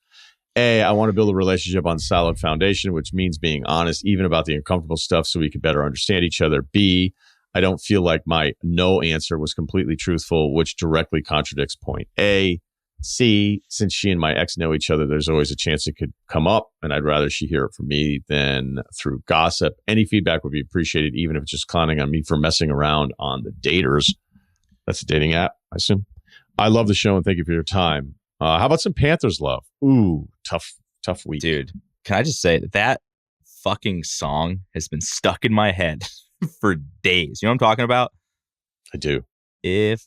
A, I want to build a relationship on solid foundation, which means being honest, even about the uncomfortable stuff, so we can better understand each other. B, I don't feel like my no answer was completely truthful, which directly contradicts point A. C, since she and my ex know each other, there's always a chance it could come up, and I'd rather she hear it from me than through gossip. Any feedback would be appreciated, even if it's just clowning on me for messing around on the Daters. That's a dating app, I assume. I love the show, and thank you for your time. How about some Panthers love? Ooh, tough week. Dude, can I just say that fucking song has been stuck in my head for days. You know what I'm talking about? I do. If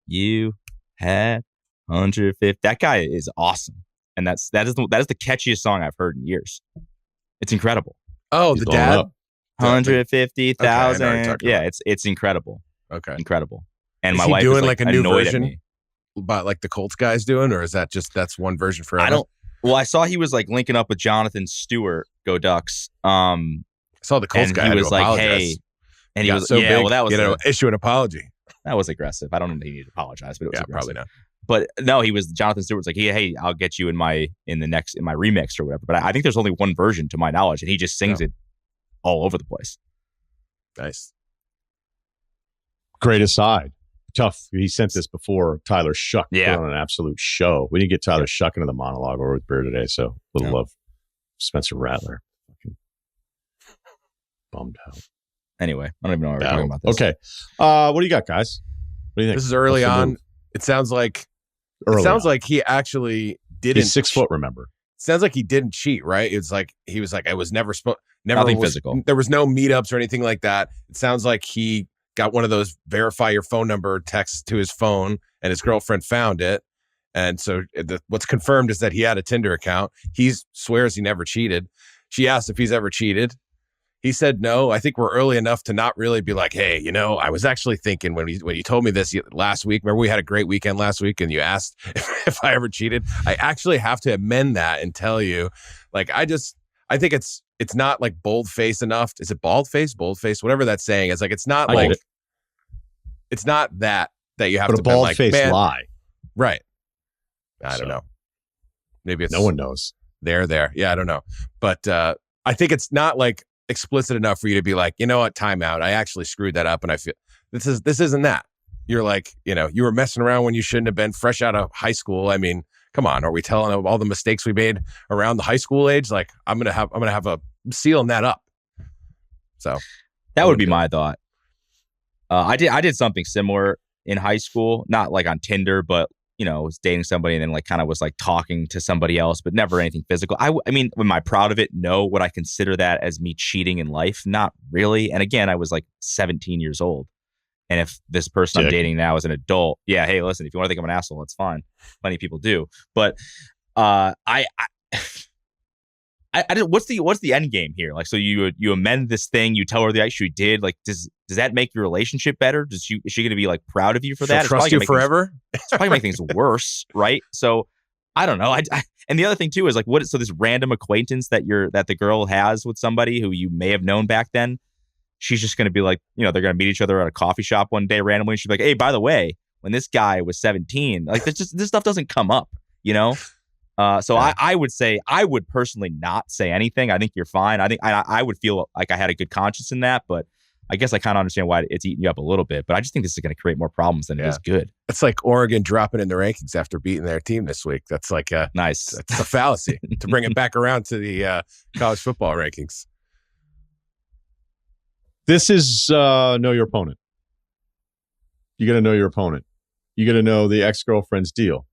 you had 150, that guy is awesome, and that is the catchiest song I've heard in years. It's incredible. Oh, He's the blowing dad. up. 150,000. Okay, I know what you're talking Yeah, about. it's incredible, Okay. incredible. And Is my he wife doing is like a new annoyed version? at me. About like the Colts guys doing, or is that's one version forever? I don't. Well, I saw he was like linking up with Jonathan Stewart. Go Ducks. I saw the Colts And guy he had was to like, apologize. "Hey," and he Got was so yeah. big, Well, that was issue an apology. that was aggressive. I don't know if he needed to apologize, but it was Yeah, aggressive. probably not. But no, he was Jonathan Stewart's like, hey, I'll get you in my remix or whatever. But I think there's only one version to my knowledge, and he just sings it all over the place. Nice. Great aside. Tough. He sent this before Tyler Shuck put on an absolute show. We didn't get Tyler Shuck into the monologue or with Breer today, so a little love. Spencer Rattler. Fucking bummed out. Anyway, I don't even know why we're talking about this. Okay. What do you got, guys? What do you think? This is early What's the on. move? It sounds like Early on. like he actually didn't. He's 6 foot, remember? Sounds like he didn't cheat, right? It's like he was like, I was never Nothing physical. There was no meetups or anything like that. It sounds like he got one of those verify your phone number texts to his phone, and his girlfriend found it. And so what's confirmed is that he had a Tinder account. He swears he never cheated. She asked if he's ever cheated. He said no. I think we're early enough to not really be like, hey, I was actually thinking when you told me this last week. Remember, we had a great weekend last week, and you asked if I ever cheated. I actually have to amend that and tell you, like, I think it's not like bold face enough. Is it bald face, whatever that saying is? Like, it's not like it's not that you have but to a bald like, face lie, right? I don't know. Maybe it's no one knows. There. Yeah, I don't know, but I think it's not like explicit enough for you to be like, you know what, timeout. I actually screwed that up, and I feel this isn't that. You're like, you were messing around when you shouldn't have been. Fresh out of high school. I mean, come on. Are we telling them all the mistakes we made around the high school age? Like, I'm gonna have a sealing that up. So that would be my thought. I did something similar in high school, not like on Tinder, but was dating somebody and then like kind of was like talking to somebody else, but never anything physical. I mean, am I proud of it? No. Would I consider that as me cheating in life? Not really. And again, I was like 17 years old. And if this person I'm dating now is an adult, yeah, hey, listen, if you want to think I'm an asshole, it's fine. Plenty of people do. But I don't, what's the end game here? Like, so you amend this thing, you tell her the actually did. Like, does that make your relationship better? Is she going to be like proud of you for that? She'll trust you forever? It's probably make things worse, right? So I don't know. And the other thing too is like, so this random acquaintance that the girl has with somebody who you may have known back then, she's just going to be like, they're going to meet each other at a coffee shop one day randomly. And she's like, hey, by the way, when this guy was 17, like this stuff doesn't come up, So I would say, I would personally not say anything. I think you're fine. I think I would feel like I had a good conscience in that, but I guess I kind of understand why it's eating you up a little bit. But I just think this is going to create more problems than it is good. It's like Oregon dropping in the rankings after beating their team this week. That's like nice. It's a fallacy to bring it back around to the college football rankings. This is know your opponent. You got to know your opponent. You got to know the ex-girlfriend's deal.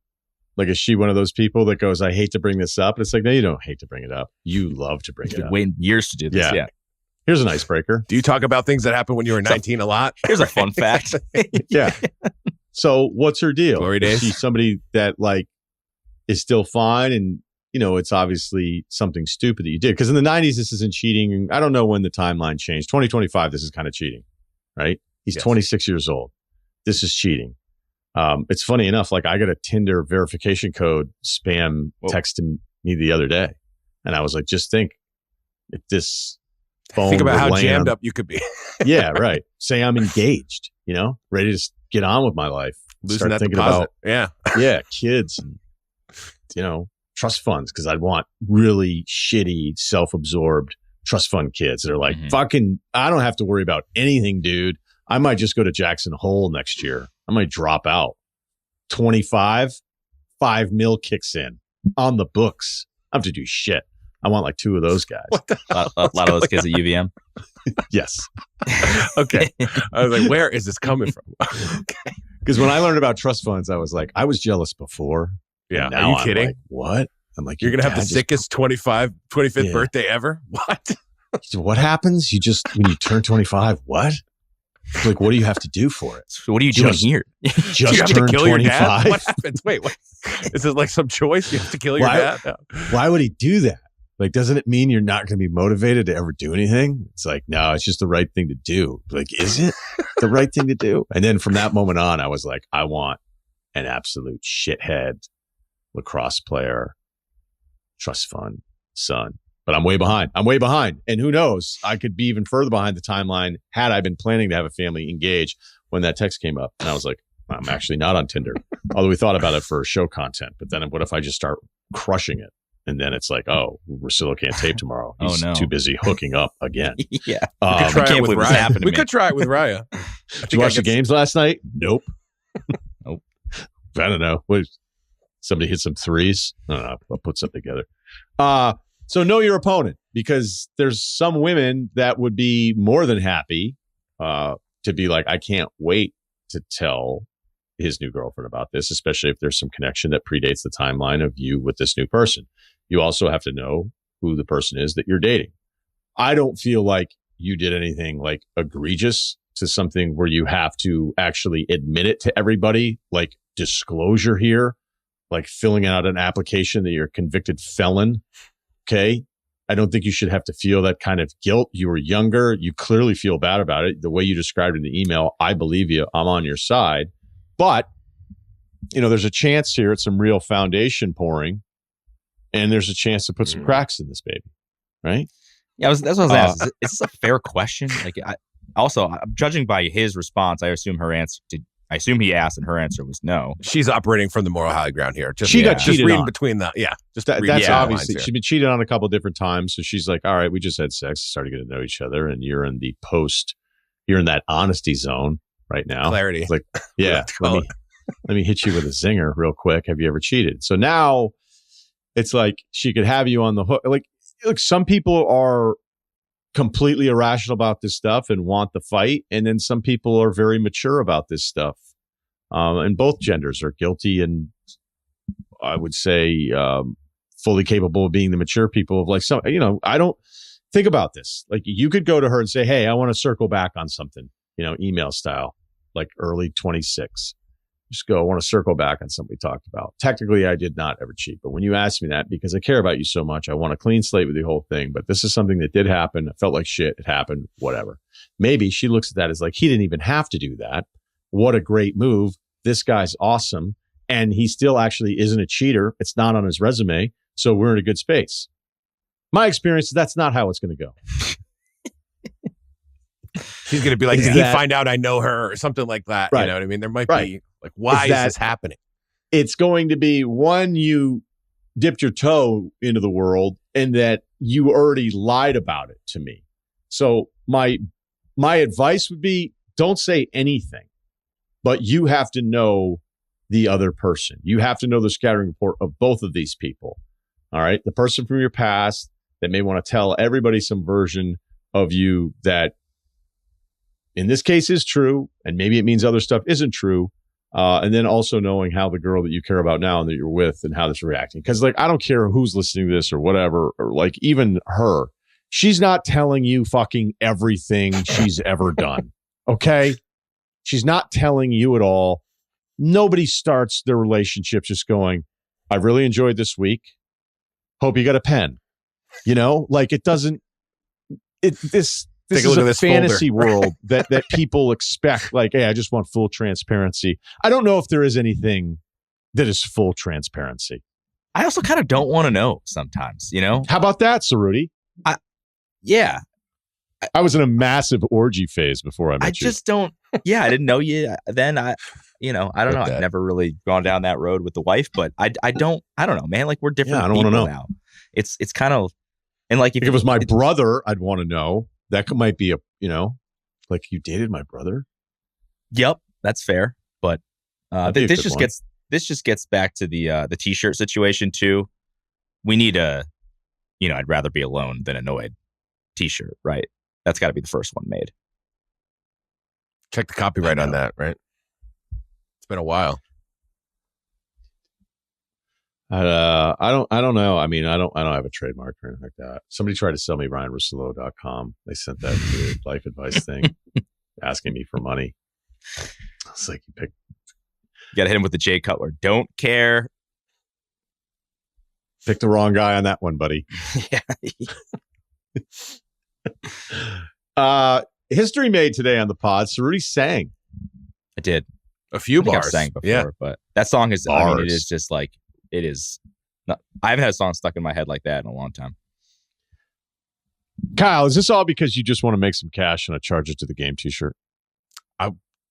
Like, is she one of those people that goes, I hate to bring this up? And it's like, no, you don't hate to bring it up. You love to bring it You've up. been waiting years to do this. Yeah. Here's an icebreaker. Do you talk about things that happened when you were 19 a lot? Here's a fun fact. Yeah. So what's her deal? Glory days. Is she somebody that like is still fine? And, it's obviously something stupid that you did. Because in the 90s, this isn't cheating. I don't know when the timeline changed. 2025, this is kind of cheating, right? He's 26 years old. This is cheating. It's funny enough, like I got a Tinder verification code spam texting me the other day. And I was like, just think if this phone. Think about would how land. jammed up you could be. Yeah, right. Say I'm engaged, ready to get on with my life. Losing Start that thinking deposit. about kids and trust funds, because I'd want really shitty, self-absorbed trust fund kids that are like, fucking, I don't have to worry about anything, dude. I might just go to Jackson Hole next year. I might drop out. 25, $5 million kicks in on the books. I have to do shit. I want like 2 of those guys. A lot of those kids at UVM. Yes. Okay. I was like, where is this coming from? Because when I learned about trust funds, I was like, I was jealous before. Yeah. And Are now you I'm kidding? like, what? I'm like, You're going to have the just- sickest 25th Yeah. birthday ever? What? So what happens? When you turn 25, what? Like, what do you have to do for it? So what are you doing here? Just Do you have to turn kill your dad? 25? What happens? Wait, what? Is it like some choice? You have to kill your Why- dad? No. Why would he do that? Like, doesn't it mean you're not going to be motivated to ever do anything? It's like, no, it's just the right thing to do. Like, is it the right thing to do? And then from that moment on, I was like, I want an absolute shithead lacrosse player, trust fund son. But I'm way behind. And who knows? I could be even further behind the timeline had I been planning to have a family engage when that text came up. And I was like, I'm actually not on Tinder. Although we thought about it for show content. But then what if I just start crushing it? And then it's like, oh, Russillo can't tape tomorrow. He's too busy hooking up again. Yeah. We could I try can't it with believe this Ryan. happened to We me. could try it with Raya. Did you watch the games last night? Nope. Nope. I don't know. Somebody hit some threes? I don't know. I'll put something together. So know your opponent, because there's some women that would be more than happy to be like, I can't wait to tell his new girlfriend about this, especially if there's some connection that predates the timeline of you with this new person. You also have to know who the person is that you're dating. I don't feel like you did anything like egregious to something where you have to actually admit it to everybody, like disclosure here, like filling out an application that you're a convicted felon. Okay. I don't think you should have to feel that kind of guilt. You were younger. You clearly feel bad about it. The way you described it in the email, I believe you. I'm on your side. But, there's a chance here at some real foundation pouring, and there's a chance to put some cracks in this baby, right? Yeah, that's what I was asking. Is this a fair question? Like, I'm judging by his response, I assume he asked, and her answer was no. She's operating from the moral high ground here. She got cheated reading on. between the Just That's reading the obviously lines she's been cheated on a couple different times. So she's like, all right, we just had sex, started getting to know each other, and you're in that honesty zone right now. Clarity. It's like, yeah, let me hit you with a zinger real quick. Have you ever cheated? So now it's like she could have you on the hook. Like, look, some people are completely irrational about this stuff and want the fight. And then some people are very mature about this stuff. And both genders are guilty, and I would say fully capable of being the mature people of like some, I don't think about this. Like, you could go to her and say, hey, I want to circle back on something, email style, like early 26. Just go, I want to circle back on something we talked about. Technically, I did not ever cheat. But when you ask me that, because I care about you so much, I want a clean slate with the whole thing. But this is something that did happen. I felt like shit. It happened, whatever. Maybe she looks at that as like, he didn't even have to do that. What a great move. This guy's awesome. And he still actually isn't a cheater. It's not on his resume. So we're in a good space. My experience is that's not how it's going to go. She's going to be like, Is did he that- find out I know her or something like that? Right. You know what I mean? There might Right. be like, why is this happening? It's going to be one, you dipped your toe into the world and that you already lied about it to me. So my advice would be, don't say anything, but you have to know the other person. You have to know the scattering report of both of these people. All right. The person from your past that may want to tell everybody some version of you that in this case is true. And maybe it means other stuff isn't true. And then also knowing how the girl that you care about now and that you're with and how that's reacting. Because like, I don't care who's listening to this or whatever, or like even her, she's not telling you fucking everything she's ever done. Okay. She's not telling you at all. Nobody starts their relationship just going, I really enjoyed this week. Hope you got a pen. Like it doesn't, this Take a is look at a this fantasy folder. world that people expect. Like, hey, I just want full transparency. I don't know if there is anything that is full transparency. I also kind of don't want to know sometimes, How about that, Cerruti? Yeah. I was in a massive orgy phase before I met I you. just don't. Yeah, I didn't know you then. I don't know. That. I've never really gone down that road with the wife, but I don't know, man. Like we're different I don't wanna people know. now. It's kind of, and like if it was my brother, I'd want to know. That might be like you dated my brother. Yep, that's fair. But That'd be a this good just gets back to the t-shirt situation too. We need a, I'd rather be alone than annoyed t-shirt, right? That's got to be the first one made. Check the copyright on that, right? It's been a while. I don't know. I mean, I don't have a trademark or anything like that. Somebody tried to sell me RyanRussillo.com. They sent that weird life advice thing asking me for money. I was like, You got to hit him with the Jay Cutler. Don't care. Picked the wrong guy on that one, buddy. Yeah. History made today on the pod. Cerruti sang. I did. A few I think I've bars. sang before, Yeah. but that song is, I mean, Bars. it is just like, it is. Not, I haven't had a song stuck in my head like that in a long time. Kyle, is this all because you just want to make some cash and I charge it to the game t-shirt?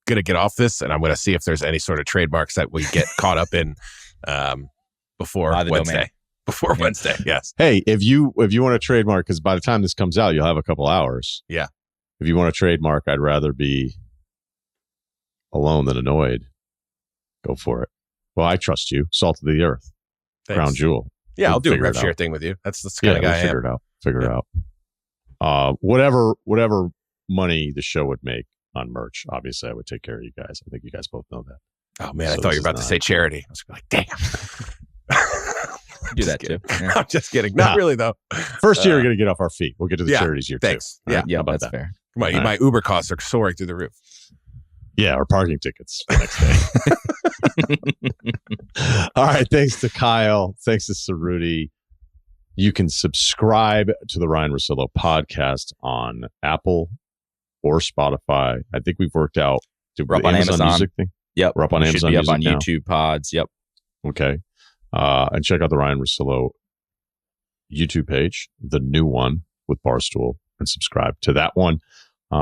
Going to get off this, and I'm going to see if there's any sort of trademarks that we get caught up in before Buy the Wednesday. domain. Before Wednesday, yes. Hey, if you want to trademark, because by the time this comes out, you'll have a couple hours. Yeah. If you want to trademark, I'd rather be alone than annoyed. Go for it. Well, I trust you. Salt of the earth. Thanks. Crown jewel. Yeah, We'll I'll do a figure rev it share out. thing with you. That's the kind of we'll guy I figure am. it out. Figure it out. Whatever money the show would make on merch, obviously I would take care of you guys. I think you guys both know that. Oh man, So I thought this you were about is to say not- charity. I was like, damn. Do Just that kidding. too. Yeah. I'm just kidding. Not Nah. really though. First year, we're going to get off our feet. We'll get to the yeah, charities year thanks. too. Yeah. All right? Yeah, How about that's that? fair. Come on, All my Uber costs are soaring through the roof. Yeah, or parking tickets the next day. All right. Thanks to Kyle. Thanks to Cerruti. You can subscribe to the Ryen Russillo podcast on Apple or Spotify. I think we've worked out. We're up on Amazon. Music thing? Yep. We're up on We Amazon should be up Music on now. YouTube pods. Yep. Okay. And check out the Ryen Russillo YouTube page, the new one with Barstool, and subscribe to that one.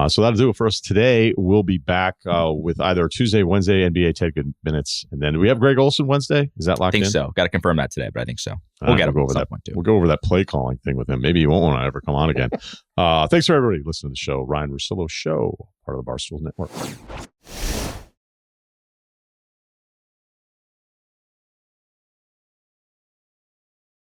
So that'll do it for us today. We'll be back with either Tuesday, Wednesday, NBA 10 Good Minutes. And then do we have Greg Olson Wednesday? Is that I locked in? think so. Got to confirm that today, but I think so. All We'll right, get him go at over some that. point too. We'll go over that play calling thing with him. Maybe you won't want to ever come on again. Thanks for everybody listening to the show. Ryen Russillo Show, part of the Barstool Network.